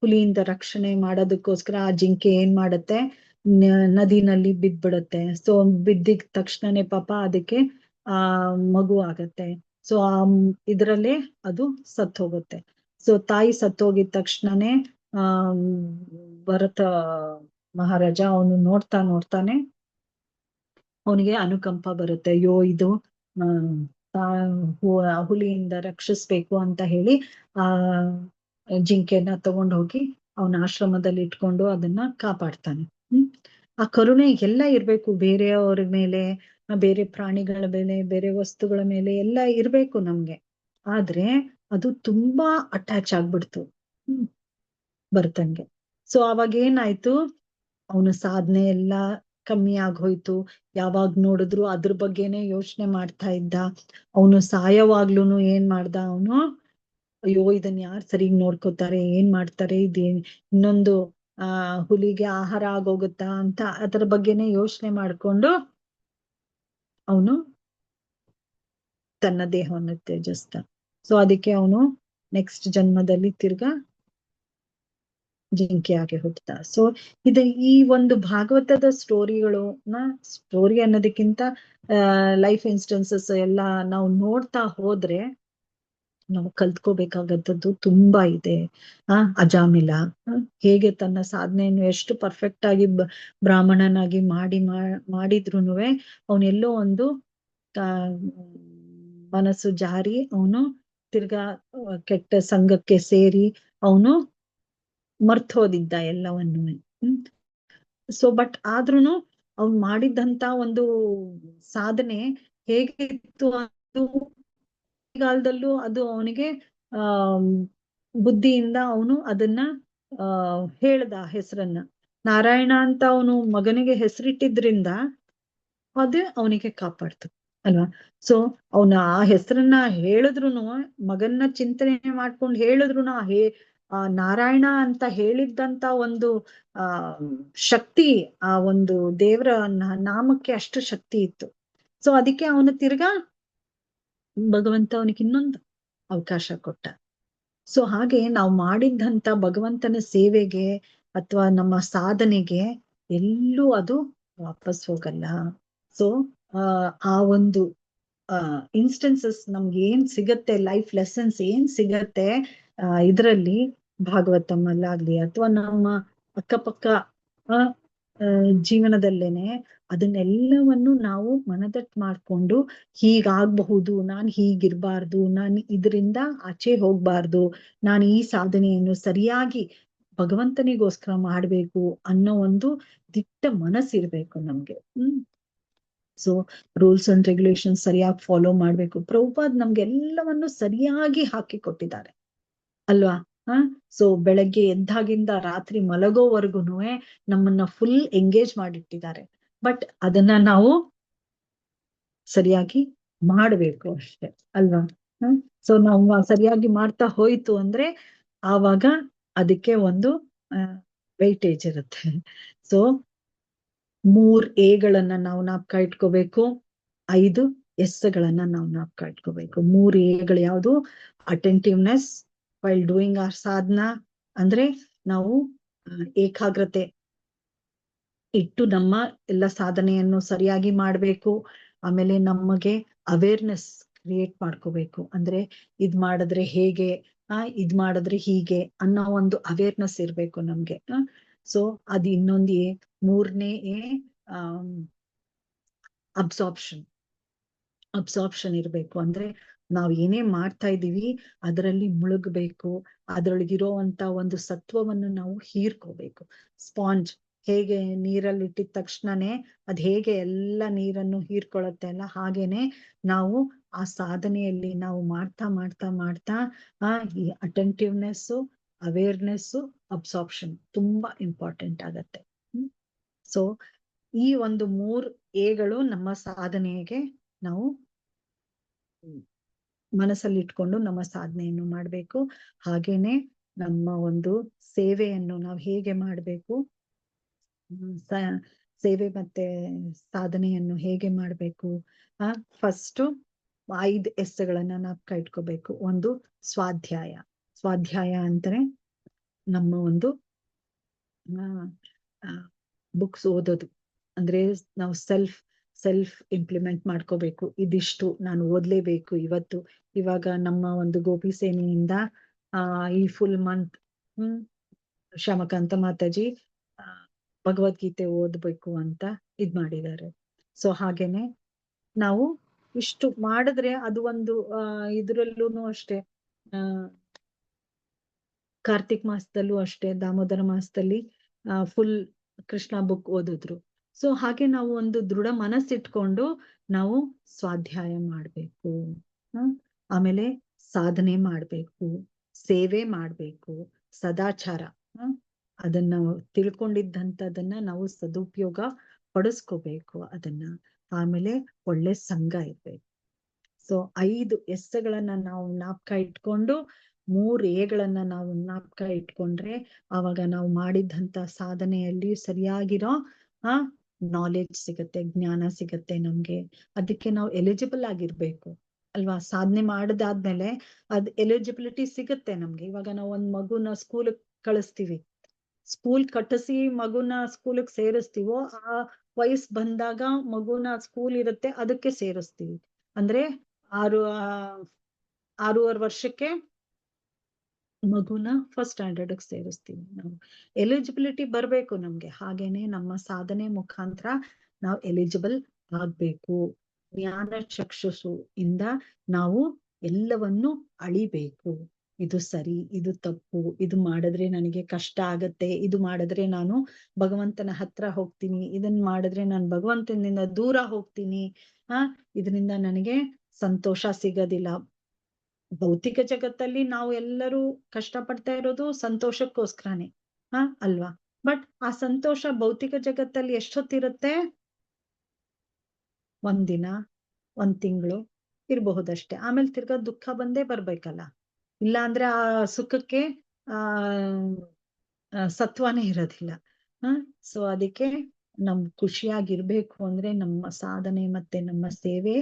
ಹುಲಿಯಿಂದ ರಕ್ಷಣೆ ಮಾಡೋದಕ್ಕೋಸ್ಕರ ಆ ಜಿಂಕೆ ಏನ್ ಮಾಡುತ್ತೆ, ನದಿನಲ್ಲಿ ಬಿದ್ಬಿಡುತ್ತೆ. ಸೊ ಬಿದ್ದಿದ ತಕ್ಷಣನೇ ಪಾಪ ಅದಕ್ಕೆ ಮಗು ಆಗತ್ತೆ. ಸೊ ಇದ್ರಲ್ಲೇ ಅದು ಸತ್ತು ಹೋಗುತ್ತೆ. ಸೊ ತಾಯಿ ಸತ್ತೋಗಿದ ತಕ್ಷಣನೇ ಭರತ ಮಹಾರಾಜ ಅವನು ನೋಡ್ತಾನೆ ಅವನಿಗೆ ಅನುಕಂಪ ಬರುತ್ತೆ. ಅಯ್ಯೋ ಇದು ಹುಲಿಯಿಂದ ರಕ್ಷಿಸ್ಬೇಕು ಅಂತ ಹೇಳಿ ಆ ಜಿಂಕೆನ ತಗೊಂಡು ಹೋಗಿ ಅವನ ಆಶ್ರಮದಲ್ಲಿ ಇಟ್ಕೊಂಡು ಅದನ್ನ ಕಾಪಾಡ್ತಾನೆ. ಆ ಕರುಣೆ ಎಲ್ಲ ಇರ್ಬೇಕು ಬೇರೆಯವ್ರ ಮೇಲೆ, ಬೇರೆ ಪ್ರಾಣಿಗಳ ಮೇಲೆ, ಬೇರೆ ವಸ್ತುಗಳ ಮೇಲೆ ಎಲ್ಲ ಇರ್ಬೇಕು ನಮ್ಗೆ. ಆದ್ರೆ ಅದು ತುಂಬಾ ಅಟ್ಯಾಚ್ ಆಗ್ಬಿಡ್ತು ಭರತನ್ಗೆ. ಸೊ ಅವಾಗ ಏನಾಯ್ತು, ಅವನ ಸಾಧನೆ ಎಲ್ಲ ಕಮ್ಮಿ ಆಗೋಯ್ತು. ಯಾವಾಗ ನೋಡಿದ್ರು ಅದ್ರ ಬಗ್ಗೆನೆ ಯೋಚನೆ ಮಾಡ್ತಾ ಇದ್ದ. ಅವನು ಸಾಯವಾಗ್ಲೂನು ಏನ್ ಮಾಡ್ದ ಅವನು, ಅಯ್ಯೋ ಇದನ್ ಯಾರು ಸರಿಗ್ ನೋಡ್ಕೋತಾರೆ, ಏನ್ ಮಾಡ್ತಾರೆ, ಇನ್ನೊಂದು ಹುಲಿಗೆ ಆಹಾರ ಆಗೋಗುತ್ತಾ ಅಂತ ಅದರ ಬಗ್ಗೆನೆ ಯೋಚನೆ ಮಾಡ್ಕೊಂಡು ಅವನು ತನ್ನ ದೇಹವನ್ನು ತ್ಯಜಿಸ್ತ. ಸೊ ಅದಕ್ಕೆ ಅವನು ನೆಕ್ಸ್ಟ್ ಜನ್ಮದಲ್ಲಿ ತಿರ್ಗಾ ಜಿಂಕೆಯಾಗಿ ಹುಟ್ಟುತ್ತಾ. ಸೊ ಈ ಒಂದು ಭಾಗವತದ ಸ್ಟೋರಿ ಅನ್ನೋದಕ್ಕಿಂತ ಲೈಫ್ ಇನ್ಸ್ಟೆನ್ಸಸ್ ಎಲ್ಲ ನಾವು ನೋಡ್ತಾ ಹೋದ್ರೆ ನಾವು ಕಲ್ತ್ಕೋಬೇಕಾಗದ್ದು ತುಂಬಾ ಇದೆ. ಅಜಾಮಿಲ ಹೇಗೆ ತನ್ನ ಸಾಧನೆಯನ್ನು ಎಷ್ಟು ಪರ್ಫೆಕ್ಟ್ ಆಗಿ ಬ್ರಾಹ್ಮಣನಾಗಿ ಮಾಡಿದ್ರುನು ಅವನೆಲ್ಲೋ ಒಂದು ಮನಸ್ಸು ಜಾರಿ ಅವನು ತಿರ್ಗಾ ಕೆಟ್ಟ ಸಂಘಕ್ಕೆ ಸೇರಿ ಅವನು ಮರ್ತೋದಿದ್ದ ಎಲ್ಲವನ್ನು. ಸೊ ಬಟ್ ಆದ್ರೂನು ಅವ್ನು ಮಾಡಿದ್ದಂತ ಒಂದು ಸಾಧನೆ ಹೇಗಿತ್ತು, ಅದು ಕಾಲದಲ್ಲೂ ಅದು ಅವನಿಗೆ ಬುದ್ಧಿಯಿಂದ ಅವನು ಅದನ್ನ ಹೇಳ್ದ ಹೆಸರನ್ನ. ನಾರಾಯಣ ಅಂತ ಅವನು ಮಗನಿಗೆ ಹೆಸರಿಟ್ಟಿದ್ರಿಂದ ಅದೇ ಅವನಿಗೆ ಕಾಪಾಡ್ತು ಅಲ್ವಾ. ಸೊ ಅವನ ಆ ಹೆಸರನ್ನ ಹೇಳಿದ್ರುನು, ಮಗನ್ನ ಚಿಂತನೆ ಮಾಡ್ಕೊಂಡು ಹೇಳಿದ್ರುನು ಆ ನಾರಾಯಣ ಅಂತ ಹೇಳಿದ್ದಂತ ಒಂದು ಶಕ್ತಿ, ಆ ಒಂದು ದೇವರ ನಾಮಕ್ಕೆ ಅಷ್ಟು ಶಕ್ತಿ ಇತ್ತು. ಸೊ ಅದಕ್ಕೆ ಅವನು ತಿರ್ಗಾ ಭಗವಂತ ಅವನಿಗೆ ಇನ್ನೊಂದು ಅವಕಾಶ ಕೊಟ್ಟ. ಸೊ ಹಾಗೆ ನಾವು ಮಾಡಿದ್ದಂತ ಭಗವಂತನ ಸೇವೆಗೆ ಅಥವಾ ನಮ್ಮ ಸಾಧನೆಗೆ ಎಲ್ಲೂ ಅದು ವಾಪಸ್ ಹೋಗಲ್ಲ. ಸೊ ಆ ಒಂದು ಇನ್ಸ್ಟೆನ್ಸಸ್ ನಮ್ಗೆ ಏನ್ ಸಿಗತ್ತೆ, ಲೈಫ್ ಲೆಸನ್ಸ್ ಏನ್ ಸಿಗತ್ತೆ ಇದರಲ್ಲಿ ಭಾಗವತಮಲ್ಲಾಗ್ಲಿ ಅಥವಾ ನಮ್ಮ ಅಕ್ಕಪಕ್ಕ ಆ ಜೀವನದಲ್ಲೇನೆ ಅದನ್ನೆಲ್ಲವನ್ನು ನಾವು ಮನದಟ್ಟು ಮಾಡ್ಕೊಂಡು ಹೀಗಾಗಬಹುದು, ನಾನ್ ಹೀಗಿರ್ಬಾರ್ದು, ನಾನು ಇದರಿಂದ ಆಚೆ ಹೋಗ್ಬಾರ್ದು, ನಾನು ಈ ಸಾಧನೆಯನ್ನು ಸರಿಯಾಗಿ ಭಗವಂತನಿಗೋಸ್ಕರ ಮಾಡ್ಬೇಕು ಅನ್ನೋ ಒಂದು ದಿಟ್ಟ ಮನಸ್ಸಿರ್ಬೇಕು ನಮ್ಗೆ. ಸೊ ರೂಲ್ಸ್ ಅಂಡ್ ರೆಗ್ಯುಲೇಷನ್ಸ್ ಸರಿಯಾಗಿ ಫಾಲೋ ಮಾಡ್ಬೇಕು. ಪ್ರಭುಪಾದ್ ನಮ್ಗೆ ಎಲ್ಲವನ್ನು ಸರಿಯಾಗಿ ಹಾಕಿ ಕೊಟ್ಟಿದ್ದಾರೆ ಅಲ್ವಾ. ಸೊ ಬೆಳಗ್ಗೆ ಎದ್ದಾಗಿಂದ ರಾತ್ರಿ ಮಲಗೋವರೆಗೂ ನಮ್ಮನ್ನ ಫುಲ್ ಎಂಗೇಜ್ ಮಾಡಿಟ್ಟಿದ್ದಾರೆ. ಬಟ್ ಅದನ್ನ ನಾವು ಸರಿಯಾಗಿ ಮಾಡ್ಬೇಕು ಅಷ್ಟೆ ಅಲ್ವಾ. ಸೊ ನಾವು ಸರಿಯಾಗಿ ಮಾಡ್ತಾ ಹೋಯ್ತು ಅಂದ್ರೆ ಆವಾಗ ಅದಕ್ಕೆ ಒಂದು ವೆಯ್ಟೇಜ್ ಇರುತ್ತೆ. ಸೊ 3 ಎಗಳನ್ನ ನಾವು ಜ್ಞಾಪಕ ಇಟ್ಕೋಬೇಕು, 5 ಎಸ್ಗಳನ್ನ ನಾವು ಜ್ಞಾಪಕ ಇಟ್ಕೋಬೇಕು. 3 ಎಗಳು ಯಾವುದು? ಅಟೆಂಟಿವ್ನೆಸ್ ವೈಲ್ ಡೂಯಿಂಗ್ ಆರ್ ಸಾಧನಾ, ಅಂದ್ರೆ ನಾವು ಏಕಾಗ್ರತೆ ಇಟ್ಟು ನಮ್ಮ ಎಲ್ಲ ಸಾಧನೆಯನ್ನು ಸರಿಯಾಗಿ ಮಾಡ್ಬೇಕು. ಆಮೇಲೆ ನಮಗೆ ಅವೇರ್ನೆಸ್ ಕ್ರಿಯೇಟ್ ಮಾಡ್ಕೋಬೇಕು, ಅಂದ್ರೆ ಇದ್ ಮಾಡಿದ್ರೆ ಹೇಗೆ, ಇದ್ ಮಾಡಿದ್ರೆ ಹೀಗೆ ಅನ್ನೋ ಒಂದು ಅವೇರ್ನೆಸ್ ಇರ್ಬೇಕು ನಮ್ಗೆ. ಸೊ ಅದು ಇನ್ನೊಂದು ಎ. 3ನೇ ಎ ಅಬ್ಸಾರ್ಪ್ಷನ್ ಇರ್ಬೇಕು, ಅಂದ್ರೆ ನಾವ್ ಏನೇ ಮಾಡ್ತಾ ಇದೀವಿ ಅದರಲ್ಲಿ ಮುಳುಗ್ಬೇಕು, ಅದ್ರೊಳಗಿರೋಂತ ಒಂದು ಸತ್ವವನ್ನು ನಾವು ಹೀರ್ಕೋಬೇಕು. ಸ್ಪಾಂಜ್ ಹೇಗೆ ನೀರಲ್ಲಿ ಇಟ್ಟಿದ ತಕ್ಷಣನೇ ಅದ್ ಹೇಗೆ ಎಲ್ಲ ನೀರನ್ನು ಹೀರ್ಕೊಳ್ಳುತ್ತೆ ಅಲ್ಲ, ಹಾಗೇನೆ ನಾವು ಆ ಸಾಧನೆಯಲ್ಲಿ ನಾವು ಮಾಡ್ತಾ ಮಾಡ್ತಾ ಮಾಡ್ತಾ ಈ ಅಟೆಂಟಿವ್ನೆಸ್, ಅವೇರ್ನೆಸ್, ಅಬ್ಸಾರ್ಪ್ಷನ್ ತುಂಬಾ ಇಂಪಾರ್ಟೆಂಟ್ ಆಗತ್ತೆ. ಸೊ ಈ ಒಂದು 3 ಎಗಳು ನಮ್ಮ ಸಾಧನೆಗೆ ನಾವು ಮನಸ್ಸಲ್ಲಿ ಇಟ್ಕೊಂಡು ನಮ್ಮ ಸಾಧನೆಯನ್ನು ಮಾಡ್ಬೇಕು. ಹಾಗೇನೆ ನಮ್ಮ ಒಂದು ಸೇವೆಯನ್ನು ನಾವು ಹೇಗೆ ಮಾಡ್ಬೇಕು, ಸೇವೆ ಮತ್ತೆ ಸಾಧನೆಯನ್ನು ಹೇಗೆ ಮಾಡ್ಬೇಕು. ಫಸ್ಟ್ 5 ಎಸ್ಗಳನ್ನ ಜ್ಞಾಪಕ ಇಟ್ಕೋಬೇಕು. ಒಂದು ಸ್ವಾಧ್ಯಾಯ. ಸ್ವಾಧ್ಯಾಯ ಅಂದ್ರೆ ನಮ್ಮ ಒಂದು ಬುಕ್ಸ್ ಓದೋದು, ಅಂದ್ರೆ ನಾವು ಸೆಲ್ಫ್ ಇಂಪ್ಲಿಮೆಂಟ್ ಮಾಡ್ಕೋಬೇಕು. ಇದಿಷ್ಟು ನಾನು ಓದ್ಲೇಬೇಕು ಇವತ್ತು. ಇವಾಗ ನಮ್ಮ ಒಂದು ಗೋಪಿ ಸೇನೆಯಿಂದ ಈ ಫುಲ್ ಮಂತ್ ಶ್ಯಾಮಕಾಂತ ಮಾತಾಜಿ ಭಗವದ್ಗೀತೆ ಓದ್ಬೇಕು ಅಂತ ಇದ್ ಮಾಡಿದ್ದಾರೆ. ಸೊ ಹಾಗೇನೆ ನಾವು ಇಷ್ಟು ಮಾಡಿದ್ರೆ ಅದು ಒಂದು ಇದ್ರಲ್ಲೂ ಅಷ್ಟೇ, ಕಾರ್ತಿಕ್ ಮಾಸದಲ್ಲೂ ಅಷ್ಟೇ, ದಾಮೋದರ ಮಾಸದಲ್ಲಿ ಫುಲ್ ಕೃಷ್ಣ ಬುಕ್ ಓದಿದ್ರು. ಸೊ ಹಾಗೆ ನಾವು ಒಂದು ದೃಢ ಮನಸ್ಸಿಟ್ಕೊಂಡು ನಾವು ಸ್ವಾಧ್ಯಾಯ ಮಾಡ್ಬೇಕು. ಆಮೇಲೆ ಸಾಧನೆ ಮಾಡ್ಬೇಕು, ಸೇವೆ ಮಾಡ್ಬೇಕು, ಸದಾಚಾರ, ಅದನ್ನ ತಿಳ್ಕೊಂಡಿದ್ದಂಥದನ್ನ ನಾವು ಸದುಪಯೋಗ ಪಡಿಸ್ಕೋಬೇಕು ಅದನ್ನ. ಆಮೇಲೆ ಒಳ್ಳೆ ಸಂಘ ಇರ್ಬೇಕು. ಸೊ 5 ಎಸ್ಗಳನ್ನ ನಾವು ಜ್ಞಾಪಕ ಇಟ್ಕೊಂಡು 3 ಎಗಳನ್ನ ನಾವು ಜ್ಞಾಪಕ ಇಟ್ಕೊಂಡ್ರೆ ಆವಾಗ ನಾವು ಮಾಡಿದಂತ ಸಾಧನೆಯಲ್ಲಿ ಸರಿಯಾಗಿರೋ ನಾಲೆಡ್ಜ್ ಸಿಗತ್ತೆ, ಜ್ಞಾನ ಸಿಗತ್ತೆ ನಮ್ಗೆ. ಅದಕ್ಕೆ ನಾವು ಎಲಿಜಿಬಲ್ ಆಗಿರ್ಬೇಕು ಅಲ್ವಾ. ಸಾಧನೆ ಮಾಡಿದಾದ್ಮೇಲೆ ಅದ್ ಎಲಿಜಿಬಿಲಿಟಿ ಸಿಗತ್ತೆ ನಮ್ಗೆ. ಇವಾಗ ನಾವು ಒಂದ್ ಮಗುನ ಸ್ಕೂಲ್ ಕಳಿಸ್ತೀವಿ, ಸ್ಕೂಲ್ ಕಟ್ಟಿಸಿ ಮಗುನ ಸ್ಕೂಲಿಗೆ ಸೇರಿಸ್ತೀವೋ ಆ ವಯಸ್ಸು ಬಂದಾಗ ಮಗುನ ಸ್ಕೂಲ್ ಇರುತ್ತೆ ಅದಕ್ಕೆ ಸೇರಿಸ್ತೀವಿ. ಅಂದ್ರೆ 6.5 ವರ್ಷಕ್ಕೆ ಮಗುನ ಫಸ್ಟ್ ಸ್ಟ್ಯಾಂಡರ್ಡ್ ಸೇರಿಸ್ತೀವಿ ನಾವು. ಎಲಿಜಿಬಿಲಿಟಿ ಬರ್ಬೇಕು ನಮ್ಗೆ. ಹಾಗೇನೆ ನಮ್ಮ ಸಾಧನೆ ಮುಖಾಂತರ ನಾವು ಎಲಿಜಿಬಲ್ ಆಗ್ಬೇಕು. ಜ್ಞಾನ ಚಕ್ಷುಷು ಇಂದ ನಾವು ಎಲ್ಲವನ್ನು ಅಳಿಬೇಕು. ಇದು ಸರಿ, ಇದು ತಪ್ಪು, ಇದು ಮಾಡಿದ್ರೆ ನನಗೆ ಕಷ್ಟ ಆಗತ್ತೆ, ಇದು ಮಾಡಿದ್ರೆ ನಾನು ಭಗವಂತನ ಹತ್ರ ಹೋಗ್ತೀನಿ, ಇದನ್ ಮಾಡಿದ್ರೆ ನಾನು ಭಗವಂತನಿಂದ ದೂರ ಹೋಗ್ತೀನಿ, ಇದರಿಂದ ನನಗೆ ಸಂತೋಷ ಸಿಗೋದಿಲ್ಲ. ಭೌತಿಕ ಜಗತ್ತಲ್ಲಿ ನಾವು ಎಲ್ಲರೂ ಕಷ್ಟ ಪಡ್ತಾ ಇರೋದು ಸಂತೋಷಕ್ಕೋಸ್ಕರನೇ ಅಲ್ವಾ. ಬಟ್ ಆ ಸಂತೋಷ ಭೌತಿಕ ಜಗತ್ತಲ್ಲಿ ಎಷ್ಟೊತ್ತಿರುತ್ತೆ? 1 ದಿನ, 1 ತಿಂಗಳು ಇರಬಹುದಷ್ಟೇ. ಆಮೇಲೆ ತಿರ್ಗಾ ದುಃಖ ಬಂದೇ ಬರ್ಬೇಕಲ್ಲ. ಇಲ್ಲ ಅಂದ್ರೆ ಆ ಸುಖಕ್ಕೆ ಸತ್ವನೇ ಇರೋದಿಲ್ಲ. ಸೊ ಅದಕ್ಕೆ ನಮ್ ಖುಷಿಯಾಗಿರ್ಬೇಕು ಅಂದ್ರೆ ನಮ್ಮ ಸಾಧನೆ ಮತ್ತೆ ನಮ್ಮ ಸೇವೆ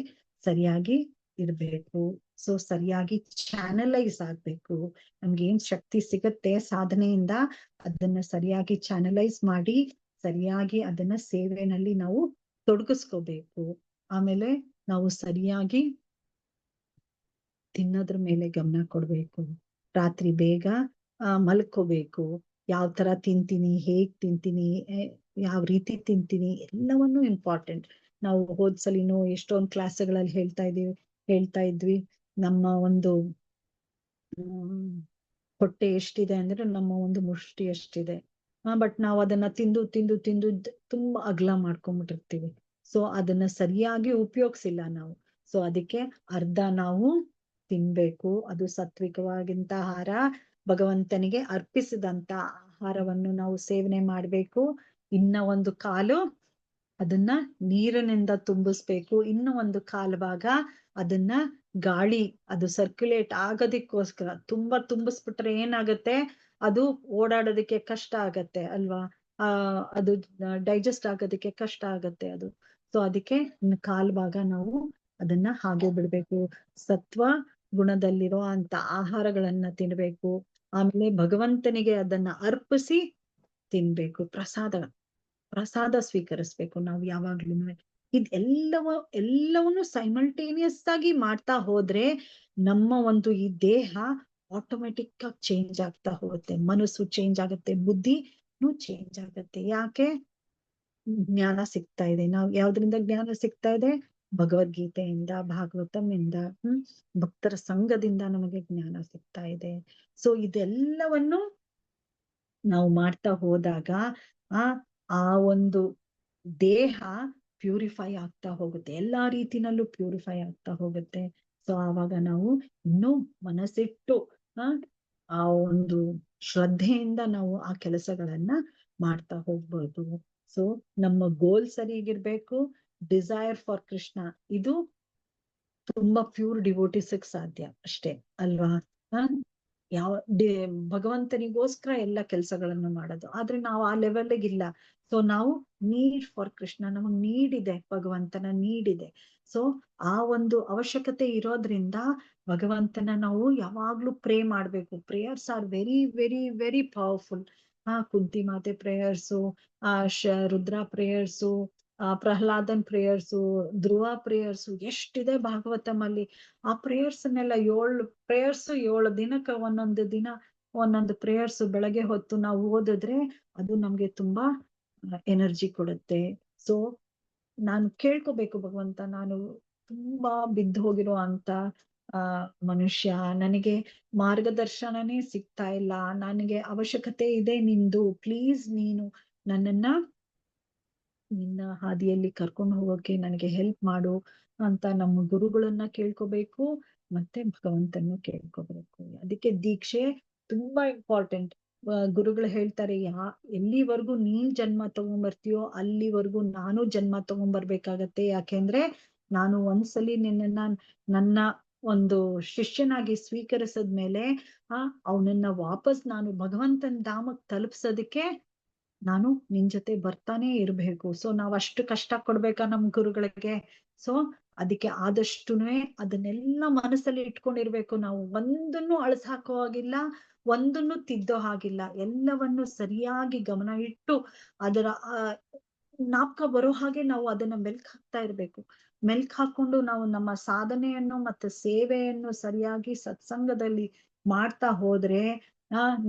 ಸರಿಯಾಗಿ ಇರ್ಬೇಕು. ಸೊ ಸರಿಯಾಗಿ ಚಾನಲೈಸ್ ಆಗ್ಬೇಕು. ನಮ್ಗೆ ಏನ್ ಶಕ್ತಿ ಸಿಗತ್ತೆ ಸಾಧನೆಯಿಂದ ಅದನ್ನ ಸರಿಯಾಗಿ ಚಾನಲೈಸ್ ಮಾಡಿ ಸರಿಯಾಗಿ ಅದನ್ನ ಸೇವೆನಲ್ಲಿ ನಾವು ತೊಡಗಿಸ್ಕೋಬೇಕು. ಆಮೇಲೆ ನಾವು ಸರಿಯಾಗಿ ತಿನ್ನೋದ್ರ ಮೇಲೆ ಗಮನ ಕೊಡ್ಬೇಕು. ರಾತ್ರಿ ಬೇಗ ಮಲ್ಕೋಬೇಕು. ಯಾವ ತರ ತಿಂತೀನಿ, ಹೇಗ್ ತಿಂತೀನಿ, ಯಾವ ರೀತಿ ತಿಂತೀನಿ ಎಲ್ಲವನ್ನೂ ಇಂಪಾರ್ಟೆಂಟ್. ನಾವು ಹೋದ್ಸಲಿನೂ ಎಷ್ಟೊಂದ್ ಕ್ಲಾಸ್ಗಳಲ್ಲಿ ಹೇಳ್ತಾ ಇದ್ವಿ ನಮ್ಮ ಒಂದು ಹೊಟ್ಟೆ ಎಷ್ಟಿದೆ ಅಂದ್ರೆ ನಮ್ಮ ಒಂದು ಮುಷ್ಟಿ ಎಷ್ಟಿದೆ. ಬಟ್ ನಾವು ಅದನ್ನ ತಿಂದು ತಿಂದು ತಿಂದು ತುಂಬಾ ಅಗಲ ಮಾಡ್ಕೊಂಡ್ಬಿಟ್ಟಿರ್ತೀವಿ. ಸೊ ಅದನ್ನ ಸರಿಯಾಗಿ ಉಪಯೋಗಿಸಿಲ್ಲ ನಾವು. ಸೊ ಅದಕ್ಕೆ ಅರ್ಧ ನಾವು ತಿನ್ಬೇಕು. ಅದು ಸಾತ್ವಿಕವಾಗಿಂತ ಆಹಾರ, ಭಗವಂತನಿಗೆ ಅರ್ಪಿಸಿದಂತ ಆಹಾರವನ್ನು ನಾವು ಸೇವನೆ ಮಾಡ್ಬೇಕು. ಇನ್ನ ಒಂದು ಕಾಲು ಅದನ್ನ ನೀರಿನಿಂದ ತುಂಬಿಸ್ಬೇಕು. ಇನ್ನು ಒಂದು ಕಾಲು ಭಾಗ ಅದನ್ನ ಗಾಳಿ ಅದು ಸರ್ಕ್ಯುಲೇಟ್ ಆಗೋದಿಕ್ಕೋಸ್ಕರ ತುಂಬಿಸ್ಬಿಟ್ರೆ ಏನಾಗತ್ತೆ, ಅದು ಓಡಾಡೋದಕ್ಕೆ ಕಷ್ಟ ಆಗತ್ತೆ ಅಲ್ವಾ. ಅದು ಡೈಜೆಸ್ಟ್ ಆಗೋದಕ್ಕೆ ಕಷ್ಟ ಆಗತ್ತೆ ಅದು. ಸೊ ಅದಕ್ಕೆ ಕಾಲ್ ಭಾಗ ನಾವು ಅದನ್ನ ಹಾಗೆ ಬಿಡ್ಬೇಕು. ಸತ್ವ ಗುಣದಲ್ಲಿರೋ ಅಂತ ಆಹಾರಗಳನ್ನ ತಿನ್ಬೇಕು. ಆಮೇಲೆ ಭಗವಂತನಿಗೆ ಅದನ್ನ ಅರ್ಪಿಸಿ ತಿನ್ಬೇಕು. ಪ್ರಸಾದ ಸ್ವೀಕರಿಸ್ಬೇಕು ನಾವು ಯಾವಾಗ್ಲೂ. ಎಲ್ಲವನ್ನೂ ಸೈಮಲ್ಟೇನಿಯಸ್ ಆಗಿ ಮಾಡ್ತಾ ಹೋದ್ರೆ ನಮ್ಮ ಒಂದು ಈ ದೇಹ ಆಟೋಮೆಟಿಕ್ ಆಗಿ ಚೇಂಜ್ ಆಗ್ತಾ ಹೋಗುತ್ತೆ. ಮನಸ್ಸು ಚೇಂಜ್ ಆಗುತ್ತೆ, ಬುದ್ಧಿನೂ ಚೇಂಜ್ ಆಗುತ್ತೆ. ಯಾಕೆ? ಜ್ಞಾನ ಸಿಗ್ತಾ ಇದೆ. ನಾವು ಯಾವ್ದ್ರಿಂದ ಜ್ಞಾನ ಸಿಗ್ತಾ ಇದೆ? ಭಗವದ್ಗೀತೆಯಿಂದ, ಭಾಗವತಂ ಇಂದ, ಭಕ್ತರ ಸಂಘದಿಂದ ನಮಗೆ ಜ್ಞಾನ ಸಿಗ್ತಾ ಇದೆ. ಸೊ ಇದೆಲ್ಲವನ್ನು ನಾವು ಮಾಡ್ತಾ ಹೋದಾಗ ಆ ಒಂದು ದೇಹ ಪ್ಯೂರಿಫೈ ಆಗ್ತಾ ಹೋಗುತ್ತೆ. ಎಲ್ಲಾ ರೀತಿನಲ್ಲೂ ಪ್ಯೂರಿಫೈ ಆಗ್ತಾ ಹೋಗುತ್ತೆ. ಸೊ ಆವಾಗ ನಾವು ಇನ್ನೂ ಮನಸ್ಸಿಟ್ಟು ಆ ಒಂದು ಶ್ರದ್ಧೆಯಿಂದ ನಾವು ಆ ಕೆಲಸಗಳನ್ನ ಮಾಡ್ತಾ ಹೋಗ್ಬೋದು. ಸೊ ನಮ್ಮ ಗೋಲ್ ಸರಿಗಿರ್ಬೇಕು. ಡಿಸೈರ್ ಫಾರ್ ಕೃಷ್ಣ ಇದು ತುಂಬಾ ಪ್ಯೂರ್ ಡಿವೋಟಿಸ್ಗೆ ಸಾಧ್ಯ ಅಷ್ಟೇ ಅಲ್ವಾ. ಯಾವ ಭಗವಂತನಿಗೋಸ್ಕರ ಎಲ್ಲ ಕೆಲಸಗಳನ್ನು ಮಾಡೋದು. ಆದ್ರೆ ನಾವು ಆ ಲೆವೆಲ್ಗೆ ಇಲ್ಲ. ಸೊ ನಾವು ನೀಡ್ ಫಾರ್ ಕೃಷ್ಣ, ನಮಗ್ ನೀಡಿದೆ, ಭಗವಂತನ ನೀಡಿದೆ. ಸೊ ಆ ಒಂದು ಅವಶ್ಯಕತೆ ಇರೋದ್ರಿಂದ ಭಗವಂತನ ನಾವು ಯಾವಾಗ್ಲೂ ಪ್ರೇ ಮಾಡ್ಬೇಕು. Prayers are very very very powerful. Kunti ಮಾತೆ ಪ್ರೇಯರ್ಸು, ರುದ್ರಾ ಪ್ರೇಯರ್ಸು, ಪ್ರಹ್ಲಾದನ್ ಪ್ರೇಯರ್ಸು, ಧ್ರುವ ಪ್ರೇಯರ್ಸು ಎಷ್ಟಿದೆ ಭಾಗವತಂ ಅಲ್ಲಿ. ಆ ಪ್ರೇಯರ್ಸ್ನೆಲ್ಲ 7 ಪ್ರೇಯರ್ಸ್ 7 ದಿನಕ್ಕೆ ಒಂದೊಂದು ಪ್ರೇಯರ್ಸ್ ಬೆಳಗ್ಗೆ ಹೊತ್ತು ನಾವು ಓದಿದ್ರೆ ಅದು ನಮ್ಗೆ ತುಂಬಾ ಎನರ್ಜಿ ಕೊಡುತ್ತೆ. ಸೊ ನಾನು ಕೇಳ್ಕೋಬೇಕು, ಭಗವಂತ ನಾನು ತುಂಬಾ ಬಿದ್ದು ಹೋಗಿರೋ ಅಂತ ಮನುಷ್ಯ, ನನಗೆ ಮಾರ್ಗದರ್ಶನನೇ ಸಿಗ್ತಾ ಇಲ್ಲ, ನನಗೆ ಅವಶ್ಯಕತೆ ಇದೆ ನಿಂದು, ಪ್ಲೀಸ್ ನೀನು ನನ್ನನ್ನ ನಿನ್ನ ಹಾದಿಯಲ್ಲಿ ಕರ್ಕೊಂಡು ಹೋಗೋಕೆ ನನಗೆ ಹೆಲ್ಪ್ ಮಾಡು ಅಂತ ನಮ್ಮ ಗುರುಗಳನ್ನ ಕೇಳ್ಕೋಬೇಕು, ಮತ್ತೆ ಭಗವಂತನ ಕೇಳ್ಕೋಬೇಕು. ಅದಕ್ಕೆ ದೀಕ್ಷೆ ತುಂಬಾ ಇಂಪಾರ್ಟೆಂಟ್. ಗುರುಗಳು ಹೇಳ್ತಾರೆ, ಎಲ್ಲಿವರೆಗೂ ನೀನ್ ಜನ್ಮ ತಗೊಂಡ್ಬರ್ತೀಯೋ ಅಲ್ಲಿವರೆಗೂ ನಾನು ಜನ್ಮ ತಗೊಂಡ್ಬರ್ಬೇಕಾಗತ್ತೆ. ಯಾಕೆಂದ್ರೆ ನಾನು ಒಂದ್ಸಲಿ ನನ್ನ ಒಂದು ಶಿಷ್ಯನಾಗಿ ಸ್ವೀಕರಿಸಿದ್ಮೇಲೆ ಅವನನ್ನ ವಾಪಸ್ ನಾನು ಭಗವಂತನ ಧಾಮಕ್ಕೆ ತಲುಪ್ಸೋದಕ್ಕೆ ನಾನು ನಿನ್ ಜೊತೆ ಬರ್ತಾನೆ ಇರ್ಬೇಕು. ಸೊ ನಾವ್ ಅಷ್ಟು ಕಷ್ಟ ಕೊಡ್ಬೇಕಾ ನಮ್ ಗುರುಗಳಿಗೆ? ಸೊ ಅದಕ್ಕೆ ಆದಷ್ಟುನೇ ಅದನ್ನೆಲ್ಲ ಮನಸ್ಸಲ್ಲಿ ಇಟ್ಕೊಂಡಿರ್ಬೇಕು. ನಾವು ಒಂದನ್ನು ಅಳಸಾಕೋ ಹಾಗಿಲ್ಲ, ಒಂದನ್ನು ತಿದ್ದೋ ಹಾಗಿಲ್ಲ. ಎಲ್ಲವನ್ನು ಸರಿಯಾಗಿ ಗಮನ ಇಟ್ಟು ಅದರ ಜ್ಞಾಪಕ ಬರೋ ಹಾಗೆ ನಾವು ಅದನ್ನ ಮೆಲ್ಕ್ ಹಾಕ್ತಾ ಇರ್ಬೇಕು. ಮೆಲ್ಕ್ ಹಾಕೊಂಡು ನಾವು ನಮ್ಮ ಸಾಧನೆಯನ್ನು ಮತ್ತೆ ಸೇವೆಯನ್ನು ಸರಿಯಾಗಿ ಸತ್ಸಂಗದಲ್ಲಿ ಮಾಡ್ತಾ ಹೋದ್ರೆ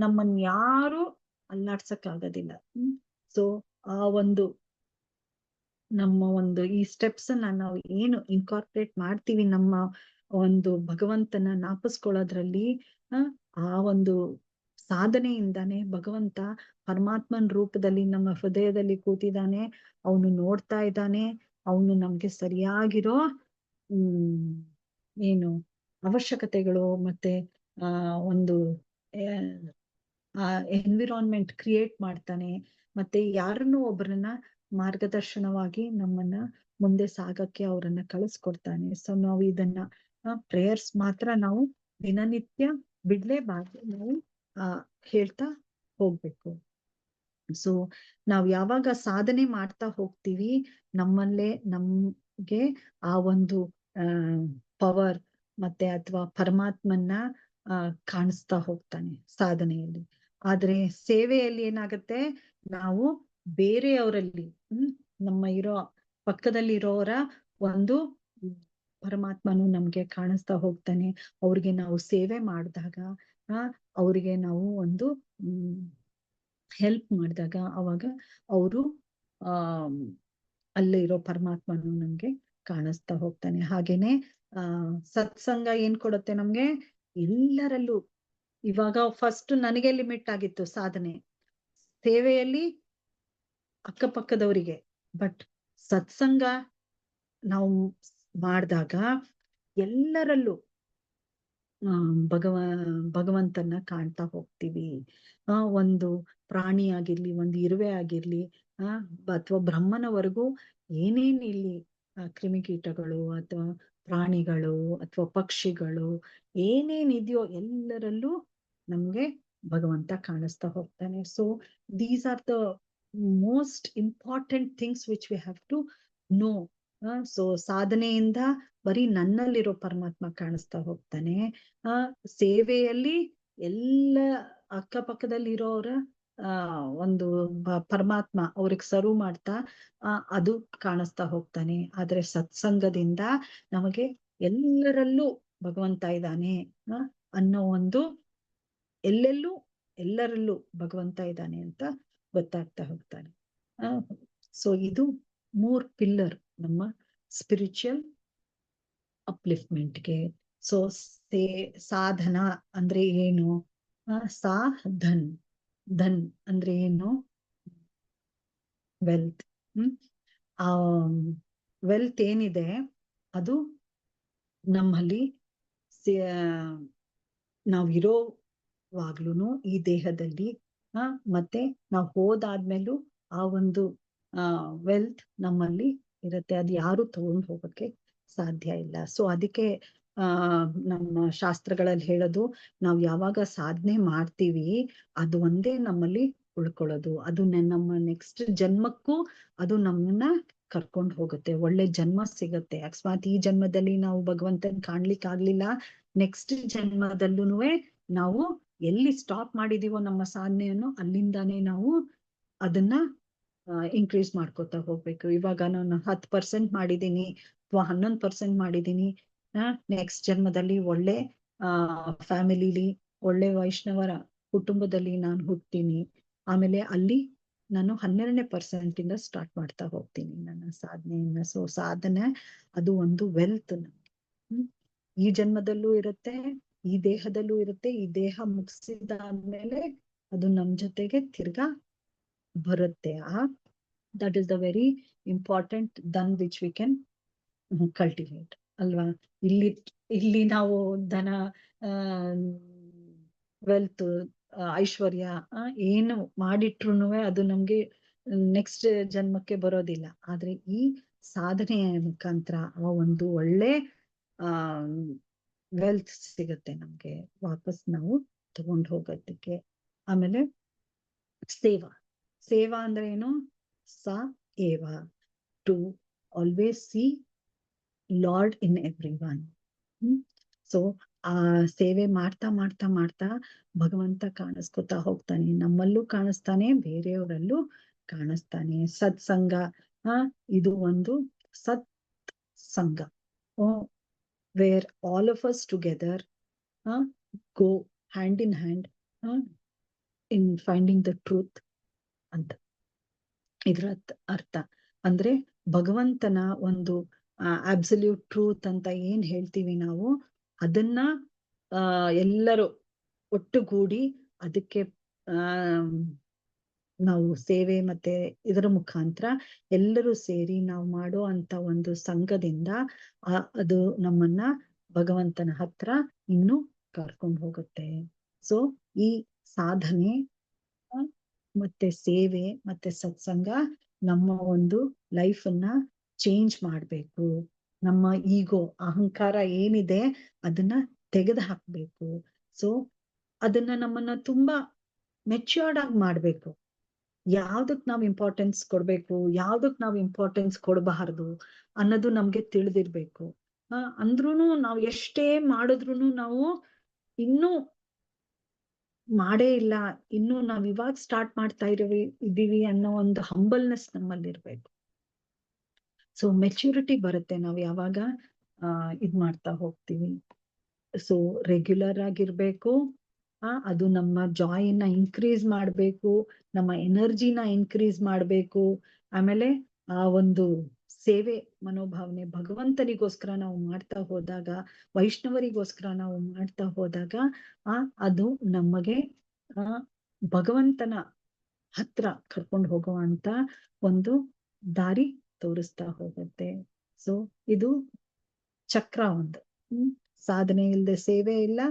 ನಮ್ಮನ್ ಯಾರು ಅಲ್ಲಾಡ್ಸಕ್ ಆಗೋದಿಲ್ಲ. ಸೊ ಆ ಒಂದು ನಮ್ಮ ಒಂದು ಈ ಸ್ಟೆಪ್ಸ್ ಅನ್ನ ನಾವು ಏನು ಇನ್ಕಾರ್ಪೊರೇಟ್ ಮಾಡ್ತೀವಿ ನಮ್ಮ ಒಂದು ಭಗವಂತನ ನಾಪಿಸ್ಕೊಳ್ಳೋದ್ರಲ್ಲಿ, ಆ ಒಂದು ಸಾಧನೆಯಿಂದಾನೆ ಭಗವಂತ ಪರಮಾತ್ಮನ ರೂಪದಲ್ಲಿ ನಮ್ಮ ಹೃದಯದಲ್ಲಿ ಕೂತಿದ್ದಾನೆ. ಅವನು ನೋಡ್ತಾ ಇದ್ದಾನೆ. ಅವನು ನಮ್ಗೆ ಸರಿಯಾಗಿರೋ ಏನು ಅವಶ್ಯಕತೆಗಳು ಮತ್ತೆ ಒಂದು ಎನ್ವಿರಾನ್ಮೆಂಟ್ ಕ್ರಿಯೇಟ್ ಮಾಡ್ತಾನೆ. ಮತ್ತೆ ಯಾರನ್ನೂ ಒಬ್ಬರನ್ನ ಮಾರ್ಗದರ್ಶನವಾಗಿ ನಮ್ಮನ್ನ ಮುಂದೆ ಸಾಗಕ್ಕೆ ಅವರನ್ನ ಕಳಿಸ್ಕೊಡ್ತಾನೆ. ಸೊ ನಾವು ಇದನ್ನ ಪ್ರೇಯರ್ಸ್ ಮಾತ್ರ ನಾವು ದಿನನಿತ್ಯ ಬಿಡ್ಲೇಬಾರ್ದು. ನಾವು ಹೇಳ್ತಾ ಹೋಗ್ಬೇಕು. ಸೊ ನಾವ್ ಯಾವಾಗ ಸಾಧನೆ ಮಾಡ್ತಾ ಹೋಗ್ತೀವಿ, ನಮ್ಮಲ್ಲೇ ನಮ್ಗೆ ಆ ಒಂದು ಪವರ್ ಮತ್ತೆ ಅಥವಾ ಪರಮಾತ್ಮನ್ನ ಕಾಣಿಸ್ತಾ ಹೋಗ್ತಾನೆ ಸಾಧನೆಯಲ್ಲಿ. ಆದ್ರೆ ಸೇವೆಯಲ್ಲಿ ಏನಾಗತ್ತೆ, ನಾವು ಬೇರೆಯವರಲ್ಲಿ ನಮ್ಮ ಪಕ್ಕದಲ್ಲಿ ಇರೋರ ಒಂದು ಪರಮಾತ್ಮನು ನಮ್ಗೆ ಕಾಣಿಸ್ತಾ ಹೋಗ್ತಾನೆ. ಅವ್ರಿಗೆ ನಾವು ಸೇವೆ ಮಾಡಿದಾಗ ಅವರಿಗೆ ನಾವು ಒಂದು ಹೆಲ್ಪ್ ಮಾಡಿದಾಗ ಅವಾಗ ಅವರು ಅಲ್ಲೇ ಇರೋ ಪರಮಾತ್ಮನು ನಮ್ಗೆ ಕಾಣಿಸ್ತಾ ಹೋಗ್ತಾನೆ. ಹಾಗೇನೆ ಸತ್ಸಂಗ ಏನ್ ಕೊಡುತ್ತೆ ನಮ್ಗೆ, ಎಲ್ಲರಲ್ಲೂ. ಇವಾಗ ಫಸ್ಟ್ ನನಗೆ ಲಿಮಿಟ್ ಆಗಿತ್ತು ಸಾಧನೆ, ಸೇವೆಯಲ್ಲಿ ಅಕ್ಕಪಕ್ಕದವರಿಗೆ. ಬಟ್ ಸತ್ಸಂಗ ನಾವು ಮಾಡಿದಾಗ ಎಲ್ಲರಲ್ಲೂ ಭಗವಂತನ ಕಾಣ್ತಾ ಹೋಗ್ತೀವಿ. ಒಂದು ಪ್ರಾಣಿ ಆಗಿರ್ಲಿ, ಒಂದು ಇರುವೆ ಆಗಿರ್ಲಿ, ಅಥವಾ ಬ್ರಹ್ಮನವರೆಗೂ ಏನೇನ್ ಇಲ್ಲಿ ಕ್ರಿಮಿಕೀಟಗಳು ಅಥವಾ ಪ್ರಾಣಿಗಳು ಅಥವಾ ಪಕ್ಷಿಗಳು ಏನೇನಿದೆಯೋ ಎಲ್ಲರಲ್ಲೂ ನಮ್ಗೆ ಭಗವಂತ ಕಾಣಿಸ್ತಾ ಹೋಗ್ತಾನೆ. So these are the most important things which we have to know. So ಸಾಧನೆಯಿಂದ ಬರೀ ನನ್ನಲ್ಲಿರೋ ಪರಮಾತ್ಮ ಕಾಣಿಸ್ತಾ ಹೋಗ್ತಾನೆ. ಸೇವೆಯಲ್ಲಿ ಎಲ್ಲ ಅಕ್ಕಪಕ್ಕದಲ್ಲಿ ಇರೋರ ಒಂದು ಪರಮಾತ್ಮ ಅವ್ರಿಗೆ ಸರ್ವ್ ಮಾಡ್ತಾ ಅದು ಕಾಣಿಸ್ತಾ ಹೋಗ್ತಾನೆ. ಆದ್ರೆ ಸತ್ಸಂಗದಿಂದ ನಮಗೆ ಎಲ್ಲರಲ್ಲೂ ಭಗವಂತ ಇದ್ದಾನೆ ಅನ್ನೋ ಒಂದು, ಎಲ್ಲರಲ್ಲೂ ಭಗವಂತ ಇದ್ದಾನೆ ಅಂತ ಗೊತ್ತಾಗ್ತಾ ಹೋಗ್ತಾನೆ. ಸೊ ಇದು 3 ಪಿಲ್ಲರ್ ನಮ್ಮ ಸ್ಪಿರಿಚುವಲ್ ಅಪ್ಲಿಫ್ಟ್ಮೆಂಟ್ಗೆ. ಸೊ ಸಾಧನ ಅಂದ್ರೆ ಏನು? ಧನ್ ಅಂದ್ರೆ ಏನು? ವೆಲ್ತ್. ವೆಲ್ತ್ ಏನಿದೆ ಅದು ನಮ್ಮಲ್ಲಿ ನಾವಿರೋವಾಗ್ಲೂ ಈ ದೇಹದಲ್ಲಿ ಮತ್ತೆ ನಾವು ಹೋದಾದ್ಮೇಲೂ ಆ ಒಂದು ವೆಲ್ತ್ ನಮ್ಮಲ್ಲಿ ಇರುತ್ತೆ. ಅದು ಯಾರು ತಗೊಂಡು ಹೋಗಕ್ಕೆ ಸಾಧ್ಯ ಇಲ್ಲ. ಸೊ ಅದಕ್ಕೆ ನಮ್ಮ ಶಾಸ್ತ್ರಗಳಲ್ಲಿ ಹೇಳೋದು, ನಾವು ಯಾವಾಗ ಸಾಧನೆ ಮಾಡ್ತೀವಿ ಅದು ಒಂದೇ ನಮ್ಮಲ್ಲಿ ಉಳ್ಕೊಳ್ಳೋದು. ಅದು ನಮ್ಮ ನೆಕ್ಸ್ಟ್ ಜನ್ಮಕ್ಕೂ ಅದು ನಮ್ಮನ್ನ ಕರ್ಕೊಂಡು ಹೋಗುತ್ತೆ, ಒಳ್ಳೆ ಜನ್ಮ ಸಿಗತ್ತೆ. ಅಕಸ್ಮಾತ್ ಈ ಜನ್ಮದಲ್ಲಿ ನಾವು ಭಗವಂತನ್ ಕಾಣ್ಲಿಕ್ಕೆ ಆಗ್ಲಿಲ್ಲ, ನೆಕ್ಸ್ಟ್ ಜನ್ಮದಲ್ಲೂ ನಾವು ಎಲ್ಲಿ ಸ್ಟಾಪ್ ಮಾಡಿದೀವೋ ನಮ್ಮ ಸಾಧನೆಯನ್ನು ಅಲ್ಲಿಂದಾನೇ ನಾವು ಅದನ್ನ ಇನ್ಕ್ರೀಸ್ ಮಾಡ್ಕೋತಾ ಹೋಗ್ಬೇಕು. ಇವಾಗ ನಾನು 10% ಮಾಡಿದೀನಿ ಅಥವಾ 11% ಮಾಡಿದೀನಿ, ನೆಕ್ಸ್ಟ್ ಜನ್ಮದಲ್ಲಿ ಒಳ್ಳೆ ಫ್ಯಾಮಿಲಿಲಿ ಒಳ್ಳೆ ವೈಷ್ಣವರ ಕುಟುಂಬದಲ್ಲಿ ನಾನು ಹುಟ್ತೀನಿ. ಆಮೇಲೆ ಅಲ್ಲಿ ನಾನು 12% ಇಂದ ಸ್ಟಾರ್ಟ್ ಮಾಡ್ತಾ ಹೋಗ್ತೀನಿ ನನ್ನ ಸಾಧನೆಯನ್ನ. ಸೊ ಸಾಧನೆ ಅದು ಒಂದು ವೆಲ್ತ್ ನಮ್ಗೆ. ಈ ಜನ್ಮದಲ್ಲೂ ಇರುತ್ತೆ, ಈ ದೇಹದಲ್ಲೂ ಇರುತ್ತೆ. ಈ ದೇಹ ಮುಗಿಸಿದಾದ್ಮೇಲೆ ಅದು ನಮ್ ಜೊತೆಗೆ ತಿರ್ಗಾ ಬರುತ್ತೆ. That is the very important Dhan which we can cultivate ಅಲ್ವಾ. ಇಲ್ಲಿ ನಾವು ಧನ, ವೆಲ್ತ್, ಐಶ್ವರ್ಯ ಏನು ಮಾಡಿಟ್ರುನು ಅದು ನಮ್ಗೆ ನೆಕ್ಸ್ಟ್ ಜನ್ಮಕ್ಕೆ ಬರೋದಿಲ್ಲ. ಆದ್ರೆ ಈ ಸಾಧನೆಯ ಮುಖಾಂತರ ಆ ಒಂದು ಒಳ್ಳೆ ವೆಲ್ತ್ ಸಿಗುತ್ತೆ ನಮ್ಗೆ ವಾಪಸ್ ನಾವು ತಗೊಂಡು ಹೋಗೋದಕ್ಕೆ. ಆಮೇಲೆ ಸೇವಾ ಅಂದ್ರೆ ಏನು? Ever to always see lord in every one. So ಆ ಸೇವೆ ಮಾಡ್ತಾ ಮಾಡ್ತಾ ಮಾಡ್ತಾ ಭಗವಂತ ಕಾಣಿಸ್ಕೊತಾ ಹೋಗ್ತಾನೆ. ನಮ್ಮಲ್ಲೂ ಕಾಣಿಸ್ತಾನೆ, ಬೇರೆಯವರಲ್ಲೂ ಕಾಣಿಸ್ತಾನೆ. ಸತ್ಸಂಗ ಇದು ಒಂದು ಸತ್ ಸಂಘ, where all of us together go hand in hand in finding the truth ಅಂತ ಇದ್ರ ಅರ್ಥ. ಅಂದ್ರೆ ಭಗವಂತನ ಒಂದು ಅಬ್ಸಲ್ಯೂಟ್ ಟ್ರೂತ್ ಅಂತ ಏನ್ ಹೇಳ್ತೀವಿ ನಾವು, ಅದನ್ನ ಎಲ್ಲರೂ ಒಟ್ಟುಗೂಡಿ ಅದಕ್ಕೆ ನಾವು ಸೇವೆ ಮತ್ತೆ ಇದರ ಮುಖಾಂತರ ಎಲ್ಲರೂ ಸೇರಿ ನಾವು ಮಾಡೋ ಅಂತ ಒಂದು ಸಂಘದಿಂದ ಅದು ನಮ್ಮನ್ನ ಭಗವಂತನ ಹತ್ರ ಇನ್ನೂ ಕರ್ಕೊಂಡು ಹೋಗುತ್ತೆ. ಸೊ ಈ ಸಾಧನೆ ಮತ್ತೆ ಸೇವೆ ಮತ್ತೆ ಸತ್ಸಂಗ ನಮ್ಮ ಒಂದು ಲೈಫ್ ಅನ್ನ ಚೇಂಜ್ ಮಾಡ್ಬೇಕು. ನಮ್ಮ ಈಗೋ ಅಹಂಕಾರ ಏನಿದೆ ಅದನ್ನ ತೆಗೆದು ಹಾಕ್ಬೇಕು. ಸೊ ಅದನ್ನ ನಮ್ಮನ್ನ ತುಂಬಾ ಮೆಚ್ಯೂರ್ಡ್ ಆಗಿ ಮಾಡ್ಬೇಕು. ಯಾವ್ದಕ್ ನಾವ್ ಇಂಪಾರ್ಟೆನ್ಸ್ ಕೊಡ್ಬೇಕು, ಯಾವ್ದಕ್ ನಾವ್ ಇಂಪಾರ್ಟೆನ್ಸ್ ಕೊಡಬಾರ್ದು ಅನ್ನೋದು ನಮ್ಗೆ ತಿಳಿದಿರ್ಬೇಕು. ಅಂದ್ರೂನು ನಾವ್ ಎಷ್ಟೇ ಮಾಡಿದ್ರುನು ನಾವು ಇನ್ನೂ ಮಾಡೇ ಇಲ್ಲ, ಇನ್ನು ನಾವ್ ಇವಾಗ ಸ್ಟಾರ್ಟ್ ಮಾಡ್ತಾ ಇದೀವಿ ಅನ್ನೋ ಒಂದು ಹಂಬಲ್ನೆಸ್ ನಮ್ಮಲ್ಲಿ ಇರ್ಬೇಕು. ಸೊ ಮೆಚ್ಯೂರಿಟಿ ಬರುತ್ತೆ ನಾವ್ ಯಾವಾಗ ಇದ್ ಮಾಡ್ತಾ ಹೋಗ್ತೀವಿ. ಸೊ ರೆಗ್ಯುಲರ್ ಆಗಿರ್ಬೇಕು. ಅದು ನಮ್ಮ ಜಾಯ್ನ ಇನ್ಕ್ರೀಸ್ ಮಾಡ್ಬೇಕು, ನಮ್ಮ ಎನರ್ಜಿನ ಇನ್ಕ್ರೀಸ್ ಮಾಡ್ಬೇಕು. ಆಮೇಲೆ ಆ ಒಂದು ಸೇವೆ ಮನೋಭಾವನೆ ಭಗವಂತನಿಗೋಸ್ಕರ ನಾವು ಮಾಡ್ತಾ ಹೋದಾಗ, ವೈಷ್ಣವರಿಗೋಸ್ಕರ ನಾವು ಮಾಡ್ತಾ ಹೋದಾಗ ಅದು ನಮಗೆ ಭಗವಂತನ ಹತ್ರ ಕರ್ಕೊಂಡು ಹೋಗುವಂತ ಒಂದು ದಾರಿ ತೋರಿಸ್ತಾ ಹೋಗುತ್ತೆ. ಸೊ ಇದು ಚಕ್ರ ಒಂದು. ಸಾಧನೆ ಇಲ್ಲದೆ ಸೇವೆ ಇಲ್ಲ,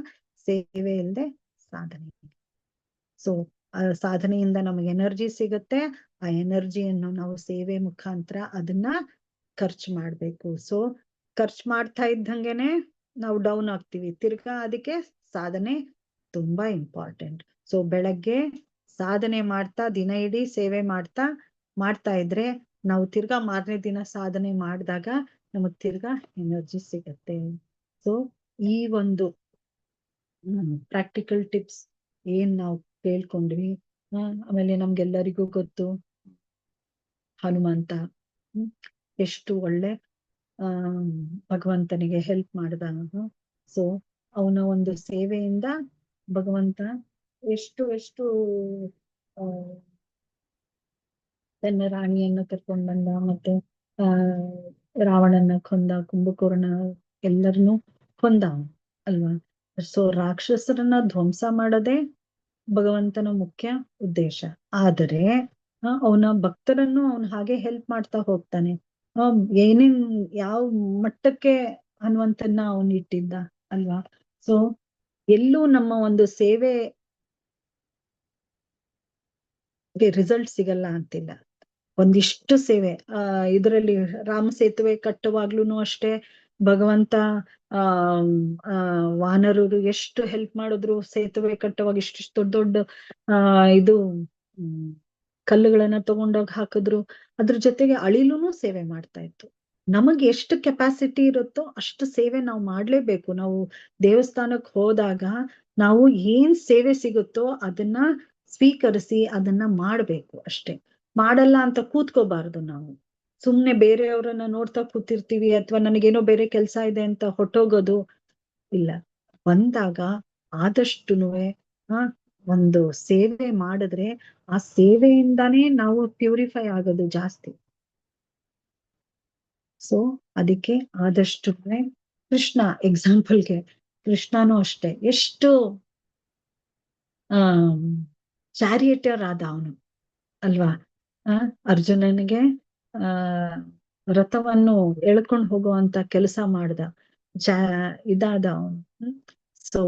ಸೇವೆ ಇಲ್ಲದೆ ಸಾಧನೆ ಇಲ್ಲ. ಸೊ ಸಾಧನೆಯಿಂದ ನಮಗೆ ಎನರ್ಜಿ ಸಿಗುತ್ತೆ. ಆ ಎನರ್ಜಿಯನ್ನು ನಾವು ಸೇವೆ ಮುಖಾಂತರ ಅದನ್ನ ಖರ್ಚು ಮಾಡ್ಬೇಕು. ಸೊ ಖರ್ಚು ಮಾಡ್ತಾ ಇದ್ದಂಗೆನೆ ನಾವು ಡೌನ್ ಆಗ್ತೀವಿ. ತಿರ್ಗಾ ಅದಕ್ಕೆ ಸಾಧನೆ ತುಂಬಾ ಇಂಪಾರ್ಟೆಂಟ್. ಸೊ ಬೆಳಗ್ಗೆ ಸಾಧನೆ ಮಾಡ್ತಾ ದಿನ ಇಡೀ ಸೇವೆ ಮಾಡ್ತಾ ಇದ್ರೆ ನಾವು ತಿರ್ಗಾ ಮಾರನೇ ದಿನ ಸಾಧನೆ ಮಾಡಿದಾಗ ನಮಗ್ ತಿರ್ಗಾ ಎನರ್ಜಿ ಸಿಗತ್ತೆ. ಸೊ ಈ ಒಂದು ಪ್ರಾಕ್ಟಿಕಲ್ ಟಿಪ್ಸ್ ಏನ್ ನಾವು ಕೇಳ್ಕೊಂಡ್ವಿ. ಆಮೇಲೆ ನಮ್ಗೆಲ್ಲರಿಗೂ ಗೊತ್ತು ಹನುಮಂತ ಎಷ್ಟು ಒಳ್ಳೆ ಭಗವಂತನಿಗೆ ಹೆಲ್ಪ್ ಮಾಡ್ದ. ಸೊ ಅವನ ಒಂದು ಸೇವೆಯಿಂದ ಭಗವಂತ ಎಷ್ಟು ತನ್ನ ರಾಣಿಯನ್ನು ಕರ್ಕೊಂಡ್ ಬಂದ, ಮತ್ತೆ ರಾವಣನ ಕೊಂದ, ಕುಂಭಕರ್ಣ ಎಲ್ಲರನ್ನೂ ಕೊಂದ ಅಲ್ವಾ. ಸೊ ರಾಕ್ಷಸರನ್ನ ಧ್ವಂಸ ಮಾಡೋದೇ ಭಗವಂತನ ಮುಖ್ಯ ಉದ್ದೇಶ. ಆದರೆ ಅವನ ಭಕ್ತರನ್ನು ಅವನು ಹಾಗೆ ಹೆಲ್ಪ್ ಮಾಡ್ತಾ ಹೋಗ್ತಾನೆ. ಏನೇನ್ ಯಾವ ಮಟ್ಟಕ್ಕೆ ಹನುಮಂತನ್ನ ಅವನು ಇಟ್ಟಿದ್ದ ಅಲ್ವಾ. ಸೊ ಎಲ್ಲೂ ನಮ್ಮ ಒಂದು ಸೇವೆ ರಿಸಲ್ಟ್ ಸಿಗಲ್ಲ ಅಂತಿಲ್ಲ. ಒಂದಿಷ್ಟು ಸೇವೆ ಇದರಲ್ಲಿ ರಾಮ ಸೇತುವೆ ಕಟ್ಟುವಾಗ್ಲೂ ಅಷ್ಟೇ ಭಗವಂತ ವಾನರರು ಎಷ್ಟು ಹೆಲ್ಪ್ ಮಾಡಿದ್ರು. ಸೇತುವೆ ಕಟ್ಟುವಾಗ ಇಷ್ಟಿಷ್ಟು ದೊಡ್ಡ ಇದು ಕಲ್ಲುಗಳನ್ನ ತಗೊಂಡೋಗಿ ಹಾಕಿದ್ರು. ಅದ್ರ ಜೊತೆಗೆ ಅಳಿಲುನು ಸೇವೆ ಮಾಡ್ತಾ ಇತ್ತು. ನಮಗೆ ಎಷ್ಟು ಕೆಪಾಸಿಟಿ ಇರುತ್ತೋ ಅಷ್ಟು ಸೇವೆ ನಾವು ಮಾಡ್ಲೇಬೇಕು. ನಾವು ದೇವಸ್ಥಾನಕ್ಕೆ ಹೋದಾಗ ನಾವು ಏನ್ ಸೇವೆ ಸಿಗುತ್ತೋ ಅದನ್ನ ಸ್ವೀಕರಿಸಿ ಅದನ್ನ ಮಾಡ್ಬೇಕು ಅಷ್ಟೇ. ಮಾಡಲ್ಲ ಅಂತ ಕೂತ್ಕೋಬಾರ್ದು. ನಾವು ಸುಮ್ನೆ ಬೇರೆಯವ್ರನ್ನ ನೋಡ್ತಾ ಕೂತಿರ್ತೀವಿ, ಅಥವಾ ನನಗೇನೋ ಬೇರೆ ಕೆಲ್ಸ ಇದೆ ಅಂತ ಹೊಟ್ಟೋಗೋದು ಇಲ್ಲ. ಬಂದಾಗ ಆದಷ್ಟುನುವೆ ಒಂದು ಸೇವೆ ಮಾಡಿದ್ರೆ ಆ ಸೇವೆಯಿಂದಾನೇ ನಾವು ಪ್ಯೂರಿಫೈ ಆಗೋದು ಜಾಸ್ತಿ. ಸೊ ಅದಕ್ಕೆ ಆದಷ್ಟು ಕೃಷ್ಣ ಎಕ್ಸಾಂಪಲ್ಗೆ, ಕೃಷ್ಣನೂ ಅಷ್ಟೇ ಎಷ್ಟು ಚಾರಿಯೇಟರ್ ಆದ ಅವನು ಅಲ್ವಾ. ಅರ್ಜುನನಿಗೆ ರಥವನ್ನು ಎಳ್ಕೊಂಡು ಹೋಗುವಂತ ಕೆಲಸ ಮಾಡ್ದ, ಇದಾದ ಅವನು. ಸೊ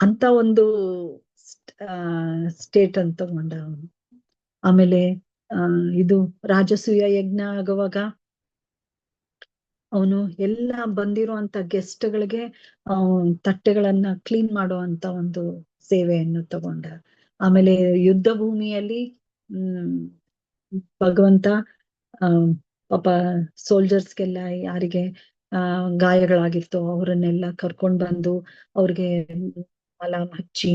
ಅಂತ ಒಂದು ಸ್ಟೇಟ್ ಅಂತ ತಗೊಂಡ ಅವನು. ಆಮೇಲೆ ಇದು ರಾಜಸೂಯ ಯಜ್ಞ ಆಗುವಾಗ ಅವನು ಎಲ್ಲ ಬಂದಿರುವಂತ ಗೆಸ್ಟ್ಗಳಿಗೆ ತಟ್ಟೆಗಳನ್ನ ಕ್ಲೀನ್ ಮಾಡುವಂತ ಒಂದು ಸೇವೆಯನ್ನು ತಗೊಂಡ. ಆಮೇಲೆ ಯುದ್ಧ ಭೂಮಿಯಲ್ಲಿ ಭಗವಂತ ಪಾಪ ಸೋಲ್ಜರ್ಸ್ಗೆಲ್ಲ ಯಾರಿಗೆ ಗಾಯಗಳಾಗಿರ್ತೋ ಅವರನ್ನೆಲ್ಲ ಕರ್ಕೊಂಡ್ ಬಂದು ಅವ್ರಿಗೆ ಮಲಾಮ್ ಹಚ್ಚಿ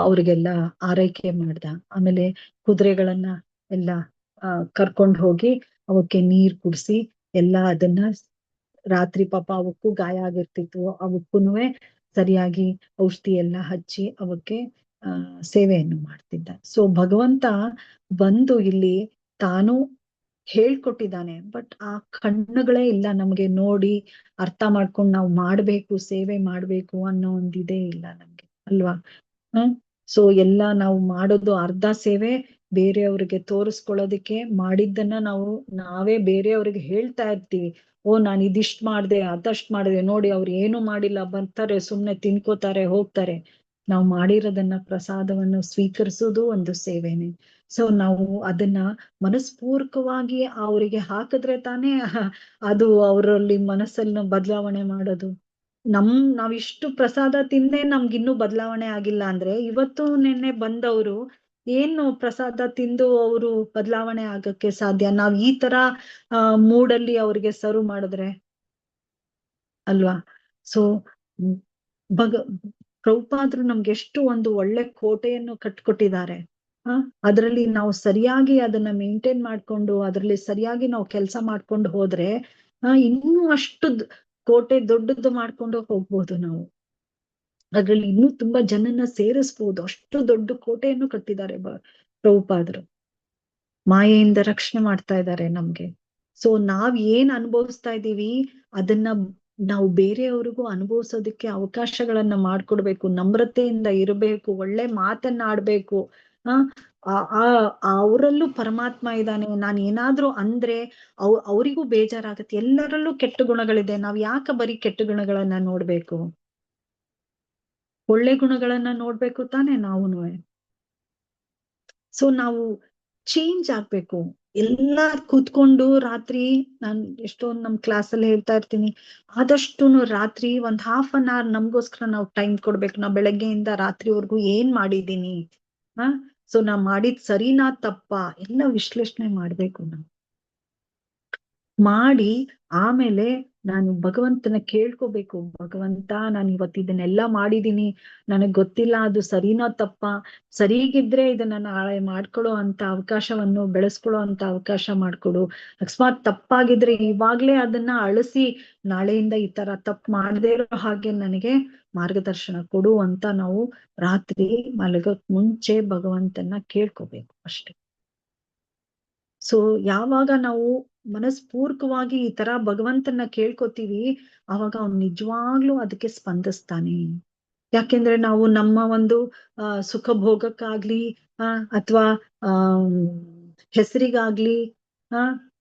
ಅವ್ರಿಗೆಲ್ಲ ಆರೈಕೆ ಮಾಡ್ದ. ಆಮೇಲೆ ಕುದುರೆಗಳನ್ನ ಎಲ್ಲ ಕರ್ಕೊಂಡ್ ಹೋಗಿ ಅವಕ್ಕೆ ನೀರ್ ಕುಡ್ಸಿ ಎಲ್ಲ ಅದನ್ನ ರಾತ್ರಿ ಪಾಪ ಅವಕ್ಕೂ ಗಾಯ ಆಗಿರ್ತಿತ್ತು, ಅವಕ್ಕೂನುವೆ ಸರಿಯಾಗಿ ಔಷಧಿ ಎಲ್ಲ ಹಚ್ಚಿ ಅವಕ್ಕೆ ಸೇವೆಯನ್ನು ಮಾಡ್ತಿದ್ದ. ಸೊ ಭಗವಂತ ಬಂದು ಇಲ್ಲಿ ತಾನು ಹೇಳ್ಕೊಟ್ಟಿದ್ದಾನೆ. ಬಟ್ ಆ ಕಣ್ಣುಗಳೇ ಇಲ್ಲ ನಮ್ಗೆ ನೋಡಿ ಅರ್ಥ ಮಾಡ್ಕೊಂಡು ನಾವು ಮಾಡ್ಬೇಕು, ಸೇವೆ ಮಾಡ್ಬೇಕು ಅನ್ನೋ ಒಂದಿದೇ ಇಲ್ಲ ನಮ್ಗೆ ಅಲ್ವಾ. ಸೊ ಎಲ್ಲ ನಾವು ಮಾಡೋದು ಅರ್ಧ ಸೇವೆ ಬೇರೆಯವ್ರಿಗೆ ತೋರಿಸ್ಕೊಳ್ಳೋದಿಕ್ಕೆ ಮಾಡಿದ್ದನ್ನ ನಾವೇ ಬೇರೆಯವ್ರಿಗೆ ಹೇಳ್ತಾ ಇರ್ತೀವಿ. ನಾನು ಇದಿಷ್ಟ್ ಮಾಡ್ದೆ ಅದಷ್ಟ್ ಮಾಡ್ದೆ, ನೋಡಿ ಅವ್ರು ಏನು ಮಾಡಿಲ್ಲ, ಬರ್ತಾರೆ ಸುಮ್ನೆ ತಿನ್ಕೋತಾರೆ ಹೋಗ್ತಾರೆ. ನಾವು ಮಾಡಿರೋದನ್ನ ಪ್ರಸಾದವನ್ನು ಸ್ವೀಕರಿಸೋದು ಒಂದು ಸೇವೆನೆ. ಸೊ ನಾವು ಅದನ್ನ ಮನಸ್ಪೂರ್ವಕವಾಗಿ ಅವರಿಗೆ ಹಾಕಿದ್ರೆ ತಾನೇ ಅದು ಅವರಲ್ಲಿ ಮನಸ್ಸನ್ನು ಬದಲಾವಣೆ ಮಾಡೋದು. ನಾವಿಷ್ಟು ಪ್ರಸಾದ ತಿಂದೆ ನಮ್ಗಿನ್ನೂ ಬದಲಾವಣೆ ಆಗಿಲ್ಲ ಅಂದ್ರೆ ಇವತ್ತು ನಿನ್ನೆ ಬಂದವರು ಏನು ಪ್ರಸಾದ ತಿಂದು ಅವರು ಬದಲಾವಣೆ ಆಗಕ್ಕೆ ಸಾಧ್ಯ? ನಾವ್ ಈ ತರ ಮೂಡಲ್ಲಿ ಅವ್ರಿಗೆ ಸರ್ವ್ ಮಾಡಿದ್ರೆ ಅಲ್ವಾ? ಸೊ ಭಗ ಪ್ರಭುಪಾದ್ರು ನಮ್ಗೆ ಎಷ್ಟು ಒಂದು ಒಳ್ಳೆ ಕೋಟೆಯನ್ನು ಕಟ್ಕೊಟ್ಟಿದ್ದಾರೆ. ಅದರಲ್ಲಿ ನಾವು ಸರಿಯಾಗಿ ಅದನ್ನ ಮೇಂಟೈನ್ ಮಾಡ್ಕೊಂಡು ಅದರಲ್ಲಿ ಸರಿಯಾಗಿ ನಾವು ಕೆಲಸ ಮಾಡ್ಕೊಂಡು ಹೋದ್ರೆ ಇನ್ನೂ ಅಷ್ಟು ಕೋಟೆ ದೊಡ್ಡದು ಮಾಡ್ಕೊಂಡು ಹೋಗ್ಬೋದು ನಾವು. ಅದ್ರಲ್ಲಿ ಇನ್ನೂ ತುಂಬಾ ಜನನ್ನ ಸೇರಿಸ್ಬೋದು. ಅಷ್ಟು ದೊಡ್ಡ ಕೋಟೆಯನ್ನು ಕಟ್ಟಿದ್ದಾರೆ ಪ್ರಭುಪಾದರು. ಮಾಯೆಯಿಂದ ರಕ್ಷಣೆ ಮಾಡ್ತಾ ಇದ್ದಾರೆ ನಮ್ಗೆ. ಸೊ ನಾವ್ ಏನ್ ಅನುಭವಿಸ್ತಾ ಇದೀವಿ ಅದನ್ನ ನಾವು ಬೇರೆಯವ್ರಿಗೂ ಅನುಭವಿಸೋದಕ್ಕೆ ಅವಕಾಶಗಳನ್ನ ಮಾಡ್ಕೊಡ್ಬೇಕು. ನಮ್ರತೆಯಿಂದ ಇರಬೇಕು, ಒಳ್ಳೆ ಮಾತನ್ನ ಆಡ್ಬೇಕು. ಅವರಲ್ಲೂ ಪರಮಾತ್ಮ ಇದ್ದಾನೆ. ನಾನು ಏನಾದ್ರೂ ಅಂದ್ರೆ ಅವರಿಗೂ ಬೇಜಾರಾಗತ್ತೆ. ಎಲ್ಲರಲ್ಲೂ ಕೆಟ್ಟ ಗುಣಗಳಿದೆ, ನಾವ್ ಯಾಕೆ ಬರೀ ಕೆಟ್ಟ ಗುಣಗಳನ್ನ ನೋಡ್ಬೇಕು? ಒಳ್ಳೆ ಗುಣಗಳನ್ನ ನೋಡ್ಬೇಕು ತಾನೆ ನಾವುನು. ಸೊ ನಾವು ಚೇಂಜ್ ಆಗ್ಬೇಕು. ಎಲ್ಲ ಕೂತ್ಕೊಂಡು ರಾತ್ರಿ ನಾನ್ ಎಷ್ಟೊಂದು ನಮ್ ಕ್ಲಾಸಲ್ಲಿ ಹೇಳ್ತಾ ಇರ್ತೀನಿ, ಆದಷ್ಟು ರಾತ್ರಿ ಒಂದ್ ½ ನಮ್ಗೋಸ್ಕರ ನಾವು ಟೈಮ್ ಕೊಡ್ಬೇಕು. ನಾ ಬೆಳಗ್ಗೆಯಿಂದ ರಾತ್ರಿವರೆಗೂ ಏನ್ ಮಾಡಿದೀನಿ, ಸೊ ನಾ ಮಾಡಿದ್ ಸರಿನಾ ತಪ್ಪಾ ಎಲ್ಲ ವಿಶ್ಲೇಷಣೆ ಮಾಡ್ಬೇಕು ನಾವು. ಮಾಡಿ ಆಮೇಲೆ ನಾನು ಭಗವಂತನ ಕೇಳ್ಕೋಬೇಕು, ಭಗವಂತ ನಾನು ಇವತ್ತು ಇದನ್ನೆಲ್ಲ ಮಾಡಿದೀನಿ, ನನಗ್ ಗೊತ್ತಿಲ್ಲ ಅದು ಸರಿನಾ ತಪ್ಪಾ, ಸರಿಗಿದ್ರೆ ಇದನ್ನ ನಾಳೆ ಮಾಡ್ಕೊಳ್ಳೋ ಅಂತ ಅವಕಾಶವನ್ನು ಬೆಳೆಸ್ಕೊಳ್ಳೋ ಅಂತ ಅವಕಾಶ ಮಾಡ್ಕೊಡು. ಅಕಸ್ಮಾತ್ ತಪ್ಪಾಗಿದ್ರೆ ಇವಾಗ್ಲೇ ಅದನ್ನ ಅಳಿಸಿ ನಾಳೆಯಿಂದ ಈ ತರ ತಪ್ಪು ಮಾಡದೇ ಇರೋ ಹಾಗೆ ನನಗೆ ಮಾರ್ಗದರ್ಶನ ಕೊಡು ಅಂತ ನಾವು ರಾತ್ರಿ ಮಲಗಕ್ ಮುಂಚೆ ಭಗವಂತನ ಕೇಳ್ಕೋಬೇಕು ಅಷ್ಟೇ. ಸೊ ಯಾವಾಗ ನಾವು ಮನಸ್ಪೂರ್ವಕವಾಗಿ ಈ ತರ ಭಗವಂತನ ಕೇಳ್ಕೊತೀವಿ ಅವಾಗ ಅವ್ನು ನಿಜವಾಗ್ಲೂ ಅದಕ್ಕೆ ಸ್ಪಂದಿಸ್ತಾನೆ. ಯಾಕೆಂದ್ರೆ ನಾವು ನಮ್ಮ ಒಂದು ಸುಖ ಭೋಗಕ್ಕಾಗ್ಲಿ ಅಥವಾ ಹೆಸರಿಗಾಗ್ಲಿ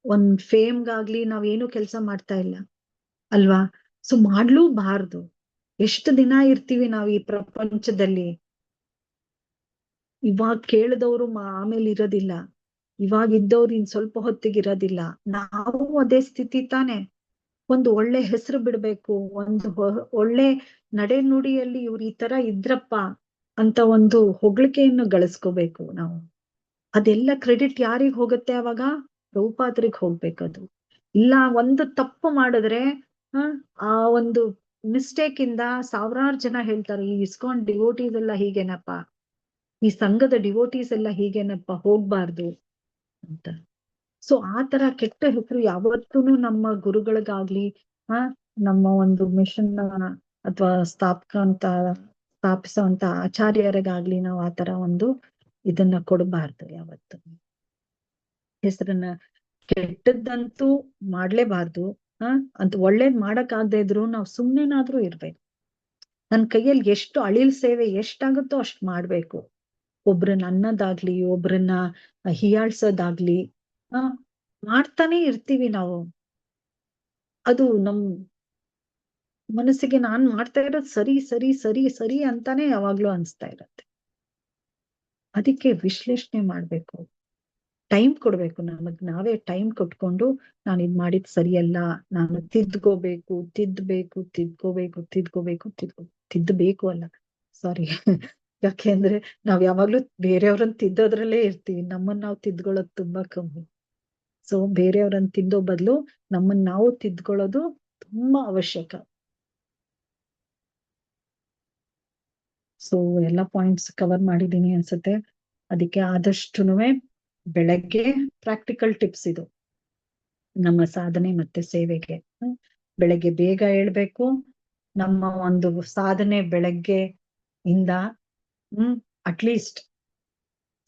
ಒಂದ್ ಫೇಮ್ಗಾಗ್ಲಿ ನಾವೇನು ಕೆಲಸ ಮಾಡ್ತಾ ಇಲ್ಲ ಅಲ್ವಾ? ಸೊ ಮಾಡ್ಲೂಬಾರ್ದು. ಎಷ್ಟು ದಿನ ಇರ್ತೀವಿ ನಾವು ಈ ಪ್ರಪಂಚದಲ್ಲಿ? ಇವಾಗ ಕೇಳಿದವರು ಆಮೇಲೆ ಇರೋದಿಲ್ಲ, ಇವಾಗ ಇದ್ದವ್ರು ಇನ್ ಸ್ವಲ್ಪ ಹೊತ್ತಿಗೆ ಇರೋದಿಲ್ಲ. ನಾವು ಅದೇ ಸ್ಥಿತಿ ತಾನೆ. ಒಂದು ಒಳ್ಳೆ ಹೆಸರು ಬಿಡ್ಬೇಕು, ಒಂದು ಒಳ್ಳೆ ನಡೆ ನುಡಿಯಲ್ಲಿ ಇವ್ರು ಈ ತರ ಇದ್ರಪ್ಪ ಅಂತ ಒಂದು ಹೊಗಳಿಕೆಯನ್ನು ಗಳಿಸ್ಕೋಬೇಕು ನಾವು. ಅದೆಲ್ಲ ಕ್ರೆಡಿಟ್ ಯಾರಿಗ್ ಹೋಗುತ್ತೆ ಅವಾಗ? ಪ್ರಭುಪಾದರಿಗೆ ಹೋಗ್ಬೇಕದು. ಇಲ್ಲ ಒಂದು ತಪ್ಪು ಮಾಡಿದ್ರೆ ಆ ಒಂದು ಮಿಸ್ಟೇಕ್ ಇಂದ ಸಾವಿರಾರು ಜನ ಹೇಳ್ತಾರೆ, ಈ ಇಸ್ಕಾನ್ ಡಿವೋಟೀಸ್ ಎಲ್ಲ ಹೀಗೇನಪ್ಪ, ಈ ಸಂಘದ ಡಿವೋಟೀಸ್ ಎಲ್ಲ ಹೀಗೇನಪ್ಪ, ಹೋಗ್ಬಾರ್ದು ಅಂತ. ಸೊ ಆತರ ಕೆಟ್ಟ ಹೆಸರು ಯಾವತ್ತೂ ನಮ್ಮ ಗುರುಗಳಿಗಾಗ್ಲಿ ನಮ್ಮ ಒಂದು ಮಿಷನ್ ಅಥವಾ ಸ್ಥಾಪಿಸುವಂತ ಆಚಾರ್ಯರಿಗಾಗ್ಲಿ ನಾವು ಆತರ ಒಂದು ಇದನ್ನ ಕೊಡಬಾರ್ದು ಯಾವತ್ತು. ಹೆಸರನ್ನ ಕೆಟ್ಟದ್ದಂತೂ ಮಾಡ್ಲೇಬಾರ್ದು. ಅಂತ ಒಳ್ಳೇದ್ ಮಾಡಕ್ ಆಗದೆ ಇದ್ರು ನಾವು ಸುಮ್ನೆನಾದ್ರೂ ಇರ್ಬೇಕು. ನನ್ ಕೈಯಲ್ಲಿ ಎಷ್ಟು ಅಳಿಲ್ ಸೇವೆ ಎಷ್ಟಾಗುತ್ತೋ ಅಷ್ಟ್ ಮಾಡ್ಬೇಕು. ಒಬ್ರನ್ನ ಅನ್ನೋದಾಗ್ಲಿ ಒಬ್ರನ್ನ ಹೀಯಾಳ್ಸೋದಾಗ್ಲಿ ಮಾಡ್ತಾನೆ ಇರ್ತೀವಿ ನಾವು. ಅದು ನಮ್ ಮನಸ್ಸಿಗೆ ನಾನ್ ಮಾಡ್ತಾ ಇರೋದು ಸರಿ ಸರಿ ಸರಿ ಸರಿ ಅಂತಾನೆ ಯಾವಾಗ್ಲೂ ಅನ್ಸ್ತಾ ಇರತ್ತೆ. ಅದಕ್ಕೆ ವಿಶ್ಲೇಷಣೆ ಮಾಡ್ಬೇಕು, ಟೈಮ್ ಕೊಡ್ಬೇಕು. ನಮಗ್ ನಾವೇ ಟೈಮ್ ಕೊಟ್ಕೊಂಡು ನಾನು ಇದ್ ಮಾಡಿದ್ ಸರಿಯಲ್ಲ, ನಾನು ತಿದ್ಕೋಬೇಕು ತಿದ್ದಬೇಕು ಅಲ್ಲ, ಸಾರಿ. ಯಾಕೆಂದ್ರೆ ನಾವ್ ಯಾವಾಗ್ಲೂ ಬೇರೆಯವ್ರನ್ನ ತಿದ್ದೋದ್ರಲ್ಲೇ ಇರ್ತೀವಿ, ನಮ್ಮನ್ನ ನಾವು ತಿದ್ಕೊಳ್ಳೋದು ತುಂಬಾ ಕಮ್ಮಿ. ಸೊ ಬೇರೆಯವ್ರನ್ನ ತಿದ್ದೋ ಬದಲು ನಮ್ಮನ್ನ ನಾವು ತಿದ್ಕೊಳ್ಳೋದು ತುಂಬಾ ಅವಶ್ಯಕ. ಸೊ ಎಲ್ಲ ಪಾಯಿಂಟ್ಸ್ ಕವರ್ ಮಾಡಿದೀನಿ ಅನ್ಸುತ್ತೆ. ಅದಕ್ಕೆ ಆದಷ್ಟುನುವೆ ಬೆಳಗ್ಗೆ ಪ್ರಾಕ್ಟಿಕಲ್ ಟಿಪ್ಸ್ ಇದು ನಮ್ಮ ಸಾಧನೆ ಮತ್ತೆ ಸೇವೆಗೆ. ಬೆಳಗ್ಗೆ ಬೇಗ ಏಳ್ಬೇಕು. ನಮ್ಮ ಒಂದು ಸಾಧನೆ ಬೆಳಗ್ಗೆ ಇಂದ ಅಟ್ಲೀಸ್ಟ್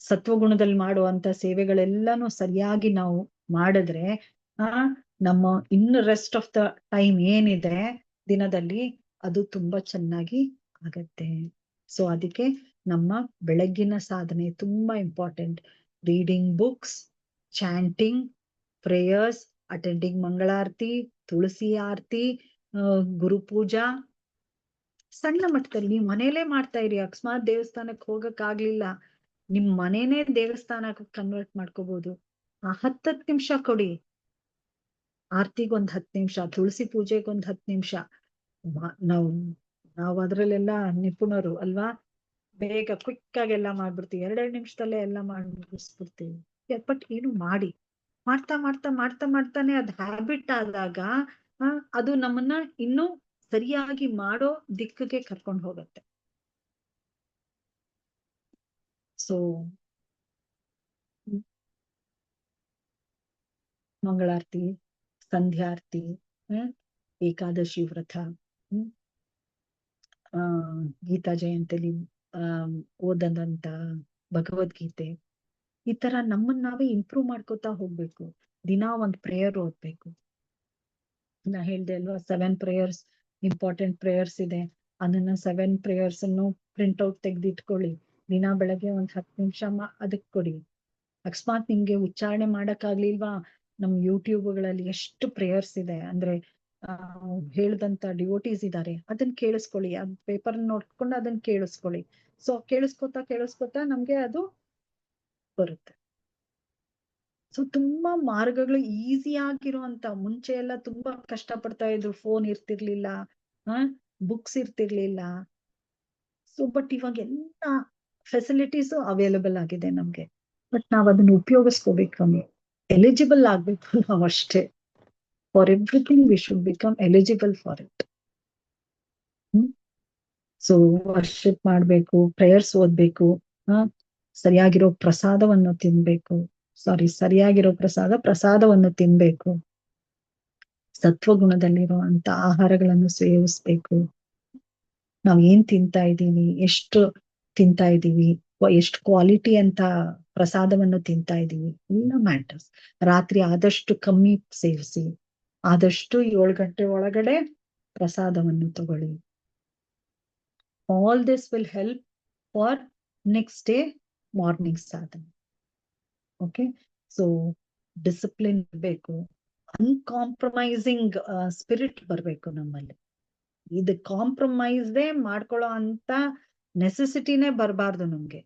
ಸತ್ವಗುಣದಲ್ಲಿ ಮಾಡುವಂತ ಸೇವೆಗಳೆಲ್ಲಾನು ಸರಿಯಾಗಿ ನಾವು ಮಾಡಿದ್ರೆ ನಮ್ಮ ಇನ್ನು ರೆಸ್ಟ್ ಆಫ್ ದ ಟೈಮ್ ಏನಿದೆ ದಿನದಲ್ಲಿ ಅದು ತುಂಬಾ ಚೆನ್ನಾಗಿ ಆಗತ್ತೆ. ಸೊ ಅದಕ್ಕೆ ನಮ್ಮ ಬೆಳಗ್ಗಿನ ಸಾಧನೆ ತುಂಬಾ important. Reading books, chanting, prayers, attending ಮಂಗಳಾರತಿ, ತುಳಸಿ ಆರತಿ, ಗುರುಪೂಜಾ. ಸಣ್ಣ ಮಟ್ಟದಲ್ಲಿ ನೀವು ಮನೇಲೇ ಮಾಡ್ತಾ ಇರಿ. ಅಕಸ್ಮಾತ್ ದೇವಸ್ಥಾನಕ್ಕೆ ಹೋಗಕ್ ಆಗ್ಲಿಲ್ಲ, ನಿಮ್ ಮನೇನೆ ದೇವಸ್ಥಾನಕ್ಕೆ ಕನ್ವರ್ಟ್ ಮಾಡ್ಕೋಬಹುದು. 10 ನಿಮಿಷ ಕೊಡಿ. ಆರ್ತಿಗೊಂದ್ 10 ನಿಮಿಷ, ತುಳಸಿ ಪೂಜೆಗೊಂದ್ 10 ನಿಮಿಷ. ನಾವು ಅದ್ರಲ್ಲೆಲ್ಲ ನಿಪುಣರು ಅಲ್ವಾ? ಬೇಗ ಕ್ವಿಕ್ ಆಗಿ ಎಲ್ಲ ಮಾಡ್ಬಿಡ್ತೀವಿ, 2 ನಿಮಿಷದಲ್ಲೇ ಎಲ್ಲ ಮಾಡಿ ಮುಗಿಸ್ಬಿಡ್ತೀವಿ. ಬಟ್ ಏನು ಮಾಡ್ತಾ ಮಾಡ್ತಾ ಮಾಡ್ತಾ ಮಾಡ್ತಾನೆ ಅದ್ ಹ್ಯಾಬಿಟ್ ಆದಾಗ ಅದು ನಮ್ಮನ್ನ ಇನ್ನೂ ಸರಿಯಾಗಿ ಮಾಡೋ ದಿಕ್ಕಿಗೆ ಕರ್ಕೊಂಡು ಹೋಗುತ್ತೆ. ಸೊ ಮಂಗಳಾರತಿ, ಸಂಧ್ಯಾರ್ತಿ, ಏಕಾದಶಿ ವ್ರತ, ಗೀತಾ ಜಯಂತಿಲಿ ಓದಂತ ಭಗವದ್ಗೀತೆ, ಈ ತರ ನಮ್ಮನ್ನ ನಾವೇ ಇಂಪ್ರೂವ್ ಮಾಡ್ಕೋತಾ ಹೋಗ್ಬೇಕು. ದಿನಾ ಒಂದ್ ಪ್ರೇಯರ್ ಓದ್ಬೇಕು. ನಾ ಹೇಳ್ದೆ ಅಲ್ವಾ 7 ಪ್ರೇಯರ್ಸ್, ಇಂಪಾರ್ಟೆಂಟ್ ಪ್ರೇಯರ್ಸ್ ಇದೆ. ಅದನ್ನ 7 ಪ್ರೇಯರ್ಸ್ ಅನ್ನು ಪ್ರಿಂಟ್ ಔಟ್ ತೆಗ್ದಿಟ್ಕೊಳ್ಳಿ. ದಿನಾ ಬೆಳಗ್ಗೆ ಒಂದ್ 10 ನಿಮಿಷ ಅದಕ್ ಕೊಡಿ. ಅಕಸ್ಮಾತ್ ನಿಮ್ಗೆ ಉಚ್ಚಾರಣೆ ಮಾಡಕ್ಕಾಗ್ಲಿಲ್ವಾ, ನಮ್ ಯೂಟ್ಯೂಬ್ಗಳಲ್ಲಿ ಎಷ್ಟು ಪ್ರೇಯರ್ಸ್ ಇದೆ ಅಂದ್ರೆ ಹೇಳ್ದಂತ ಡಿವೋಟೀಸ್ ಇದಾರೆ, ಅದನ್ನ ಕೇಳಿಸ್ಕೊಳ್ಳಿ. ಅದ್ ಪೇಪರ್ ನೋಡ್ಕೊಂಡು ಅದನ್ನ ಕೇಳಿಸ್ಕೊಳ್ಳಿ. ಸೊ ಕೇಳಿಸ್ಕೊತಾ ನಮ್ಗೆ ಅದು ಬರುತ್ತೆ. ಸೊ ತುಂಬಾ ಮಾರ್ಗಗಳು ಈಸಿ ಆಗಿರುವಂತ, ಮುಂಚೆ ಎಲ್ಲ ತುಂಬಾ ಕಷ್ಟ ಪಡ್ತಾ ಇದ್ರು, ಫೋನ್ ಇರ್ತಿರ್ಲಿಲ್ಲ, ಬುಕ್ಸ್ ಇರ್ತಿರ್ಲಿಲ್ಲ. ಸೊ ಬಟ್ ಇವಾಗ ಎಲ್ಲ ಫೆಸಿಲಿಟೀಸ್ ಅವೈಲಬಲ್ ಆಗಿದೆ ನಮ್ಗೆ. ಬಟ್ ನಾವ್ ಅದನ್ನ ಉಪಯೋಗಿಸ್ಕೋಬೇಕು, ಎಲಿಜಿಬಲ್ ಆಗ್ಬೇಕು ನಾವ್ ಅಷ್ಟೇ. For everything we should become eligible for it. So worship ಮಾಡ್ಬೇಕು, ಪ್ರೇಯರ್ಸ್ ಓದ್ಬೇಕು, ಸರಿಯಾಗಿರೋ ಪ್ರಸಾದವನ್ನು ತಿನ್ಬೇಕು. ಸರಿಯಾಗಿರೋ ಪ್ರಸಾದವನ್ನು ತಿನ್ಬೇಕು. ಸತ್ವಗುಣದಲ್ಲಿರುವಂತ ಆಹಾರಗಳನ್ನು ಸೇವಿಸ್ಬೇಕು. ನಾವ್ ಏನ್ ತಿಂತಾ ಇದ್ದೀವಿ, ಎಷ್ಟು ತಿಂತಾ ಇದ್ದೀವಿ, ಎಷ್ಟು ಕ್ವಾಲಿಟಿ ಅಂತ ಪ್ರಸಾದವನ್ನು ತಿಂತಾ ಇದ್ದೀವಿ, ಎಲ್ಲ ಮ್ಯಾಟರ್ಸ್. ರಾತ್ರಿ ಆದಷ್ಟು ಕಮ್ಮಿ ಸೇವಿಸಿ, ಆದಷ್ಟು 7 ಗಂಟೆ ಒಳಗಡೆ ಪ್ರಸಾದವನ್ನು ತಗೊಳ್ಳಿ. All this will help for next day morning ಸಾಧನೆ. ಓಕೆ, ಸೊ ಡಿಸಿಪ್ಲಿನ್ ಇರಬೇಕು, ಅನ್ಕಾಂಪ್ರಮೈಸಿಂಗ್ ಸ್ಪಿರಿಟ್ ಬರ್ಬೇಕು ನಮ್ಮಲ್ಲಿ. ಇದು ಕಾಂಪ್ರಮೈಸ್ದೇ ಮಾಡ್ಕೊಳ್ಳೋ ಅಂತ ನೆಸೆಸಿಟಿನೇ ಬರಬಾರ್ದು ನಮ್ಗೆ.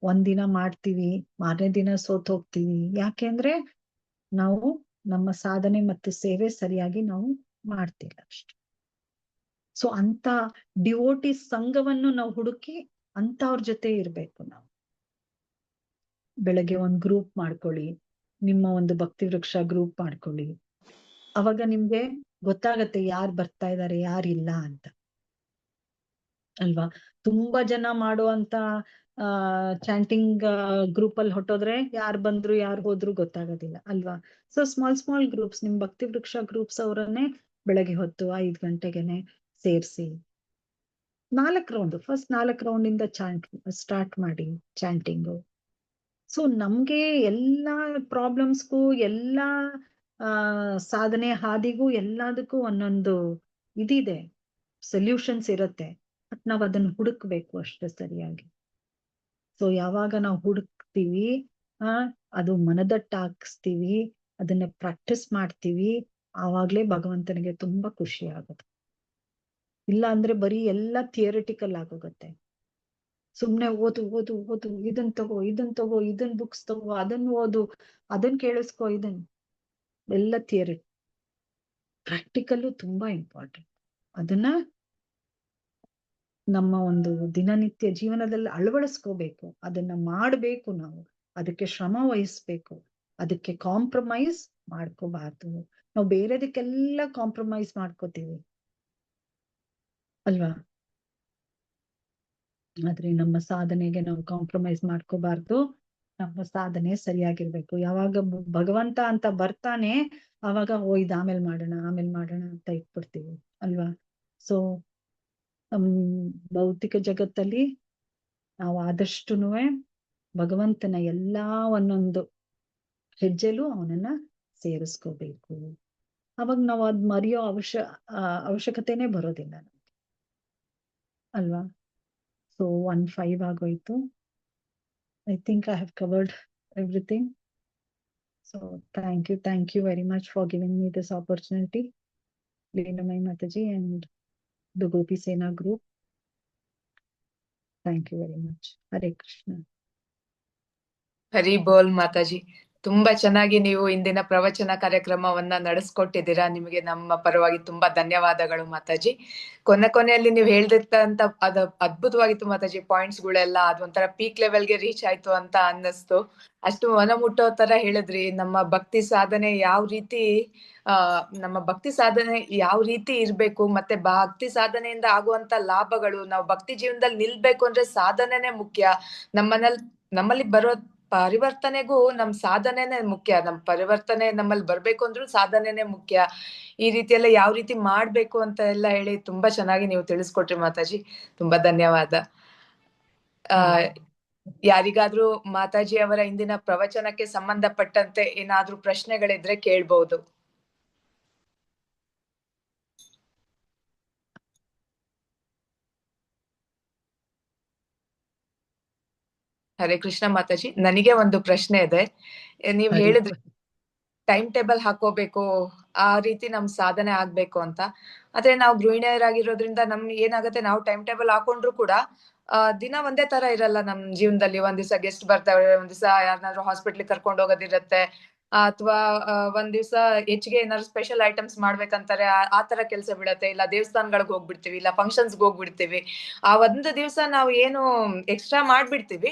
ಒಂದಿನ ಮಾಡ್ತೀವಿ, ಮಾರನೇ ದಿನ ಸೋತ್ ಹೋಗ್ತೀವಿ. ಯಾಕೆಂದ್ರೆ ನಾವು ನಮ್ಮ ಸಾಧನೆ ಮತ್ತು ಸೇವೆ ಸರಿಯಾಗಿ ನಾವು ಮಾಡ್ತಿಲ್ಲ ಅಷ್ಟೆ. ಸೊ ಅಂತ ಡಿವೋಟಿ ಸಂಘವನ್ನು ನಾವು ಹುಡುಕಿ ಅಂತವ್ರ ಜೊತೆ ಇರ್ಬೇಕು ನಾವು. ಬೆಳಗ್ಗೆ ಒಂದ್ ಗ್ರೂಪ್ ಮಾಡ್ಕೊಳ್ಳಿ, ನಿಮ್ಮ ಒಂದು ಭಕ್ತಿ ವೃಕ್ಷ ಗ್ರೂಪ್ ಮಾಡ್ಕೊಳ್ಳಿ. ಅವಾಗ ನಿಮ್ಗೆ ಗೊತ್ತಾಗತ್ತೆ ಯಾರು ಬರ್ತಾ ಇದಾರೆ ಯಾರಿಲ್ಲ ಅಂತ, ಅಲ್ವಾ? ತುಂಬಾ ಜನ ಮಾಡುವಂತ ಚಾಂಟಿಂಗ್ ಗ್ರೂಪ್ ಅಲ್ಲಿ ಹೊಟ್ಟೋದ್ರೆ ಯಾರು ಬಂದ್ರು ಯಾರು ಹೋದ್ರು ಗೊತ್ತಾಗೋದಿಲ್ಲ, ಅಲ್ವಾ? ಸೊ ಸ್ಮಾಲ್ ಗ್ರೂಪ್ಸ್, ನಿಮ್ ಭಕ್ತಿ ವೃಕ್ಷ ಗ್ರೂಪ್ಸ್ ಅವರನ್ನೇ ಬೆಳಗ್ಗೆ ಹೊತ್ತು 5 ಗಂಟೆಗೆನೆ ಸೇರಿಸಿ 4 ರೌಂಡ್, ಫಸ್ಟ್ 4 ರೌಂಡ್ ಇಂದ ಸ್ಟಾರ್ಟ್ ಮಾಡಿ ಚಾಂಟಿಂಗು. ಸೊ ನಮ್ಗೆ ಎಲ್ಲಾ ಪ್ರಾಬ್ಲಮ್ಸ್ಗೂ, ಎಲ್ಲಾ ಸಾಧನೆ ಹಾದಿಗೂ, ಎಲ್ಲದಕ್ಕೂ ಒಂದೊಂದು ಇದಿದೆ, ಸೊಲ್ಯೂಷನ್ಸ್ ಇರುತ್ತೆ. ಬಟ್ ನಾವ್ ಅದನ್ನ ಹುಡುಕ್ಬೇಕು ಅಷ್ಟೇ ಸರಿಯಾಗಿ. ಸೊ ಯಾವಾಗ ನಾವು ಹುಡುಕ್ತಿವಿ, ಅದು ಮನದಟ್ಟಾಕಿಸ್ತೀವಿ, ಅದನ್ನ ಪ್ರಾಕ್ಟೀಸ್ ಮಾಡ್ತೀವಿ, ಆವಾಗ್ಲೇ ಭಗವಂತನಿಗೆ ತುಂಬಾ ಖುಷಿ ಆಗುತ್ತೆ. ಇಲ್ಲ ಅಂದ್ರೆ ಬರೀ ಎಲ್ಲ ಥಿಯರಿಟಿಕಲ್ ಆಗೋಗತ್ತೆ. ಸುಮ್ನೆ ಓದು ಓದು ಓದು, ಇದನ್ ತಗೋ ಇದನ್ ಬುಕ್ಸ್ ತಗೋ, ಅದನ್ನ ಓದು, ಅದನ್ ಕೇಳಿಸ್ಕೊ, ಎಲ್ಲ ಥಿಯರಿ. ಪ್ರಾಕ್ಟಿಕಲ್ಲು ತುಂಬಾ ಇಂಪಾರ್ಟೆಂಟ್. ಅದನ್ನ ನಮ್ಮ ಒಂದು ದಿನನಿತ್ಯ ಜೀವನದಲ್ಲಿ ಅಳವಡಿಸ್ಕೋಬೇಕು, ಅದನ್ನ ಮಾಡ್ಬೇಕು. ನಾವು ಅದಕ್ಕೆ ಶ್ರಮ ವಹಿಸ್ಬೇಕು, ಅದಕ್ಕೆ ಕಾಂಪ್ರಮೈಸ್ ಮಾಡ್ಕೋಬಾರ್ದು. ನಾವು ಬೇರೆದಕ್ಕೆಲ್ಲ ಕಾಂಪ್ರಮೈಸ್ ಮಾಡ್ಕೋತೀವಿ, ಅಲ್ವಾ? ಆದ್ರೆ ನಮ್ಮ ಸಾಧನೆಗೆ ನಾವು ಕಾಂಪ್ರಮೈಸ್ ಮಾಡ್ಕೋಬಾರ್ದು. ನಮ್ಮ ಸಾಧನೆ ಸರಿಯಾಗಿರ್ಬೇಕು. ಯಾವಾಗ ಭಗವಂತ ಅಂತ ಬರ್ತಾನೆ, ಅವಾಗ ಇದು ಆಮೇಲೆ ಮಾಡೋಣ ಅಂತ ಇಟ್ಬಿಡ್ತೀವಿ, ಅಲ್ವಾ? ಸೊ ಭೌತಿಕ ಜಗತ್ತಲ್ಲಿ ನಾವು ಆದಷ್ಟುನುವೆ ಭಗವಂತನ ಎಲ್ಲಾ ಒಂದೊಂದು ಹೆಜ್ಜೆಲೂ ಅವನನ್ನ ಸೇರಿಸ್ಕೋಬೇಕು. ಅವಾಗ ನಾವು ಅದ್ ಮರೆಯೋ ಅವಶ್ಯಕತೆನೇ ಬರೋದಿಲ್ಲ ನಮ್ಗೆ, ಅಲ್ವಾ? ಸೊ 1:05 ಆಗೋಯ್ತು. I think I have covered everything. So thank you very much for giving me this opportunity, Leenamai Mataji and the Gopi Sena group. Thank you very much. Hare Krishna. ಹರಿ ಬೋಲ್ ಮಾತಾಜಿ. ತುಂಬಾ ಚೆನ್ನಾಗಿ ನೀವು ಇಂದಿನ ಪ್ರವಚನ ಕಾರ್ಯಕ್ರಮವನ್ನ ನಡೆಸ್ಕೊಟ್ಟಿದ್ದೀರಾ. ನಿಮಗೆ ನಮ್ಮ ಪರವಾಗಿ ತುಂಬಾ ಧನ್ಯವಾದಗಳು ಮಾತಾಜಿ. ಕೊನೆಯಲ್ಲಿ ನೀವು ಹೇಳ್ದಿರ್ತಂತ ಅದು ಅದ್ಭುತವಾಗಿತ್ತು ಮಾತಾಜಿ. ಪಾಯಿಂಟ್ಸ್ ಗಳೆಲ್ಲ ಅದೊಂಥರ ಪೀಕ್ ಲೆವೆಲ್ಗೆ ರೀಚ್ ಆಯ್ತು ಅಂತ ಅನ್ನಿಸ್ತು. ಅಷ್ಟು ಮನ ಮುಟ್ಟೋ ತರ ಹೇಳಿದ್ರಿ. ನಮ್ಮ ಭಕ್ತಿ ಸಾಧನೆ ಯಾವ ರೀತಿ ಇರ್ಬೇಕು, ಮತ್ತೆ ಭಕ್ತಿ ಸಾಧನೆಯಿಂದ ಆಗುವಂತ ಲಾಭಗಳು, ನಾವು ಭಕ್ತಿ ಜೀವನದಲ್ಲಿ ನಿಲ್ಬೇಕು ಅಂದ್ರೆ ಸಾಧನೆನೇ ಮುಖ್ಯ. ನಮ್ಮಲ್ಲಿ ಬರೋ ಪರಿವರ್ತನೆಗೂ ನಮ್ ಸಾಧನೆನೇ ಮುಖ್ಯ. ನಮ್ ಪರಿವರ್ತನೆ ನಮ್ಮಲ್ಲಿ ಬರ್ಬೇಕು ಅಂದ್ರೂ ಸಾಧನೆನೇ ಮುಖ್ಯ. ಈ ರೀತಿ ಎಲ್ಲ ಯಾವ ರೀತಿ ಮಾಡ್ಬೇಕು ಅಂತ ಎಲ್ಲ ಹೇಳಿ ತುಂಬಾ ಚೆನ್ನಾಗಿ ನೀವು ತಿಳಿಸ್ಕೊಟ್ರಿ ಮಾತಾಜಿ. ತುಂಬಾ ಧನ್ಯವಾದ. ಯಾರಿಗಾದ್ರೂ ಮಾತಾಜಿ ಅವರ ಇಂದಿನ ಪ್ರವಚನಕ್ಕೆ ಸಂಬಂಧಪಟ್ಟಂತೆ ಏನಾದ್ರೂ ಪ್ರಶ್ನೆಗಳಿದ್ರೆ ಕೇಳ್ಬಹುದು. ಹರೇ ಕೃಷ್ಣ ಮಾತಾಜಿ. ನನಗೆ ಒಂದು ಪ್ರಶ್ನೆ ಇದೆ. ನೀವ್ ಹೇಳಿದ್ರಿ ಟೈಮ್ ಟೇಬಲ್ ಹಾಕೋಬೇಕು, ಆ ರೀತಿ ನಮ್ ಸಾಧನೆ ಆಗ್ಬೇಕು ಅಂತ. ಆದ್ರೆ ನಾವು ಗೃಹಿಣಿಯರಾಗಿರೋದ್ರಿಂದ ನಮ್ಗೆ ಏನಾಗುತ್ತೆ, ನಾವು ಟೈಮ್ ಟೇಬಲ್ ಹಾಕೊಂಡ್ರು ಕೂಡ ದಿನ ಒಂದೇ ತರ ಇರಲ್ಲ ನಮ್ ಜೀವನದಲ್ಲಿ. ಒಂದ್ ದಿವಸ ಗೆಸ್ಟ್ ಬರ್ತಾರೆ, ಒಂದ್ ದಿವಸ ಯಾರನ್ನಾದ್ರೂ ಹಾಸ್ಪಿಟ್ಲಿಗೆ ಕರ್ಕೊಂಡ್ ಹೋಗೋದಿರತ್ತೆ, ಅಥವಾ ಒಂದ್ ದಿವಸ ಹೆಚ್ಚಿಗೆ ಏನಾದ್ರು ಸ್ಪೆಷಲ್ ಐಟಮ್ಸ್ ಮಾಡ್ಬೇಕಂತಾರೆ, ಆ ತರ ಕೆಲ್ಸ ಬೀಳತ್ತೆ. ಇಲ್ಲ ದೇವಸ್ಥಾನಗಳಿಗೆ ಹೋಗ್ಬಿಡ್ತೀವಿ, ಇಲ್ಲ ಫಂಕ್ಷನ್ಸ್ಗೆ ಹೋಗ್ಬಿಡ್ತೀವಿ. ಆ ಒಂದು ದಿವಸ ನಾವು ಏನು ಎಕ್ಸ್ಟ್ರಾ ಮಾಡ್ಬಿಡ್ತೀವಿ,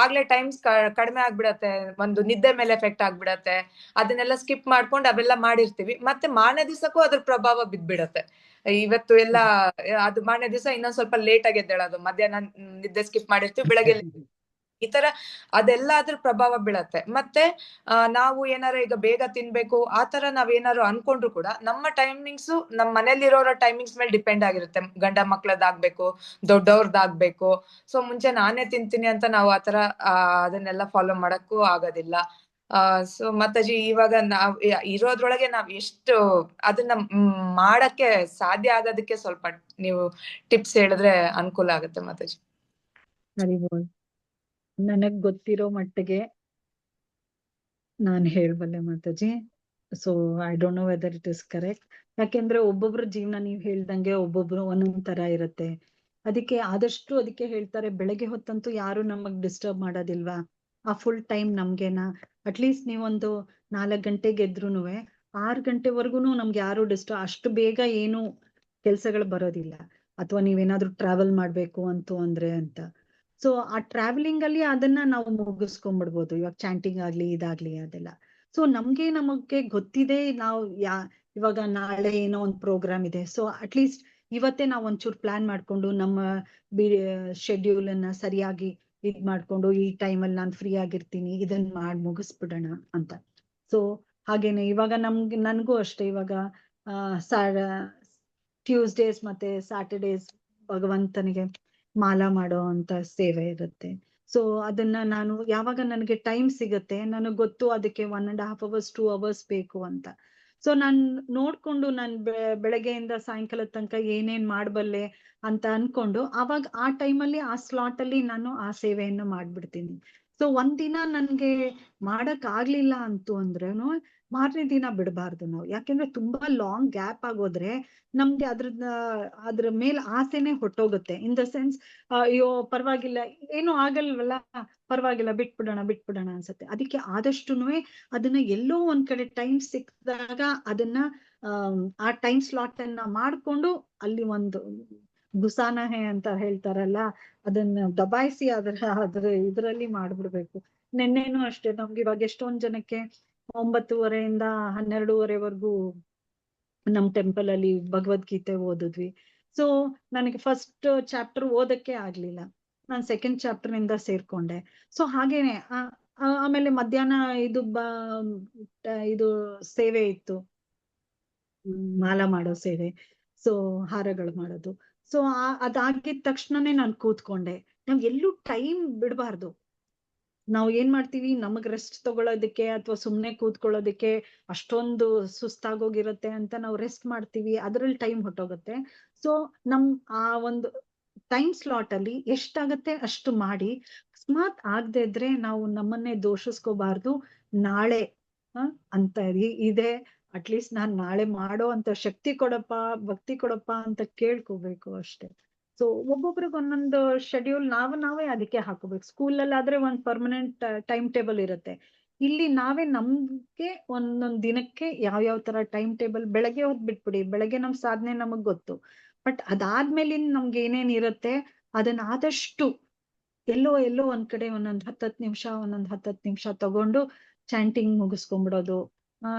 ಆಗ್ಲೇ ಟೈಮ್ಸ್ ಕಡಿಮೆ ಆಗ್ಬಿಡತ್ತೆ. ಒಂದು ನಿದ್ದೆ ಮೇಲೆ ಎಫೆಕ್ಟ್ ಆಗ್ಬಿಡತ್ತೆ. ಅದನ್ನೆಲ್ಲ ಸ್ಕಿಪ್ ಮಾಡ್ಕೊಂಡು ಅವೆಲ್ಲ ಮಾಡಿರ್ತೀವಿ, ಮತ್ತೆ ಮಾರನೇ ದಿವಸಕ್ಕೂ ಅದ್ರ ಪ್ರಭಾವ ಬಿದ್ಬಿಡತ್ತೆ. ಇವತ್ತು ಎಲ್ಲ ಅದು ಮಾರನೇ ದಿವಸ ಇನ್ನೊಂದ್ ಸ್ವಲ್ಪ ಲೇಟ್ ಆಗಿ ಎದ್ದೇಳೋದು, ಮಧ್ಯಾಹ್ನ ನಿದ್ದೆ ಸ್ಕಿಪ್ ಮಾಡಿರ್ತೀವಿ, ಬೆಳಗ್ಗೆ ಈ ತರ ಅದೆಲ್ಲ ಅದ್ರ ಪ್ರಭಾವ ಬೀಳತ್ತೆ. ಮತ್ತೆ ನಾವು ಏನಾರ ಈಗ ಬೇಗ ತಿನ್ಬೇಕು ಆ ತರ ನಾವ್ ಏನಾರು ಅನ್ಕೊಂಡ್ರು ಕೂಡ ನಮ್ಮ ಟೈಮಿಂಗ್ಸ್ ನಮ್ ಮನೇಲಿರೋರ ಟೈಮಿಂಗ್ಸ್ ಮೇಲೆ ಡಿಪೆಂಡ್ ಆಗಿರುತ್ತೆ. ಗಂಡ ಮಕ್ಳದ್ದಾಗ್ಬೇಕು, ದೊಡ್ಡವ್ರದ್ದಾಗ್ಬೇಕು. ಸೊ ಮುಂಚೆ ನಾನೇ ತಿಂತೀನಿ ಅಂತ ನಾವು ಆತರ ಅದನ್ನೆಲ್ಲ ಫಾಲೋ ಮಾಡಕ್ಕೂ ಆಗೋದಿಲ್ಲ. ಸೊ ಮಾತಾಜಿ, ಇವಾಗ ನಾವ್ ಇರೋದ್ರೊಳಗೆ ನಾವ್ ಎಷ್ಟು ಅದನ್ನ ಮಾಡಕ್ಕೆ ಸಾಧ್ಯ ಆಗೋದಕ್ಕೆ ಸ್ವಲ್ಪ ನೀವು ಟಿಪ್ಸ್ ಹೇಳಿದ್ರೆ ಅನುಕೂಲ ಆಗುತ್ತೆ ಮಾತಾಜಿ. ಹರಿಬೋಲ್. ನನಗ್ ಗೊತ್ತಿರೋ ಮಟ್ಟಿಗೆ ನಾನ್ ಹೇಳ್ಬಲ್ಲೆ ಮಾತಾಜಿ. So I don't know whether it is correct. ಯಾಕೆಂದ್ರೆ ಒಬ್ಬೊಬ್ರ ಜೀವನ ನೀವ್ ಹೇಳ್ದಂಗೆ ಒಬ್ಬೊಬ್ರು ಒಂದೊಂದ್ ತರ ಇರತ್ತೆ. ಅದಕ್ಕೆ ಹೇಳ್ತಾರೆ, ಬೆಳಗ್ಗೆ ಹೊತ್ತಂತೂ ಯಾರು ನಮಗ್ ಡಿಸ್ಟರ್ಬ್ ಮಾಡೋದಿಲ್ವಾ, ಆ ಫುಲ್ ಟೈಮ್ ನಮ್ಗೆನಾ. ಅಟ್ಲೀಸ್ಟ್ ನೀವೊಂದು 4 ಗಂಟೆಗೆ ಎದ್ರುನುವೆ 6 ಗಂಟೆವರೆಗೂ ನಮ್ಗೆ ಯಾರು ಅಷ್ಟು ಬೇಗ ಏನು ಕೆಲ್ಸಗಳು ಬರೋದಿಲ್ಲ. ಅಥವಾ ನೀವೇನಾದ್ರೂ ಟ್ರಾವೆಲ್ ಮಾಡ್ಬೇಕು ಅಂದ್ರೆ ಅಂತ. ಸೊ ಆ ಟ್ರಾವೆಲಿಂಗ್ ಅಲ್ಲಿ ಅದನ್ನ ನಾವು ಮುಗಿಸ್ಕೊಂಡ್ಬಿಡ್ಬೋದು. ಇವಾಗ ಚಾಂಟಿಂಗ್ ಆಗ್ಲಿ ಇದಾಗ್ಲಿ ಅದೆಲ್ಲ. ಸೊ ನಮಗೆ ಗೊತ್ತಿದೆ ನಾವು ಇವಾಗ ನಾಳೆ ಏನೋ ಒಂದು ಪ್ರೋಗ್ರಾಮ್ ಇದೆ. ಸೊ ಅಟ್ಲೀಸ್ಟ್ ಇವತ್ತೇ ನಾವು ಒಂಚೂರು ಪ್ಲಾನ್ ಮಾಡ್ಕೊಂಡು ನಮ್ಮ ಶೆಡ್ಯೂಲ್ ಅನ್ನ ಸರಿಯಾಗಿ ಇದ್ ಮಾಡ್ಕೊಂಡು, ಈ ಟೈಮಲ್ಲಿ ನಾನು ಫ್ರೀ ಆಗಿರ್ತೀನಿ, ಇದನ್ನ ಮಾಡಿ ಮುಗಿಸ್ಬಿಡೋಣ ಅಂತ. ಸೊ ಹಾಗೇನೆ ಇವಾಗ ನನ್ಗೂ ಅಷ್ಟೇ. ಇವಾಗ ಟ್ಯೂಸ್ಡೇಸ್ ಮತ್ತೆ ಸ್ಯಾಟರ್ಡೇಸ್ ಭಗವಂತನಿಗೆ ಮಾಲಾ ಮಾಡೋ ಅಂತ ಸೇವೆ ಇರುತ್ತೆ. ಸೊ ಅದನ್ನ ನಾನು ಯಾವಾಗ ನನಗೆ ಟೈಮ್ ಸಿಗತ್ತೆ, ನನಗೆ ಗೊತ್ತು ಅದಕ್ಕೆ 1.5 hours 2 hours ಬೇಕು ಅಂತ. ಸೊ ನಾನ್ ನೋಡ್ಕೊಂಡು ನಾನ್ ಬೆಳಗ್ಗೆಯಿಂದ ಸಾಯಂಕಾಲದ ತನಕ ಏನೇನ್ ಮಾಡ್ಬಲ್ಲೆ ಅಂತ ಅನ್ಕೊಂಡು ಅವಾಗ ಆ ಟೈಮಲ್ಲಿ ಆ ಸ್ಲಾಟ್ ಅಲ್ಲಿ ನಾನು ಆ ಸೇವೆಯನ್ನು ಮಾಡ್ಬಿಡ್ತೀನಿ. ಸೊ ಒಂದಿನ ನನ್ಗೆ ಮಾಡಕ್ ಆಗ್ಲಿಲ್ಲ ಅಂತು ಅಂದ್ರೇನು ಮಾರನೇ ದಿನ ಬಿಡಬಾರ್ದು ನಾವು. ಯಾಕೆಂದ್ರೆ ತುಂಬಾ ಲಾಂಗ್ ಗ್ಯಾಪ್ ಆಗೋದ್ರೆ ನಮ್ಗೆ ಅದ್ರ ಮೇಲೆ ಆಸೆನೆ ಹೊಟ್ಟೋಗುತ್ತೆ. ಇನ್ ದ ಸೆನ್ಸ್, ಅಯ್ಯೋ ಪರವಾಗಿಲ್ಲ, ಏನು ಆಗಲ್ವಲ್ಲ, ಪರವಾಗಿಲ್ಲ, ಬಿಟ್ಬಿಡೋಣ ಅನ್ಸತ್ತೆ. ಅದಕ್ಕೆ ಆದಷ್ಟುನುವೆ ಅದನ್ನ ಎಲ್ಲೋ ಒಂದ್ ಕಡೆ ಟೈಮ್ ಸಿಕ್ಕಿದಾಗ ಅದನ್ನ ಆ ಟೈಮ್ ಸ್ಲಾಟ್ ಅನ್ನ ಮಾಡ್ಕೊಂಡು ಅಲ್ಲಿ ಒಂದು ಗುಸಾನಹೆ ಅಂತ ಹೇಳ್ತಾರಲ್ಲ, ಅದನ್ನ ದಬಾಯಿಸಿ ಅದ್ರ ಇದ್ರಲ್ಲಿ ಮಾಡ್ಬಿಡ್ಬೇಕು. ನೆನ್ನೆನೂ ಅಷ್ಟೇ, ನಮ್ಗೆ ಇವಾಗ ಎಷ್ಟೊಂದ್ ಜನಕ್ಕೆ 9:30 12:30 ನಮ್ ಟೆಂಪಲ್ ಅಲ್ಲಿ ಭಗವದ್ಗೀತೆ ಓದಿದ್ವಿ. ಸೊ ನನಗೆ ಫಸ್ಟ್ ಚಾಪ್ಟರ್ ಓದಕ್ಕೆ ಆಗ್ಲಿಲ್ಲ, ನಾನು ಸೆಕೆಂಡ್ ಚಾಪ್ಟರ್ ನಿಂದ ಸೇರ್ಕೊಂಡೆ. ಸೊ ಹಾಗೇನೆ ಆಮೇಲೆ ಮಧ್ಯಾಹ್ನ ಇದು ಸೇವೆ ಇತ್ತು, ಮಾಲಾ ಮಾಡೋ ಸೇವೆ. ಸೊ ಹಾರಗಳು ಮಾಡೋದು. ಸೊ ಅದಾಗಿದ ತಕ್ಷಣನೇ ನಾನು ಕೂತ್ಕೊಂಡೆ. ನಾವ್ ಎಲ್ಲೂ ಟೈಮ್ ಬಿಡಬಾರ್ದು. ನಾವು ಏನ್ ಮಾಡ್ತೀವಿ, ನಮಗ್ ರೆಸ್ಟ್ ತಗೊಳೋದಕ್ಕೆ ಅಥವಾ ಸುಮ್ನೆ ಕೂತ್ಕೊಳ್ಳೋದಕ್ಕೆ ಅಷ್ಟೊಂದು ಸುಸ್ತಾಗೋಗಿರುತ್ತೆ ಅಂತ ನಾವು ರೆಸ್ಟ್ ಮಾಡ್ತೀವಿ, ಅದ್ರಲ್ಲಿ ಟೈಮ್ ಹೊಟ್ಟೋಗುತ್ತೆ. ಸೊ ಆ ಒಂದು ಟೈಮ್ ಸ್ಲಾಟ್ ಅಲ್ಲಿ ಎಷ್ಟಾಗತ್ತೆ ಅಷ್ಟು ಮಾಡಿ, ಅಕಸ್ಮಾತ್ ಆಗದೆ ಇದ್ರೆ ನಾವು ನಮ್ಮನ್ನೇ ದೋಷಿಸ್ಕೋಬಾರ್ದು. ನಾಳೆ ಅಂತ ಇದೆ, ಅಟ್ಲೀಸ್ಟ್ ನಾನ್ ನಾಳೆ ಮಾಡೋ ಅಂತ ಶಕ್ತಿ ಕೊಡಪ್ಪ, ಭಕ್ತಿ ಕೊಡಪ್ಪ ಅಂತ ಕೇಳ್ಕೋಬೇಕು ಅಷ್ಟೇ. ಸೊ ಒಬ್ಬೊಬ್ರಿಗೆ ಒಂದೊಂದು ಶೆಡ್ಯೂಲ್ ನಾವೇ ಅದಕ್ಕೆ ಹಾಕೋಬೇಕು. ಸ್ಕೂಲಲ್ಲಿ ಆದ್ರೆ ಒಂದ್ ಪರ್ಮನೆಂಟ್ ಟೈಮ್ ಟೇಬಲ್ ಇರುತ್ತೆ. ಇಲ್ಲಿ ನಾವೇ ನಮ್ಗೆ ಒಂದೊಂದ್ ದಿನಕ್ಕೆ ಯಾವ ತರ ಟೈಮ್ ಟೇಬಲ್, ಬೆಳಗ್ಗೆ ಹೊತ್ತು ಬಿಟ್ಬಿಡಿ, ಬೆಳಗ್ಗೆ ನಮ್ ಸಾಧನೆ ನಮಗ್ ಗೊತ್ತು, ಬಟ್ ಅದಾದ್ಮೇಲಿಂದ ನಮ್ಗೆ ಏನೇನ್ ಇರುತ್ತೆ ಅದನ್ನ ಆದಷ್ಟು ಎಲ್ಲೋ ಒಂದ್ ಕಡೆ ಒಂದೊಂದ್ 10 ನಿಮಿಷ ತಗೊಂಡು ಚಾಂಟಿಂಗ್ ಮುಗಿಸ್ಕೊಂಡ್ಬಿಡೋದು.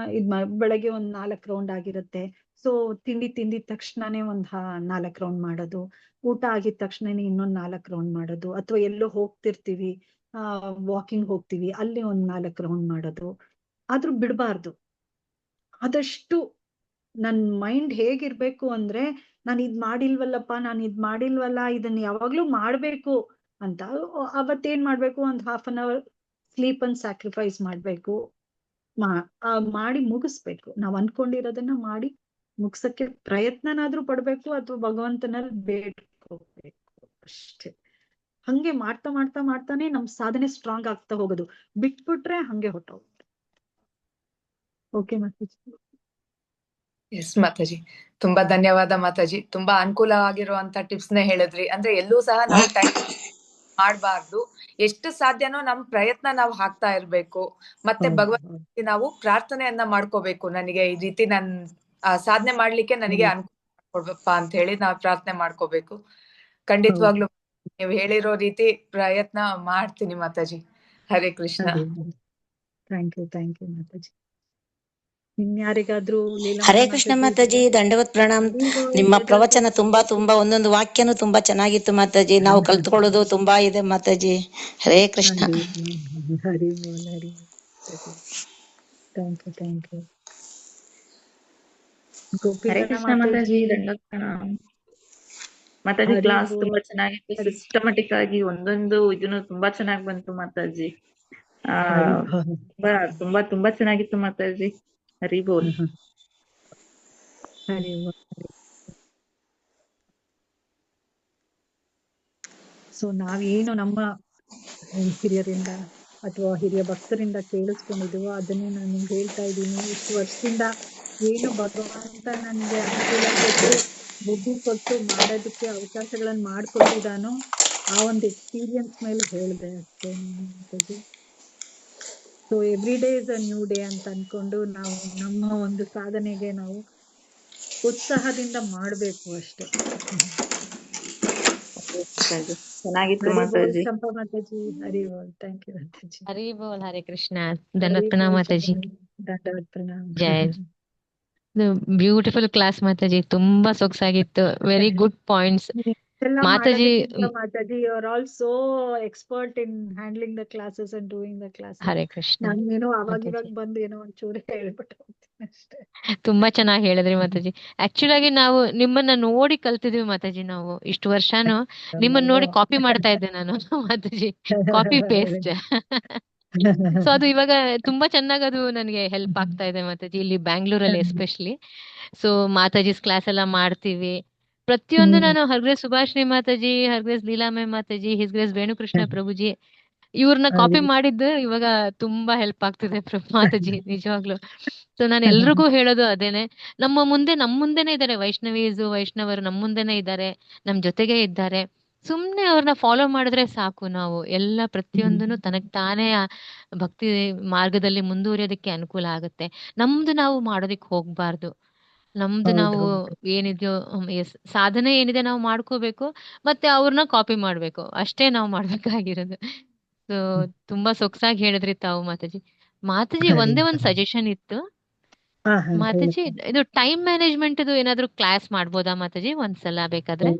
ಬೆಳಗ್ಗೆ ಒಂದ್ 4 ರೌಂಡ್ ಆಗಿರುತ್ತೆ. ಸೊ ತಿಂದಿದ ತಕ್ಷಣನೇ ಒಂದ್ 4 ರೌಂಡ್ ಮಾಡೋದು, ಊಟ ಆಗಿದ ತಕ್ಷಣನೇ ಇನ್ನೊಂದ್ 4 ರೌಂಡ್ ಮಾಡೋದು, ಅಥವಾ ಎಲ್ಲೋ ಹೋಗ್ತಿರ್ತೀವಿ, ವಾಕಿಂಗ್ ಹೋಗ್ತೀವಿ, ಅಲ್ಲಿ ಒಂದ್ 4 ರೌಂಡ್ ಮಾಡೋದು. ಆದ್ರೂ ಬಿಡ್ಬಾರ್ದು. ಆದಷ್ಟು ನನ್ ಮೈಂಡ್ ಹೇಗಿರ್ಬೇಕು ಅಂದ್ರೆ, ನಾನು ಇದ್ ಮಾಡಿಲ್ವಲ್ಲ, ಇದನ್ನ ಯಾವಾಗ್ಲೂ ಮಾಡ್ಬೇಕು ಅಂತ. ಅವತ್ತೇನ್ ಮಾಡ್ಬೇಕು, ಒಂದ್ 1/2 hour ಸ್ಲೀಪ್ ಅನ್ನ ಸ್ಯಾಕ್ರಿಫೈಸ್ ಮಾಡ್ಬೇಕು, ಮಾಡಿ ಮುಗಿಸ್ಬೇಕು. ನಾವ್ ಅನ್ಕೊಂಡಿರೋದನ್ನ ಮಾಡಿ ಮುಗ್ಸಕ್ಕೆ ಪ್ರಯತ್ನನಾದ್ರೂ ಪಡ್ಬೇಕು, ಅಥವಾ ಭಗವಂತನಲ್ಲಿ ಬೇಡ್ಕೋಬೇಕು ಅಷ್ಟೇ. ಹಂಗೆ ಮಾಡ್ತಾನೆ ನಮ್ ಸಾಧನೆ ಸ್ಟ್ರಾಂಗ್ ಆಗ್ತಾ ಹೋಗೋದು. ಬಿಟ್ಬಿಟ್ರೆ ಹಂಗೆ ಹೊಟ್ಟೋಗುತ್ತೆ. ಓಕೆ ಮಾತಾಜಿ. ಎಸ್ ಮಾತಾಜಿ, ತುಂಬಾ ಧನ್ಯವಾದ ಮಾತಾಜಿ. ತುಂಬಾ ಅನುಕೂಲವಾಗಿರುವಂತ ಟಿಪ್ಸ್ ನೇ ಹೇಳಿದ್ರಿ. ಅಂದ್ರೆ ಎಲ್ಲೂ ಸಹ ನಾವು ಟೈಮ್ ಮಾಡ್ಬಾರ್ದು, ಎಷ್ಟು ಸಾಧ್ಯನೋ ನಮ್ ಪ್ರಯತ್ನ ನಾವು ಹಾಕ್ತಾ ಇರ್ಬೇಕು. ಮತ್ತೆ ಭಗವಂತ ನಾವು ಪ್ರಾರ್ಥನೆಯನ್ನ ಮಾಡ್ಕೋಬೇಕು, ನನಗೆ ಈ ರೀತಿ ನನ್ ಸಾಧನೆ ಮಾಡ್ಲಿಕ್ಕೆ ನನಗೆ ಅನುಕೂಲ ಮಾಡ್ಕೊಡ್ಬೇಕಪ್ಪ ಅಂತ ಹೇಳಿ ನಾವು ಪ್ರಾರ್ಥನೆ ಮಾಡ್ಕೋಬೇಕು. ಖಂಡಿತವಾಗ್ಲು ನೀವು ಹೇಳಿರೋ ರೀತಿ ಪ್ರಯತ್ನ ಮಾಡ್ತೀನಿ ಮಾತಾಜಿ. ಹರೇ ಕೃಷ್ಣ. ಥ್ಯಾಂಕ್ ಯು ಮಾತಾಜಿ. ಇನ್ಯಾರಿಗಾದ್ರೂ ಹರೇ ಕೃಷ್ಣ ಮಾತಾಜಿ, ದಂಡವತ್ ಪ್ರಣಾಮ್. ನಿಮ್ಮ ಪ್ರವಚನ ತುಂಬಾ ಒಂದೊಂದು ವಾಕ್ಯನೂ ತುಂಬಾ ಚೆನ್ನಾಗಿತ್ತು ಮಾತಾಜಿ. ನಾವು ಕಲ್ತ್ಕೊಳ್ಳೋದು ತುಂಬಾ ಇದೆ ಮಾತಾಜಿ. ಹರೇ ಕೃಷ್ಣ. Hari thank you. ಹರೇ ಕೃಷ್ಣ ಮಾತಾಜಿ, ದಂಡವತ್ ಪ್ರಣಾಮ್. ಮಾತಾಜಿ ಕ್ಲಾಸ್ ತುಂಬಾ ಚೆನ್ನಾಗಿತ್ತು, ಸಿಸ್ಟಮೆಟಿಕ್ ಆಗಿ ಒಂದೊಂದು ಇದನ್ನು ತುಂಬಾ ಚೆನ್ನಾಗಿ ಬಂತು ಮಾತಾಜಿ. ತುಂಬಾ ಚೆನ್ನಾಗಿತ್ತು ಮಾತಾಜಿ. ಹರಿ ಬೋಲ್. ಸೊ ನಾವೇನು ನಮ್ಮ ಹಿರಿಯರಿಂದ ಅಥವಾ ಹಿರಿಯ ಭಕ್ತರಿಂದ ಕೇಳಿಸ್ಕೊಂಡಿದೀವೋ ಅದನ್ನೇ ನಾನು ನಿಮ್ಗೆ ಹೇಳ್ತಾ ಇದ್ದೀನಿ. ಇಷ್ಟು ವರ್ಷದಿಂದ ಏನು ಭಗವಂತ ನನ್ಗೆ ಅನುಕೂಲ ಕೊಟ್ಟು, ಬುದ್ಧಿ ಕೊಟ್ಟು ಮಾಡೋದಕ್ಕೆ ಅವಕಾಶಗಳನ್ನ ಮಾಡ್ಕೊಟ್ಟಿದಾನೋ ಆ ಒಂದು ಎಕ್ಸ್ಪೀರಿಯನ್ಸ್ ಮೇಲೆ ಹೇಳಿದೆ ಅಷ್ಟೇ Mataji. So every day is a new day ಅಂತ ಅನ್ಕೊಂಡು ನಾವು ನಮ್ಮ ಒಂದು ಸಾಧನೆಗೆ ನಾವು ಉತ್ಸಾಹದಿಂದ ಮಾಡ್ಬೇಕು ಅಷ್ಟೇ. ಚೆನ್ನಾಗಿತ್ತು ಮಾತಾಜಿ. ಚಂಪಾ ಮಾತಾಜಿ, ಹರಿ ಬೋಲ್. ಥ್ಯಾಂಕ್ ಯು ಮಾತಾಜಿ. ಹರಿ ಬೋಲ್. ಹರೇ ಕೃಷ್ಣ. ದಂಡವತ್ ಪ್ರಣಾಮ ಮಾತಾಜಿ. ದಂಡವತ್ ಪ್ರಣಾಮ. ಜೈ. ಬ್ಯೂಟಿಫುಲ್ ಕ್ಲಾಸ್ ಮಾತಾಜಿ, ತುಂಬಾ ಸೊಗಸಾಗಿತ್ತು. ವೆರಿ ಗುಡ್ ಪಾಯಿಂಟ್ಸ್ ಮಾತಾಜಿ. Mataji, you are all so expert in handling the classes and doing the classes. Hare Krishna. ನಾನೇನೋ ಅವಾಗ ಬಂದು ಏನೋ ಒಂಚೂರು ಹೇಳ್ಬಿಟ್ಟು ಹೋಗ್ತೀನಿ ಅಷ್ಟೇ. ತುಂಬಾ ಚೆನ್ನಾಗಿ ಹೇಳಿದ್ರಿ ಮಾತಾಜಿ. ಆಕ್ಚುಲ್ ಆಗಿ ನಾವು ನಿಮ್ಮನ್ನ ನೋಡಿ ಕಲ್ತಿದ್ವಿ ಮಾತಾಜಿ. ನಾವು ಇಷ್ಟು ವರ್ಷಾನು ನಿಮ್ಮನ್ನ ನೋಡಿ ಕಾಪಿ ಮಾಡ್ತಾ ಇದ್ದೆ ನಾನು ಮಾತಾಜಿ, ಕಾಪಿ ಪೇಸ್ಟ್. ಸೊ ಅದು ಇವಾಗ ತುಂಬಾ ಚೆನ್ನಾಗಿ ಅದು ನನಗೆ ಹೆಲ್ಪ್ ಆಗ್ತಾ ಇದೆ ಮಾತಾಜಿ, ಇಲ್ಲಿ ಬ್ಯಾಂಗ್ಳೂರಲ್ಲಿ ಎಸ್ಪೆಷಲಿ. ಸೊ ಮಾತಾಜಿಸ್ ಕ್ಲಾಸ್ ಎಲ್ಲ ಮಾಡ್ತೀವಿ ಪ್ರತಿಯೊಂದು. ನಾನು ಹರ್ಗ್ರೇಸ್ ಸುಭಾಷಿಣಿ ಮಾತಾಜಿ, ಹರ್ಗ್ರೇಸ್ ಲೀಲಾಮಯ ಮಾತಾಜಿ, ಹಿಸ್ಗ್ರೇಸ್ ವೇಣುಕೃಷ್ಣ ಪ್ರಭುಜಿ, ಇವ್ರನ್ನ ಕಾಪಿ ಮಾಡಿದ್ದು ಇವಾಗ ತುಂಬಾ ಹೆಲ್ಪ್ ಆಗ್ತಿದೆ ಮಾತಾಜಿ, ನಿಜವಾಗ್ಲು. ಸೊ ನಾನು ಎಲ್ರಿಗೂ ಹೇಳೋದು ಅದೇನೆ, ನಮ್ಮ ಮುಂದೆನೆ ಇದ್ದಾರೆ ವೈಷ್ಣವರು, ನಮ್ಮ ಮುಂದೆನೆ ಇದ್ದಾರೆ, ನಮ್ ಜೊತೆಗೆ ಇದ್ದಾರೆ. ಸುಮ್ನೆ ಅವ್ರನ್ನ ಫಾಲೋ ಮಾಡಿದ್ರೆ ಸಾಕು. ನಾವು ಎಲ್ಲ ಪ್ರತಿಯೊಂದನ್ನು ತನಗ್ ತಾನೇ ಭಕ್ತಿ ಮಾರ್ಗದಲ್ಲಿ ಮುಂದುವರಿಯೋದಕ್ಕೆ ಅನುಕೂಲ ಆಗುತ್ತೆ. ನಮ್ದು ನಾವು ಮಾಡೋದಿಕ್ ಹೋಗ್ಬಾರ್ದು. ನಮ್ದು ನಾವು ಏನಿದೆಯೋ ಸಾಧನೆ ಏನಿದೆ ನಾವು ಮಾಡ್ಕೋಬೇಕು, ಮತ್ತೆ ಅವ್ರನ್ನ ಕಾಪಿ ಮಾಡ್ಬೇಕು, ಅಷ್ಟೇ ನಾವು ಮಾಡ್ಬೇಕಾಗಿರೋದು. ಸೊ ತುಂಬಾ ಸೊಗಸಾಗಿ ಹೇಳಿದ್ರಿ ತಾವು ಮಾತಾಜಿ. ಒಂದೇ ಒಂದ್ ಸಜೆಷನ್ ಇತ್ತು ಮಾತಾಜಿ, ಇದು ಟೈಮ್ ಮ್ಯಾನೇಜ್ಮೆಂಟ್ ಏನಾದ್ರು ಕ್ಲಾಸ್ ಮಾಡ್ಬೋದಾ ಮಾತಾಜಿ ಒಂದ್ಸಲ ಬೇಕಾದ್ರೆ?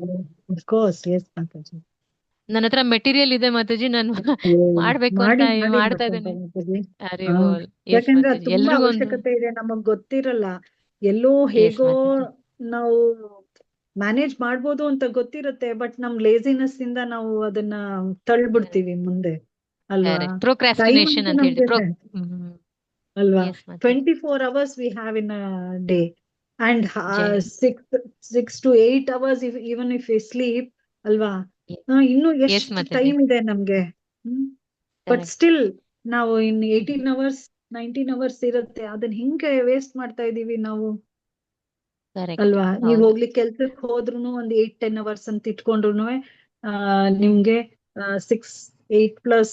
ನನ್ನ ಹತ್ರ ಮೆಟೀರಿಯಲ್ ಇದೆ ಮಾತಾಜಿ, ನಾನು ಮಾಡ್ಬೇಕು ಅಂತ ಮಾಡ್ತಾ ಇದ್ದೇನೆ. ಅರೆ ಬೋಲ್. ಯಾಕಂದ್ರೆ ತುಂಬಾ ಅವಶ್ಯಕತೆ ಇದೆ, ನಮಗ್ ಗೊತ್ತಿರಲ್ಲ. ಎಲ್ಲೋ ಹೇಗೋ ನಾವು ಮ್ಯಾನೇಜ್ ಮಾಡ್ಬೋದು ಅಂತ ಗೊತ್ತಿರುತ್ತೆ, ಬಟ್ ನಮ್ ಲೇಸಿನೆಸ್ ಇಂದ ನಾವು ಅದನ್ನ ತಳ್ಬಿಡ್ತೀವಿ ಮುಂದೆ ಅಲ್ವಾ. ಪ್ರೊಕ್ರಾಸ್ಟಿನೇಷನ್ ಅಂತ ಹೇಳಿ ಅಲ್ವಾ. 24 hours we have in a day and 6 to 8 hours even if we sleep ಅಲ್ವಾ. ಇನ್ನು ಎಷ್ಟು ಟೈಮ್ ಇದೆ ನಮ್ಗೆ. ಬಟ್ ಸ್ಟಿಲ್ ನಾವು ಇನ್ 18 hours 19 hours ಇರುತ್ತೆ, ಅದನ್ನ ಹಿಂಗೆ ವೇಸ್ಟ್ ಮಾಡ್ತಾ ಇದೀವಿ ನಾವು ಅಲ್ವಾ. ನೀವ್ ಹೋಗ್ಲಿಕ್ಕೆ ಕೆಲ್ಸಕ್ಕೆ ಹೋದ್ರು ಒಂದ್ 8-10 hours ಅಂತ ಇಟ್ಕೊಂಡ್ರು ನಿಮ್ಗೆ 6 8 plus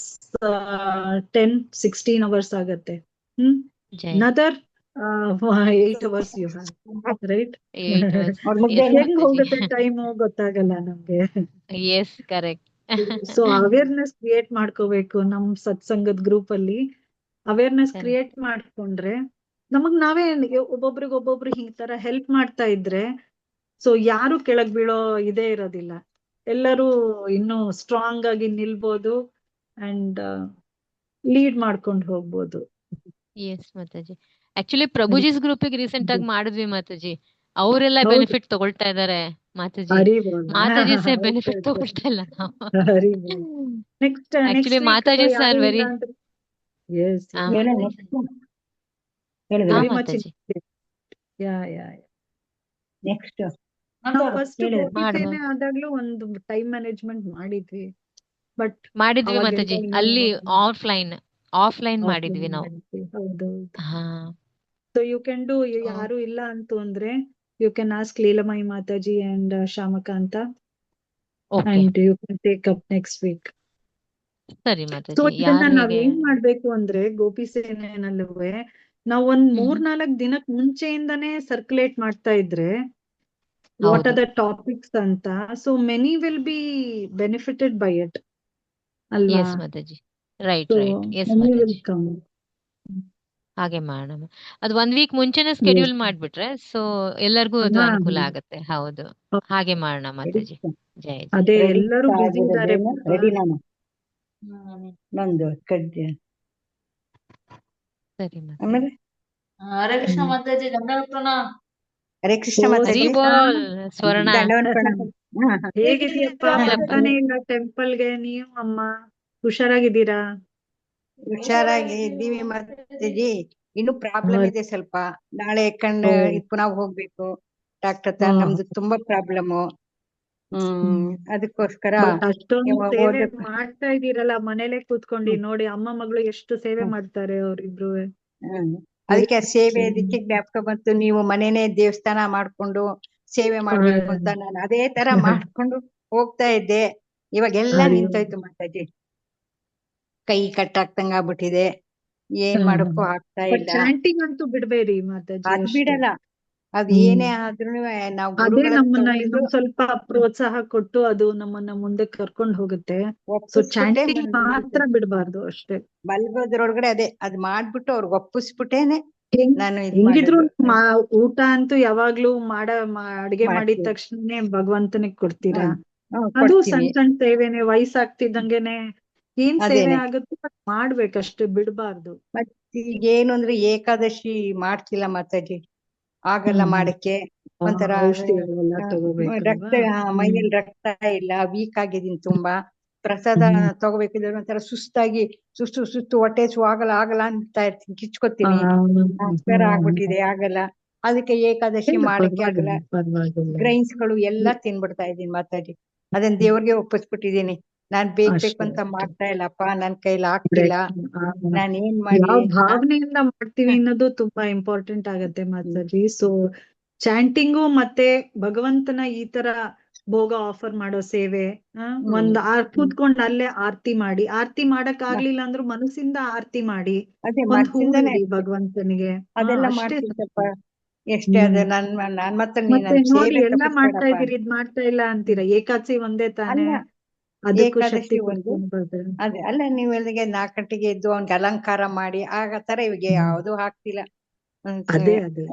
10, 16 hours ಆಗತ್ತೆ. ಜೈ Another 8 hours you have, right? 8 hours. ಅವ್ರ ಮುಗ್ದೆ ಎಸ್ ಹೆಂಗ್ ಮಾತಾಜಿ. ಹೋಗುತ್ತೆ ಟೈಮ್ ಗೊತ್ತಾಗಲ್ಲ ನಮ್ಗೆ. Yes correct. So awareness create ಮಾಡ್ಕೋಬೇಕು ನಮ್ ಸತ್ಸಂಗದ ಗ್ರೂಪ್ ಅಲ್ಲಿ. Awareness Correct. ಕ್ರಿಯೇಟ್ ಮಾಡ್ಕೊಂಡ್ರೆ ನಮಗ್ ನಾವೇ ಒಬ್ಬೊಬ್ರಿಗೆ ಹಿಂಗ್ ತರ ಹೆಲ್ಪ್ ಮಾಡ್ತಾ ಇದ್ರೆ ಸೊ ಯಾರು ಕೆಳಗ್ ಬೀಳೋ ಇದೇ ಇರೋದಿಲ್ಲ. ಎಲ್ಲರೂ ಇನ್ನೂ ಸ್ಟ್ರಾಂಗ್ ಆಗಿ ನಿಲ್ಬೋದು ಅಂಡ್ ಲೀಡ್ ಮಾಡ್ಕೊಂಡು ಹೋಗ್ಬೋದು. ಎಸ್ ಮಾತಾಜಿ. ಆಕ್ಚುಲಿ ಪ್ರಭುಜಿಸ್ ಗ್ರೂಪಿಗೆ ರೀಸೆಂಟ್ ಆಗಿ ಮಾಡಿದ್ವಿ ಮಾತಾಜಿ. ಅವರೆಲ್ಲ ಹೌದು. ಬೆನಿಫಿಟ್ ತಗೊಳ್ತಾ ಇದಾರೆ ಮಾತಾಜಿ. ಹರಿ ಬೋಲ್. ಮಾತಾಜಿಸೇ ಬೆನಿಫಿಟ್ ತಗೊಳ್ತಾ ಇಲ್ಲ ನಾವು. ಹರಿ ಬೋಲ್. Next actually Matajis are very yes ಹಾ ಏನೇ ಮಾತಾಜಿ. ನೆಕ್ಸ್ಟ್ ಹಾ ಹೇಳಿದ್ರೆ ವೆರಿ ಮಚ್ ಮಾತಾಜಿ ಯಾ ನೆಕ್ಸ್ಟ್ ನಾವು ಫಸ್ಟ್ ಹೇಳಿದ್ರೆ ಮಾಡುವ ಗೋಪಿಸೇನೆ ಆದಾಗ್ಲೂ ಒಂದು ಟೈಮ್ ಮ್ಯಾನೇಜ್ಮೆಂಟ್ ಮಾಡಿದ್ವಿ ಬಟ್ ಮಾಡಿದ್ವಿ ಅವಾಗೆಲ್ಲ ಮಾತಾಜಿ. ಅಲ್ಲಿ ಆಫ್ಲೈನ್ ಮಾಡಿದ್ವಿ ನಾವು. ಹೌದು. ಹಾ ಸೊ ಯು ಕ್ಯಾನ್ ಡೂ, ಯಾರು ಇಲ್ಲ ಅಂತು ಅಂದ್ರೆ you can ask Leelamayi Mataji and Shamakanta okay and you can take up next week. ಸರಿ ಸೊ ಮಾತಾಜಿ. ಇದನ್ನ ನಾವ್ ಯಾರಿಗೆ ಏನ್ ಮಾಡ್ಬೇಕು ಅಂದ್ರೆ ಗೋಪಿ ಸೇನೆನಲ್ಲುವೆ ನಾವ್ ಒಂದ್ ಹ್ಮ್ 3-4 ದಿನಕ್ ಮುಂಚೆಯಿಂದಾನೇ ಸರ್ಕ್ಯುಲೇಟ್ ಮಾಡ್ತಾ ಇದ್ರೆ ವಾಟ್ ಹೌದು. ಆರ್ ದ ಟಾಪಿಕ್ಸ್ ಅಂತ, so many will be benefited by it ಅಲ್ವಾ? ಎಸ್ ಮಾತಾಜಿ. Right so right. Yes many will ಮಾತಾಜಿ. ಕಮ್. ಹಾಗೆ ಮಾಡೋಣ. ಅದು 1 ವೀಕ್ ಮುಂಚೆನೆ ಸ್ಕೆಡ್ಯೂಲ್ ಮಾಡ್ಬಿಟ್ರೆ ಸೊ ಎಲ್ಲರಿಗೂ ಅದು ಅನುಕೂಲ ಆಗತ್ತೆ. ಹೌದು, ಹಾಗೆ ಮಾಡೋಣ ಮಾತಾಜಿ. ಜೈ ಜೈ. ಅದೇ ರೆಡಿ ಎಲ್ಲರೂ ಬಿಸಿ ಇದ್ದಾರೆ ರೆಡಿ ನಾನು ನಂದು ಕಡ್ಡಿ ಸರಿ ಮಾತಾಜಿ. ಆಮೇಲೆ ಹರೇ ಕೃಷ್ಣ ಮಾತಾಜಿ, ದಂಡವತ್ ಪ್ರಣಾಮ್. ಹರೇ ಕೃಷ್ಣ ಓ, ಹರಿ ಮಾತಾಜಿ ಬೋಲ್ ಸ್ವರ್ಣ. ದಂಡವನ್ ಪ್ರಣಾಮ. ಹೇಗಿದೆಯಪ್ಪ? ಬರ್ತಾನೆ ಇಲ್ಲ ಟೆಂಪಲ್ಗೆ. ನೀವು ಅಮ್ಮ ಹುಷಾರಾಗಿದ್ದೀರಾ? ಹುಷಾರಾಗಿ ಇದ್ದೀವಿ ಮಾತಾಜಿ. ಇನ್ನು ಪ್ರಾಬ್ಲಮ್ ಇದೆ ಸ್ವಲ್ಪ. ನಾಳೆ ಓ, ಪುನಃ ಹೋಗ್ಬೇಕು ಡಾಕ್ಟರ್ ಹತ್ರ. ಹಾ. ನಮ್ದು ತುಂಬಾ ಪ್ರಾಬ್ಲಮ್. ಅದಕ್ಕೋಸ್ಕರ ಬಟ್ ಅಷ್ಟೊಂದು ಸೇವೆ ಓದಕ್ ಮಾಡ್ತಾ ಇದೀರಲ್ಲ ಮನೇಲೆ ಕೂತ್ಕೊಂಡು. ನೋಡಿ ಅಮ್ಮ ಮಗಳು ಎಷ್ಟು ಸೇವೆ ಮಾಡ್ತಾರೆ ಅವ್ರಿಬ್ರು. ಅದಕ್ಕೆ ಸೇವೆ ಅದಕ್ಕೆ ಜ್ಞಾಪಕ ಬಂತು. ನೀವು ಮನೇನೆ ದೇವಸ್ಥಾನ ಮಾಡ್ಕೊಂಡು ಸೇವೆ ಮಾಡ್ಬೇಕು ಅಂತ ನಾನು ಅದೇ ತರ ಮಾಡ್ಕೊಂಡು ಹೋಗ್ತಾ ಇದ್ದೆ. ಇವಾಗೆಲ್ಲ ನಿಂತೋಯ್ತು ಮಾತಾಜಿ. ಕೈ ಕಟ್ಟಾಕ್ತಂಗ ಆಗ್ಬಿಟ್ಟಿದೆ. ಏನ್ ಮಾಡಕ್ಕೂ ಆಗ್ತಾ ಇಲ್ಲ. ಚಾಂಟಿಂಗ್ ಅಂತೂ ಬಿಡ್ಬೇಡಿ ಮಾತಾಜಿ. ಅದ್ ಅಷ್ಟೇ. ಬಿಡಲ್ಲ. ಅದ್ ಏನೇ ಆದ್ರೂ ನಾವು ಅದೇ ಗುರುಗಳ ನಮ್ಮನ್ನ ತಗೊಂಡು ಇನ್ನೊಂದ್ ಸ್ವಲ್ಪ ಪ್ರೋತ್ಸಾಹ ಕೊಟ್ಟು ಅದು ನಮ್ಮನ್ನ ಮುಂದೆ ಕರ್ಕೊಂಡು ಹೋಗುತ್ತೆ. ಸೊ ಒಪ್ಪಿಸ್ಬಿಟ್ಟೆ ಚಾಂಟಿಂಗ್ ಮಾತ್ರ ಬಿಡಬಾರ್ದು ಅಷ್ಟೇ. ಮಲ್ಗೋದ್ರೊಳಗಡೆ ಅದ್ ಮಾಡ್ಬಿಟ್ಟು ಅವ್ರಿಗೆ ಒಪ್ಪಿಸ್ಬಿಟ್ಟೇನೆ ನಾನು ಇದ್ ಹೆಂಗಿದ್ರು ಮಾಡೋದು. ಊಟ ಅಂತೂ ಯಾವಾಗ್ಲೂ ಅಡ್ಗೆ ಮಾಡಿದ ಮಾಡ್ತೀನಿ. ತಕ್ಷಣನೇ ಭಗವಂತನಿಗೆ ಕೊಡ್ತೀರಾ. ಅದು ಕೊಡ್ತೀನಿ. ಸಣ್ಣ ಸಣ್ಣ ಸೇವೆನೆ. ವಯಸ್ಸಾಗ್ತಿದ್ದಂಗೆನೆ ಏನ್ ಸೇವೆ ಅದೇನೆ. ಆಗುತ್ತೋ ಅದ್ ಮಾಡ್ಬೇಕಷ್ಟೇ, ಬಿಡ್ಬಾರ್ದು. ಮತ್ ಈಗ ಏನು ಅಂದ್ರೆ ಏಕಾದಶಿ ಮಾಡ್ತಿಲ್ಲ ಮಾತಾಜಿ. ಆಗಲ್ಲ ಮಾಡಕ್ಕೆ. ಒಂಥರ ಔಷಧಿ ಎಲ್ಲ ತಗೋಬೇಕಲ್ವಾ? ರಕ್ತ ಮೈಯಲ್ಲಿ ರಕ್ತ ಇಲ್ಲ. ವೀಕ್ ಆಗಿದ್ದೀನಿ ತುಂಬಾ. ಪ್ರಸಾದ ತಗೋಬೇಕಿದ್ರೆ ಒಂಥರ ಸುಸ್ತಾಗಿ ಸುಸ್ತು ಹೊಟ್ಟೆ ಆಗಲ್ಲ ಅಂತ ಇರ್ತೀನಿ. ಕಿಚ್ಕೋತೀನಿ. ಆ ತರ ಆಗ್ಬಿಟ್ಟಿದೆ. ಆಗಲ್ಲ. ಅದಕ್ಕೆ ಏಕಾದಶಿ ಮಾಡಕ್ಕೆ ಆಗಲ್ಲ. ಪರವಾಗಿಲ್ಲ. ಗ್ರೈನ್ಸ್ ಗಳು ಎಲ್ಲ ತಿನ್ಬಿಡ್ತಾ ಇದೀನಿ ಮಾತಾಜಿ. ಅದನ್ನ ದೇವ್ರಿಗೆ ಒಪ್ಪಿಸ್ಬಿಟ್ಟಿದೀನಿ. ನಾನ್ ಬೇಕು ಅಂತ ಮಾಡ್ತಾ ಇಲ್ಲಪ್ಪ. ನನ್ ಕೈಲಿ ಆಗ್ತಿಲ್ಲ. ನಾನ್ ಏನ್ ಮಾಡಿ ಯಾವ ಭಾವನೆಯಿಂದ ಮಾಡ್ತೀವಿ ಅನ್ನೋದು ತುಂಬಾ ಇಂಪಾರ್ಟೆಂಟ್ ಆಗತ್ತೆ ಮಾತಾಜಿ. ಸೊ ಚಾಂಟಿಂಗು ಮತ್ತೆ ಭಗವಂತನ ಈ ತರ ಭೋಗ ಆಫರ್ ಮಾಡೋ ಸೇವೆ, ಒಂದ್ ಕೂತ್ಕೊಂಡ್ ಅಲ್ಲೇ ಆರ್ತಿ ಮಾಡಿ. ಆರ್ತಿ ಮಾಡಕ್ ಆಗ್ಲಿಲ್ಲ ಅಂದ್ರೂ ಮನಸ್ಸಿಂದ ಆರ್ತಿ ಮಾಡಿ ಅದೇ ಒಂದ್ ಹೂ ಮನ್ಸಿಂದಾನೆ ಇಡಿ ಭಗವಂತನಿಗೆ. ಅದೆಲ್ಲ ಅಷ್ಟೇ ಮಾಡ್ತೀನಿ ಸಾಕು. ಸ್ವಲ್ಪ. ಎಷ್ಟೇ ಅದ ನಾನ್ ಮತ್ತೆ ಮತ್ತೆ ನೋಡಿ ಸೇವೆ ಎಲ್ಲಾ ಮಾಡ್ತಾ ತಪ್ಪಿಸ್ಬೇಡಪ್ಪ. ಇದೀರಿ, ಇದ್ ಮಾಡ್ತಾ ಇಲ್ಲ ಅಂತೀರಾ. ಏಕಾದಶಿ ಒಂದೇ ತಾನೇ, ಅಲ್ಲ ಅದಕ್ಕೂ ಶಕ್ತಿ ಏಕಾದಶಿ ಒಂದು ಕೊಡ್ಕೊಂಡು ಬರ್ತಾರೆ. ಅದೇ ಅಲ್ಲ. ನೀವ್ ಹೇಳಿದಾಗೆ 4 ಗಂಟೆಗೆ ಎದ್ದು ಅವ್ನಿಗೆ ಅಲಂಕಾರ ಮಾಡಿ ಆಗ ತರ ಇವಾಗ ಯಾವ್ದು ಆಗ್ತಿಲ್ಲ. ಅದೇ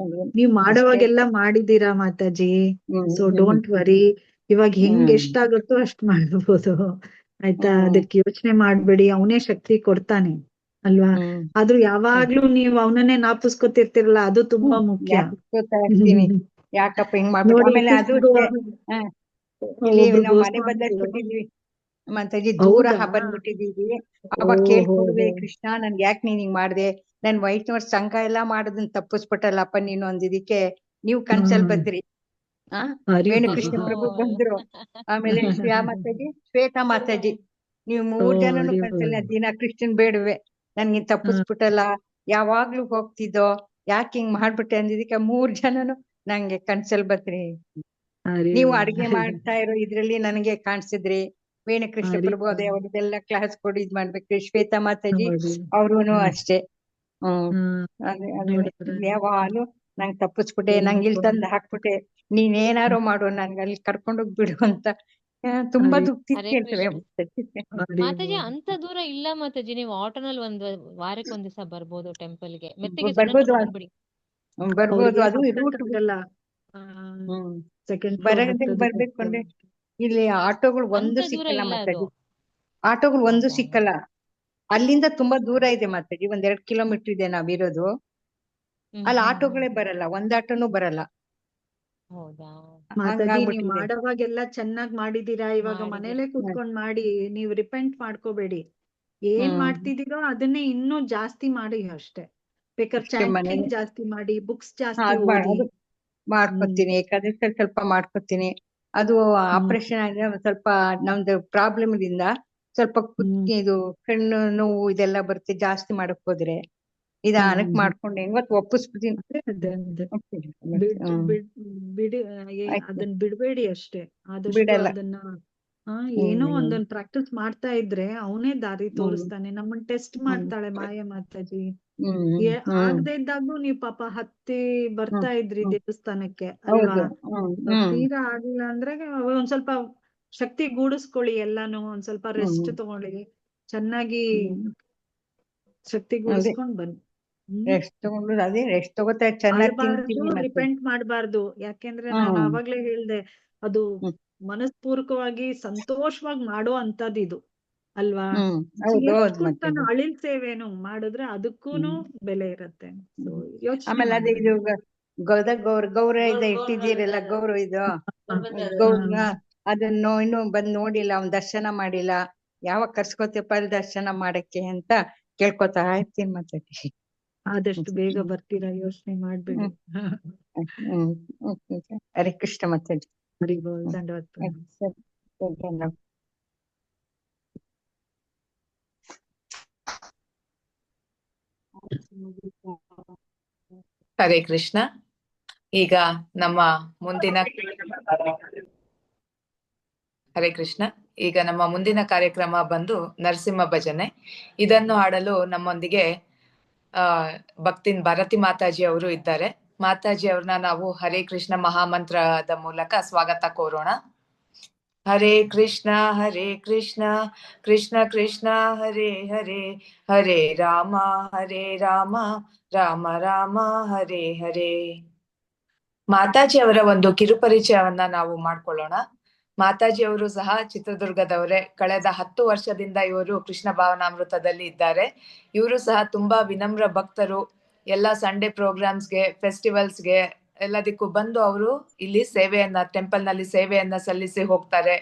ನೀವ್ ಅಷ್ಟೇ. ಮಾಡೋವಾಗೆಲ್ಲ ಮಾಡಿದೀರಾ ಮಾತಾಜಿ. So don't worry. ಇವಾಗ ಹೆಂಗ್ ಎಷ್ಟಾಗುತ್ತೋ ಅಷ್ಟ್ ಮಾಡ್ಬೋದು ಆಯ್ತಾ. ಅದಕ್ಕೆ ಯೋಚನೆ ಮಾಡ್ಬೇಡಿ. ಅವನೇ ಶಕ್ತಿ ಕೊಡ್ತಾನೆ ಅಲ್ವಾ. ಆದ್ರೂ ಯಾವಾಗ್ಲೂ ನೀವ್ ಅವನನ್ನೇ ನಾಪುಸ್ಕೊತಿರ್ತಿರಲ್ಲ, ಅದು ತುಂಬಾ ಮುಖ್ಯ. ಇರ್ತೀನಿ. ಯಾಕಪ್ಪ ಹಿಂಗ್ ಮಾಡ್ಬಿಟ್ಟು. ನೋಡಿ ಆಮೇಲೆ ಅದು ಅಷ್ಟೇ. ಇಲ್ಲಿ ಒಬ್ರು ನಾವು ಮನೆ ಗೋಸ್ವಾಮಿಗಳು. ಬದಲಾಯಿಸ್ಬಿಟ್ಟಿದ್ವಿ ಮಾತಾಜಿ. ದೂರ ಹೌದಾ? ಬಂದ್ಬಿಟ್ಟಿದೀವಿ. ಅವಾಗ ಕೇಳ್ಕೊಡುವೆ, ಕೃಷ್ಣ ನನ್ಗೆ ಯಾಕೆ ನೀನ್ ಹಿಂಗ್ ಮಾಡ್ದೆ? ನನ್ ವೈಷ್ಣವರ ಸಂಘ ಎಲ್ಲಾ ಮಾಡೋದನ್ನ ತಪ್ಪಿಸ್ಬಿಟ್ಟಲ್ಲಪ್ಪ ನೀನು ಅಂದಿದ್ದಕ್ಕೆ ನೀವು ಕನ್ಸಲ್ ಬಂದ್ರಿ. ವೇಣುಕೃಷ್ಣ ಪ್ರಭು ಬಂದ್ರು. ಆಮೇಲೆ ಮಾತಾಜಿ, ಶ್ವೇತಾ ಮಾತಾಜಿ, ನೀವು 3 ಜನನು ಕನ್ಸಲ್ಲ. ದಿನ ಕೃಷ್ಣನ್ ಬೇಡುವೆ ನನ್ಗೆ ತಪ್ಪಿಸ್ಬಿಟ್ಟಲ್ಲ. ಯಾವಾಗ್ಲೂ ಹೋಗ್ತಿದ್ದೋ, ಯಾಕೆ ಹಿಂಗ್ ಮಾಡ್ಬಿಟ್ಟೆ ಅಂದಿದ್ದಕ್ಕೆ 3 ಜನನು ನಂಗೆ ಕನ್ಸಲ್ ಬಂದ್ರಿ. ನೀವು ಅಡ್ಗೆ ಮಾಡ್ತಾ ಇರೋ ಇದ್ರಲ್ಲಿ ನನಗೆ ಕಾಣಿಸಿದ್ರಿ. ವೇಣುಕೃಷ್ಣ ಹರಿ ಪ್ರಭು ಅದೇ ಅವ್ರದ್ದೆಲ್ಲ ಕ್ಲಾಸ್ ಕೊಡಿ ಇದ್ ಮಾಡ್ಬೇಕು. ಶ್ವೇತಾ ಮಾತಾಜಿ ನೋಡಿ. ಅವ್ರುನು ಹ್ಮ್ ಅಷ್ಟೇ. ಹ್ಮ್ ಹ್ಮ್ ಅದೇನೆ ನೋಡಿದ್ರೆ ಯಾವಾಗ್ಲೂ ನಂಗ್ ತಪ್ಪಿಸ್ಬಿಟ್ಟೆ, ಏನು ನಂಗ್ ಇಲ್ಲಿ ತಂದು ಹಾಕ್ಬಿಟ್ಟೆ, ನೀನ್ ಏನಾರು ಮಾಡು ನನ್ಗೆ ಅಲ್ಲಿ ಕರ್ಕೊಂಡೋಗ್ ಬಿಡು ಅಂತ ತುಂಬಾ ಹರಿ ದುಃಖ ಹರೇ ಕೇಳ್ತೇವೆ. ಕೃಷ್ಣ. ಹರಿ ಮಾತಾಜಿ ಅಂತ ದೂರ ಇಲ್ಲ ಮಾತಾಜಿ, ನೀವು ಆಟೋನಲ್ಲಿ ವಾರಕ್ಕೆ ಒಂದ್ ದಿವಸ ಬರ್ಬೋದು ಟೆಂಪಲ್ಗೆ. ಮೆತ್ತಿಗೆ ಸುಮ್ಮನೆ ಬರ್ಬೋದು ಕರ್ಕೊಂಡ್ ಬಂದ್ಬಿಡಿ. ಬರ್ಬೋದು, ಅವ್ರಿಗೆ ಅದು ರೂಟ್. ಹತ್ತಕ್ಕಾಗಲ್ಲ. ಹ್ಮ್ ಸೆಕೆಂಡ್ ಫ್ಲೋರ್ ಬರಗಂಟೆಗೆ ಹತ್ತೋದು ಬರ್ಬೇಕು ಕಷ್ಟ. ಅಂದ್ರೆ ಇಲ್ಲಿ ಆಟೋಗಳು ಅಂತ ಒಂದು ದೂರ ಸಿಕ್ಕಲ್ಲ ಇಲ್ಲ ಅದು. ಮಾತಾಜಿ, ಆಟೋಗಳು ಒಂದು ಹೌದಾ? ಸಿಕ್ಕಲ್ಲ. ಅಲ್ಲಿಂದ ತುಂಬಾ ದೂರ ಇದೆ ಮಾತಾಜಿ, 2 ಕಿಲೋಮೀಟರ್ ಇದೆ ನಾವಿರೋದು. ಅಲ್ಲಿ ಆಟೋಗಳೇ ಬರಲ್ಲ, ಒಂದ್ ಆಟೋನು ಬರಲ್ಲ. ಹೌದಾ? ಮಾತಾಜಿ ನೀವ್ ಹಂಗಾಗ್ಬಿಟ್ಟಿದೆ. ಮಾಡೋವಾಗೆಲ್ಲ ಚೆನ್ನಾಗ್ ಮಾಡಿದೀರಾ. ಇವಾಗ ಮಾಡಿದೀರ. ಮನೇಲೆ ಕೂತ್ಕೊಂಡ್ ಮಾಡಿ, ನೀವ್ ರಿಪೆಂಟ್ ಮಾಡ್ಕೋಬೇಡಿ. ಏನ್ ಹ್ಮ್ ಮಾಡ್ತಿದ್ದೀರೋ ಅದನ್ನೇ ಇನ್ನೂ ಜಾಸ್ತಿ ಮಾಡಿ ಅಷ್ಟೇ. ಬೇಕಾದ್ರೆ ಅಷ್ಟೇ ಚಾಂಟಿಂಗ್ ಮನೇಲಿ ಜಾಸ್ತಿ ಮಾಡಿ, ಬುಕ್ಸ್ ಜಾಸ್ತಿ ಅದ್ ಓದಿ. ಅದು ಮಾಡ್ಕೊತೀನಿ, ಏಕಾದಶಿ ಸ್ವಲ್ಪ ಮಾಡ್ಕೊತೀನಿ. ಅದು ಹ್ಮ್ ಆಪರೇಷನ್ ಆದ್ರೆ ಒಂದ್ ಸ್ವಲ್ಪ ನಮ್ದು ಪ್ರಾಬ್ಲಮ್ ಇಂದ ಸ್ವಲ್ಪ ಹ್ಮ್ ಇದು ಕಣ್ಣು ನೋವು ಇದೆಲ್ಲ ಬರುತ್ತೆ, ಜಾಸ್ತಿ ಮಾಡಕ್ ಹೋದ್ರೆ. ಹ್ಮ್ ನಿಧಾನಕ್ ಹ್ಮ್ ಮಾಡ್ಕೊಂಡು ಇವತ್ತು ಒಪ್ಪಿಸ್ಬಿಡ್ತೀನಿ. ಅದೇ ಬಿಡ್ ಹ್ಮ್ ಬಿಡ್ ಬಿಡಿ. ಆಯ್ತು, ಅದನ್ನ ಬಿಡ್ಬೇಡಿ ಅಷ್ಟೇ. ಆದಷ್ಟು ಬಿಡಲ್ಲ. ಅದನ್ನ ಏನೋ ಹ್ಮ್ ಒಂದೊಂದ್ ಪ್ರಾಕ್ಟೀಸ್ ಮಾಡ್ತಾ ಇದ್ರೆ ಅವನೇ ದಾರಿ ಹ್ಮ್ ತೋರಿಸ್ತಾನೆ. ನಮ್ಮನ್ ಟೆಸ್ಟ್ ಹ್ಮ್ ಮಾಡ್ತಾಳೆ ಮಾಯಾ ಮಾತಾಜಿ. ಹ್ಮ್ ಹ್ಮ್ ಆಗದೆ ಇದ್ದಾಗೂ ನೀವ್ ಪಾಪ ಹತ್ತಿ ಹ್ಮ್ ಬರ್ತಾ ಇದ್ರಿ ಹ್ಮ್ ದೇವಸ್ಥಾನಕ್ಕೆ ಅಲ್ವಾ. ಹೌದು. ಹ್ಮ್ ತೀರಾ ಆಗ್ಲಿಲ್ಲ ಅಂದ್ರೆ ಒಂದ್ ಸ್ವಲ್ಪ ಶಕ್ತಿ ಗೂಡಿಸ್ಕೊಳ್ಳಿ ಎಲ್ಲಾನು. ಒಂದ್ ಸ್ವಲ್ಪ ರೆಸ್ಟ್ ಹ್ಮ್ ತಗೊಳ್ಳಿ, ಚೆನ್ನಾಗಿ ಹ್ಮ್ ಶಕ್ತಿ ಅದೇ ಗೂಡಿಸ್ಕೊಂಡ್ ಬನ್ನಿ. ರೆಸ್ಟ್ ತಗೊಂಡು, ಅದೇ ರೆಸ್ಟ್ ತಗೋತಾ ಚೆನ್ನಾಗಿ ಅಳ್ಬಾರ್ದು, ತಿಂತೀನಿ ಮತ್ತೆ. ರಿಪೆಂಟ್ ಮಾಡ್ಬಾರ್ದು. ಯಾಕೆಂದ್ರೆ ನಾನು ಹ್ಮ್ ಆವಾಗ್ಲೇ ಹೇಳ್ದೆ, ಅದು ಹ್ಮ್ ಮನಸ್ಪೂರ್ವಕವಾಗಿ ಸಂತೋಷವಾಗಿ ಮಾಡೋ ಅಂತದ್ ಇದು ಅಲ್ವಾ. ಹ್ಮ್ ಹೌದು ಹೌದು ಮತ್ತೆ ದೇವಸ್ಥಾನ ಅದು. ಅಳಿಲ್ ಸೇವೆನು ಮಾಡಿದ್ರೆ ಅದಕ್ಕೂನು ಹ್ಮ್ ಬೆಲೆ ಇರತ್ತೆ. ಸೊ ಹ್ಮ್ ಯೋಚನೆ ಆಮೇಲೆ ಅದೇ ಮಾಡ್ಬೇಡಿ. ಇದು ಗೌರ ಇದೆ ಇಟ್ಟಿದ್ದೀರಲ್ಲ, ಗೌರ ಇದು ಗೌರ ಅದನ್ನು ಇನ್ನು ಬಂದ್ ನೋಡಿಲ್ಲ, ಅವ್ನ್ ದರ್ಶನ ಮಾಡಿಲ್ಲ. ಯಾವಾಗ ಕರ್ಸ್ಕೊತಿಯಪ್ಪ ಅಲ್ಲಿ ದರ್ಶನ ಮಾಡಕ್ಕೆ ಅಂತ ಕೇಳ್ಕೊತಾ ಇರ್ತೀನಿ ಮತ್ತೆ. ಆದಷ್ಟು ಬೇಗ ಬರ್ತೀರಾ, ಯೋಚನೆ ಮಾಡ್ಬೇಡಿ. ಹ್ಮ್ ಹ್ಮ್ ಹರೇ ಕೃಷ್ಣ ಮತ್ತೆ. ಹರಿ ಬೋಲ್, ಹ್ಮ್ ದಂಡವತ್ ಹ್ಮ್ ಪ್ರಣಾಮ. ಸರಿ ಸರಿ ಧನ್ಯವಾದ. ಹರೇ ಕೃಷ್ಣ. ಈಗ ನಮ್ಮ ಮುಂದಿನ ಹರೇ ಕೃಷ್ಣ. ಈಗ ನಮ್ಮ ಮುಂದಿನ ಕಾರ್ಯಕ್ರಮ ಬಂದು ನರಸಿಂಹ ಭಜನೆ. ಇದನ್ನು ಹಾಡಲು ನಮ್ಮೊಂದಿಗೆ ಭಕ್ತಿನ್ ಭಾರತಿ ಮಾತಾಜಿ ಅವರು ಇದ್ದಾರೆ. ಮಾತಾಜಿ ಅವ್ರನ್ನ ನಾವು ಹರೇ ಕೃಷ್ಣ ಮಹಾಮಂತ್ರದ ಮೂಲಕ ಸ್ವಾಗತ ಕೋರೋಣ. ಹರೇ ಕೃಷ್ಣ ಕೃಷ್ಣ ಕೃಷ್ಣ ಹರೇ ಹರೇ, ಹರೇ ರಾಮ ರಾಮ ರಾಮ ಹರೇ ಹರೇ. ಮಾತಾಜಿ ಅವರ ಒಂದು ಕಿರುಪರಿಚಯವನ್ನ ನಾವು ಮಾಡ್ಕೊಳ್ಳೋಣ. ಮಾತಾಜಿ ಅವರು ಸಹ ಚಿತ್ರದುರ್ಗದವರೇ. ಕಳೆದ 10 ವರ್ಷದಿಂದ ಇವರು ಕೃಷ್ಣ ಭಾವನಾಮೃತದಲ್ಲಿ ಇದ್ದಾರೆ. ಇವರು ಸಹ ತುಂಬಾ ವಿನಮ್ರ ಭಕ್ತರು. ಎಲ್ಲ ಸಂಡೇ ಪ್ರೋಗ್ರಾಮ್ಸ್ಗೆ, ಫೆಸ್ಟಿವಲ್ಸ್ಗೆ ಎಲ್ಲದಕ್ಕೂ ಬಂದು ಅವರು ಇಲ್ಲಿ ಟೆಂಪಲ್ ನಲ್ಲಿ ಸೇವೆಯನ್ನ ಸಲ್ಲಿಸಿ ಹೋಗ್ತಾರೆ.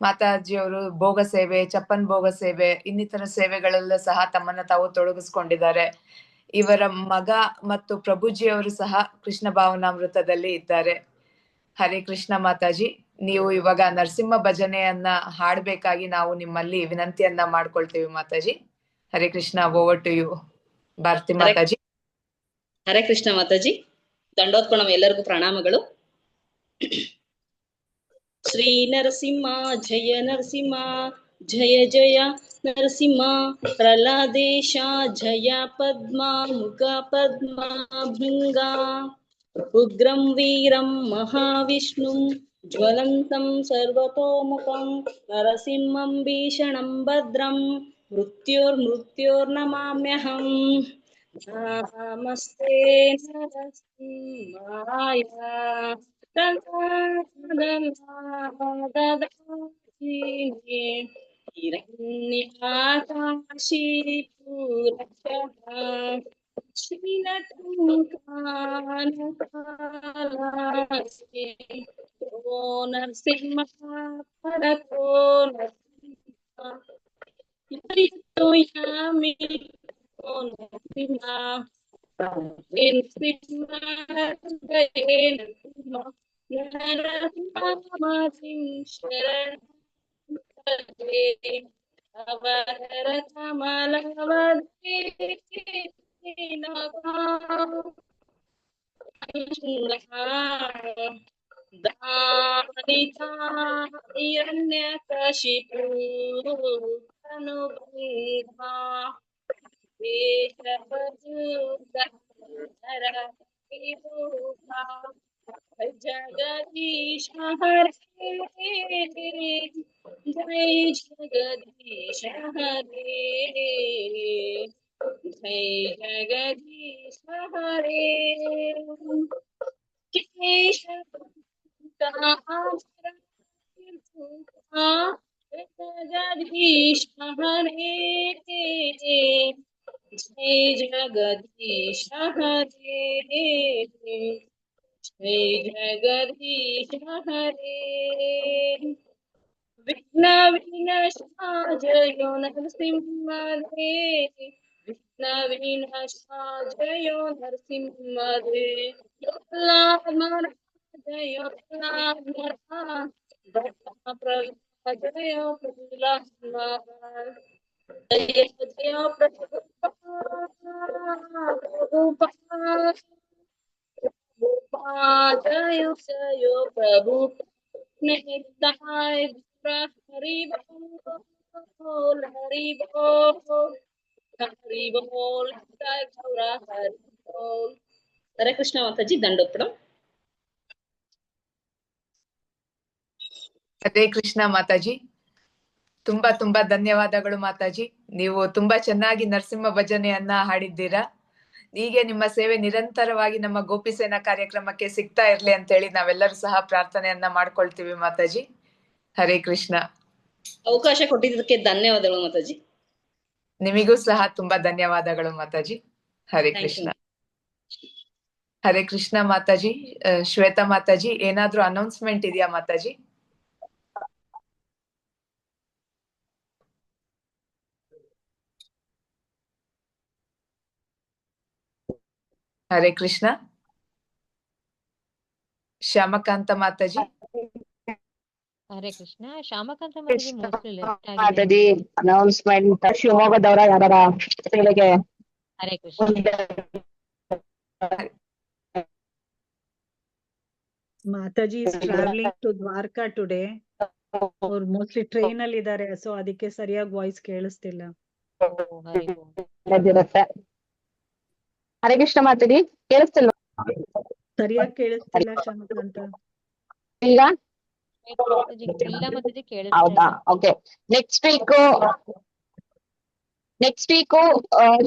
ಮಾತಾಜಿ ಅವರು ಭೋಗ ಸೇವೆ, ಚಪ್ಪನ್ ಭೋಗ ಸೇವೆ, ಇನ್ನಿತರ ಸೇವೆಗಳೆಲ್ಲ ಸಹ ತಮ್ಮನ್ನ ತಾವು ತೊಡಗಿಸ್ಕೊಂಡಿದ್ದಾರೆ. ಇವರ ಮಗ ಮತ್ತು ಪ್ರಭುಜಿ ಅವರು ಸಹ ಕೃಷ್ಣ ಭಾವನಾಮೃತದಲ್ಲಿ ಇದ್ದಾರೆ. ಹರೇ ಕೃಷ್ಣ ಮಾತಾಜಿ, ನೀವು ಇವಾಗ ನರಸಿಂಹ ಭಜನೆಯನ್ನ ಹಾಡ್ಬೇಕಾಗಿ ನಾವು ನಿಮ್ಮಲ್ಲಿ ವಿನಂತಿಯನ್ನ ಮಾಡ್ಕೊಳ್ತೀವಿ ಮಾತಾಜಿ. Hare Krishna, over to you Bharati Mataji. Hare Krishna ಮಾತಾಜಿ, ದಂಡೋತ್ಪಣಂ, ಎಲ್ಲರಿಗೂ ಪ್ರಣಾಮಗಳು. ಶ್ರೀ ನರಸಿಂಹ ಜಯ ನರಸಿಂಹ, ಜಯ ಜಯ ನರಸಿಂಹ. ಪ್ರಹ್ಲಾದೇಶ ಜಯ ಪದ್ಮ ಮುಖ ಪದ್ಮ ಭೃಂಗ. ಉಗ್ರಂ ವೀರಂ ಮಹಾವಿಷ್ಣುಂ ಜ್ವಲಂತಂ ಸರ್ವತೋಮುಖಂ. ನರಸಿಂಹಂ ಭೀಷಣಂ ಭದ್ರಂ ಮೃತ್ಯೋರ್ನಮಾಮ್ಯಹಂ. ನಮಸ್ತೆ ನರಸಿಂಹಾಯ ಹಿರಣ್ಯಕಾಶಿ ಪೂರಕಃ ಶ್ರೀನಟಂಕಾನಕಾಲಾಸ್ತೆ. ಓ ನರಸಿಂಹ ಪರಕೋ ನರಸಿಂಹ ಯಾಮಿ ಓ ನರಸಿಂಹ. ಅವರ ಕಮಲವದೇ ದಾನಿತಾ ಹಿರಣ್ಯಕ शशिपूर्णनुबन्धा देशवधूधरा जगदीश हरे जय जगदीश हरे जय जगदीश हरे केशव जगदीश हरे जय जगदीश हरे जय जगदीश हरे विघ्न विनाशाजयो नरसिंहदेव विघ्न विनाशाजयो नरसिंहदेव जयो जयो प्रहलाद जय जय प्रभुपाद जय जय प्रभु निताय हरि बोल हरि बोल हरि बोल जय गौरा हरि बोल हरे कृष्ण माताजी ದಂಡೋತ್ಪಣ ಹರೇ ಕೃಷ್ಣ ಮಾತಾಜಿ. ತುಂಬಾ ತುಂಬಾ ಧನ್ಯವಾದಗಳು ಮಾತಾಜಿ. ನೀವು ತುಂಬಾ ಚೆನ್ನಾಗಿ ನರಸಿಂಹ ಭಜನೆಯನ್ನ ಹಾಡಿದ್ದೀರಾ. ಹೀಗೆ ನಿಮ್ಮ ಸೇವೆ ನಿರಂತರವಾಗಿ ನಮ್ಮ ಗೋಪಿಸೇನಾ ಕಾರ್ಯಕ್ರಮಕ್ಕೆ ಸಿಗ್ತಾ ಇರ್ಲಿ ಅಂತ ಹೇಳಿ ನಾವೆಲ್ಲರೂ ಸಹ ಪ್ರಾರ್ಥನೆಯನ್ನ ಮಾಡ್ಕೊಳ್ತೀವಿ ಮಾತಾಜಿ. ಹರೇ ಕೃಷ್ಣ. ಅವಕಾಶ ಕೊಟ್ಟಿದ್ದಕ್ಕೆ ಧನ್ಯವಾದಗಳು ಮಾತಾಜಿ. ನಿಮಗೂ ಸಹ ತುಂಬಾ ಧನ್ಯವಾದಗಳು ಮಾತಾಜಿ. ಹರೇ ಕೃಷ್ಣ. ಹರೇ ಕೃಷ್ಣ ಮಾತಾಜಿ. ಶ್ವೇತಾ ಮಾತಾಜಿ, ಏನಾದ್ರೂ ಅನೌನ್ಸ್ಮೆಂಟ್ ಇದೆಯಾ ಮಾತಾಜಿ? ಹರೇ ಕೃಷ್ಣ. ಶ್ಯಾಮಕಾಂತ ಮಾತಾಜಿ. ಹರೇ ಕೃಷ್ಣ. ಶ್ಯಾಮಕಾಂತ ಮಾತಾಜಿ ಮೋಸ್ಟ್ಲಿ ಲೆಫ್ಟ್ ಆಗಿದೆ. ಮಾತಾಜಿ ಅನೌನ್ಸ್ಮೆಂಟ್ ಶಿವಮೊಗ್ಗದವರ ಯಾರ ಸೇವೆಗೆ Hare Krishna. Mataji is traveling to Dwarka today. ಅವ್ರು ಮೋಸ್ಟ್ಲಿ ಟ್ರೈನ್ ಅಲ್ಲಿ ಇದ್ದಾರೆ, ಸೊ ಅದಕ್ಕೆ ಸರಿಯಾಗಿ ವಾಯ್ಸ್ ಕೇಳಿಸ್ತಿಲ್ಲ. ಹರಿ ಓಂ. ಇರುತ್ತೆ. ಹರೇ ಕೃಷ್ಣ ಮಾತಾಜಿ ಕೇಳಿಸ್ತಿಲ್ಲ? ಸರಿಯಾಗಿ ಕೇಳಿಸ್ತಿಲ್ಲ ಶ್ಯಾಮಕಾಂತ. ಈಗ ಮಾತಾಜಿ ಇಲ್ಲ ಮಾತಾಜಿ ಕೇಳಿಸ್ತಾ ಹೌದಾ? ಇಲ್ಲ. ಓಕೆ. ನೆಕ್ಸ್ಟ್ ವೀಕ್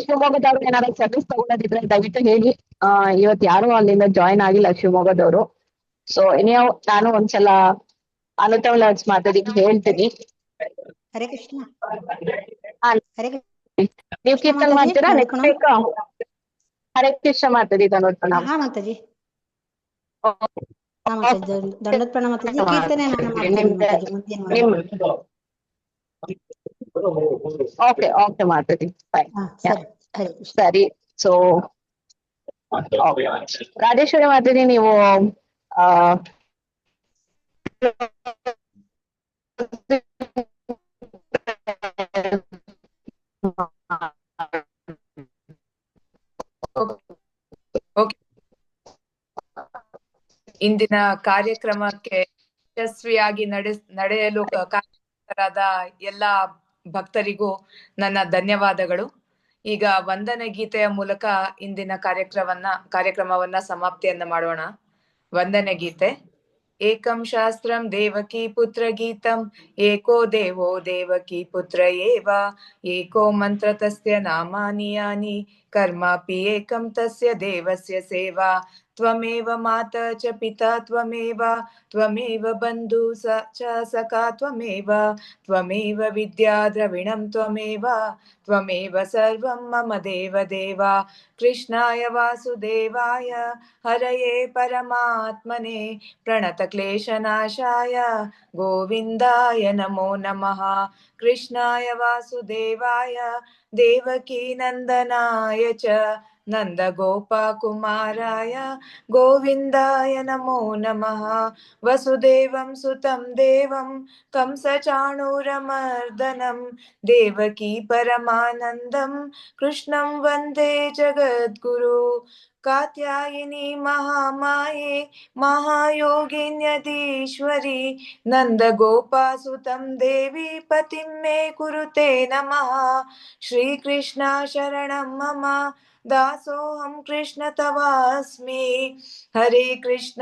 ಶಿವಮೊಗ್ಗದವ್ರು ಏನಾದ್ರು ಸರ್ವಿಸ್ ತಗೊಳ್ಳೋದಿದ್ರೆ ದಯವಿಟ್ಟು ಹೇಳಿ. ಇವತ್ತು ಯಾರು ಅಲ್ಲಿಂದ ಜಾಯಿನ್ ಆಗಿಲ್ಲ ಶಿವಮೊಗ್ಗದವರು. ಸೊ ಎನಿಯೋ ನಾನು ಒಂದ್ಸಲ ಅನುತಮ್ ಮಾತಾಡಿಗೆ ಹೇಳ್ತೀನಿ. ಹರೇ ಕೃಷ್ಣ. ಹರೇ ನೀವು ಕೀರ್ತನೆ ಮಾಡ್ತೀರಾ ನೆಕ್ಸ್ಟ್ ವೀಕ್? ಹರೇ ಕೃಷ್ಣ ಮಾತಾಡಿ ದಂಡೋತ್ಪಣ. ಹಾ ಮಾತಾಜಿ. ಹಾ ಮಾತಾಜಿ ದಂಡೋತ್ಪಣ ಮಾತಾಜಿ. ಕೀರ್ತನೆ ನಾನು ಮಾಡ್ತೀನಿ ಮಾತಾಜಿ ಮುಂದಿನ ವಾರ. ಓಕೆ ಓಕೆ ಮಾತಾಡಿ. ಸರಿ ಹರೇ ಕೃಷ್ಣ. ಸರಿ. ಸೊ ರಾಜೇಶ್ವರಿ ಮಾತಾಡಿ ನೀವು ಇಂದಿನ ಕಾರ್ಯಕ್ರಮಕ್ಕೆ ಯಶಸ್ವಿಯಾಗಿ ನಡೆಯಲು ಕಾರಣರಾದ ಎಲ್ಲಾ ಭಕ್ತರಿಗೂ ನನ್ನ ಧನ್ಯವಾದಗಳು. ಈಗ ವಂದನೆ ಗೀತೆಯ ಮೂಲಕ ಇಂದಿನ ಕಾರ್ಯಕ್ರಮವನ್ನ ಸಮಾಪ್ತಿಯನ್ನ ಮಾಡೋಣ. ವಂದನೆ ಗೀತೆ. ಏಕಂ ಶಾಸ್ತ್ರಂ ದೇವಕಿ ಪುತ್ರ ಗೀತಂ ಏಕೋ ದೇವೋ ದೇವಕಿ ಪುತ್ರ ಏವ ಏಕೋ ಮಂತ್ರ ತಸ್ಯ ನಾಮಾನಿ ಯಾನಿ ಕರ್ಮಾಪಿ ಏಕಂ ತಸ್ಯ ದೇವಸ್ಯ ಸೇವಾ ತ್ವಮೇವ ಮಾತಾ ಚ ಪಿತಾ ತ್ವಮೇವ ಬಂಧು ಚ ಸಖಾ ತ್ವಮೇವ ವಿದ್ಯಾ ದ್ರವಿಣಂ ತ್ವಮೇವ ಸರ್ವಂ ಮಮ ದೇವ ದೇವ. ಕೃಷ್ಣಾಯ ವಾಸುದೇವಾಯ ಹರಯೇ ಪರಮಾತ್ಮನೆ ಪ್ರಣತ ಕ್ಲೇಶನಾಶಾಯ ಗೋವಿಂದಾಯ ನಮೋ ನಮಃ. ಕೃಷ್ಣಾಯ ವಾಸುದೇವಾಯ ದೇವಕೀ ನಂದನಾಯ ಚ ನಂದ ಗೋಪಕುಮಾರಾಯ ಗೋವಿಂದಾಯ ನಮೋ ನಮಃ. ವಸುದೇವಂ ಸುತಂ ದೇವಂ ಕಂಸಚಾಣೂರಮರ್ದನಂ ದೇವಕೀ ಪರಮಾನಂದಂ ಕೃಷ್ಣಂ ವಂದೇ ಜಗದ್ಗುರು. कात्यायनी महामाये महायोगिन्यधीश्वरी नन्दगोपासुतं देवी पतिं मे कुरुते नमः। श्रीकृष्ण शरणं मम दासोऽहं कृष्ण तवास्मि। हरे कृष्ण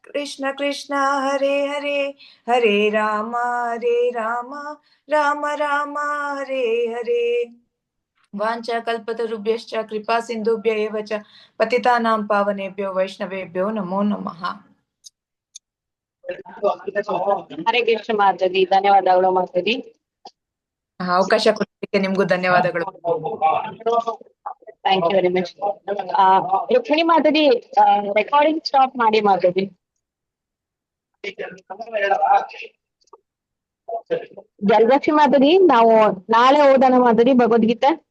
कृष्ण कृष्ण हरे हरे, हरे राम राम राम हरे हरे। वाञ्छाकल्पतरुभ्यश्च कृपा सिन्धुभ्य एव च पतितानां पावनेभ्यो वैष्णवेभ्यो नमो नमः। ಹರೇ ಕೃಷ್ಣ ಮಾತಾಜಿ, ಧನ್ಯವಾದಗಳು ಮಾತಾಜಿ. ಅವಕಾಶ ಕೊಟ್ಟಿದ್ದಕ್ಕೆ ನಿಮ್ಗೂ ಧನ್ಯವಾದಗಳು. Thank you very much. Rukmini Mataji, recording stop ಮಾಡಿ ಮಾತಾಜಿ. ಜಲಲಕ್ಷ್ಮಿ ಮಾತಾಜಿ, ನಾವು ನಾಳೆ ಓದೋಣ ಮಾತಾಜಿ ಭಗವದ್ಗೀತೆ.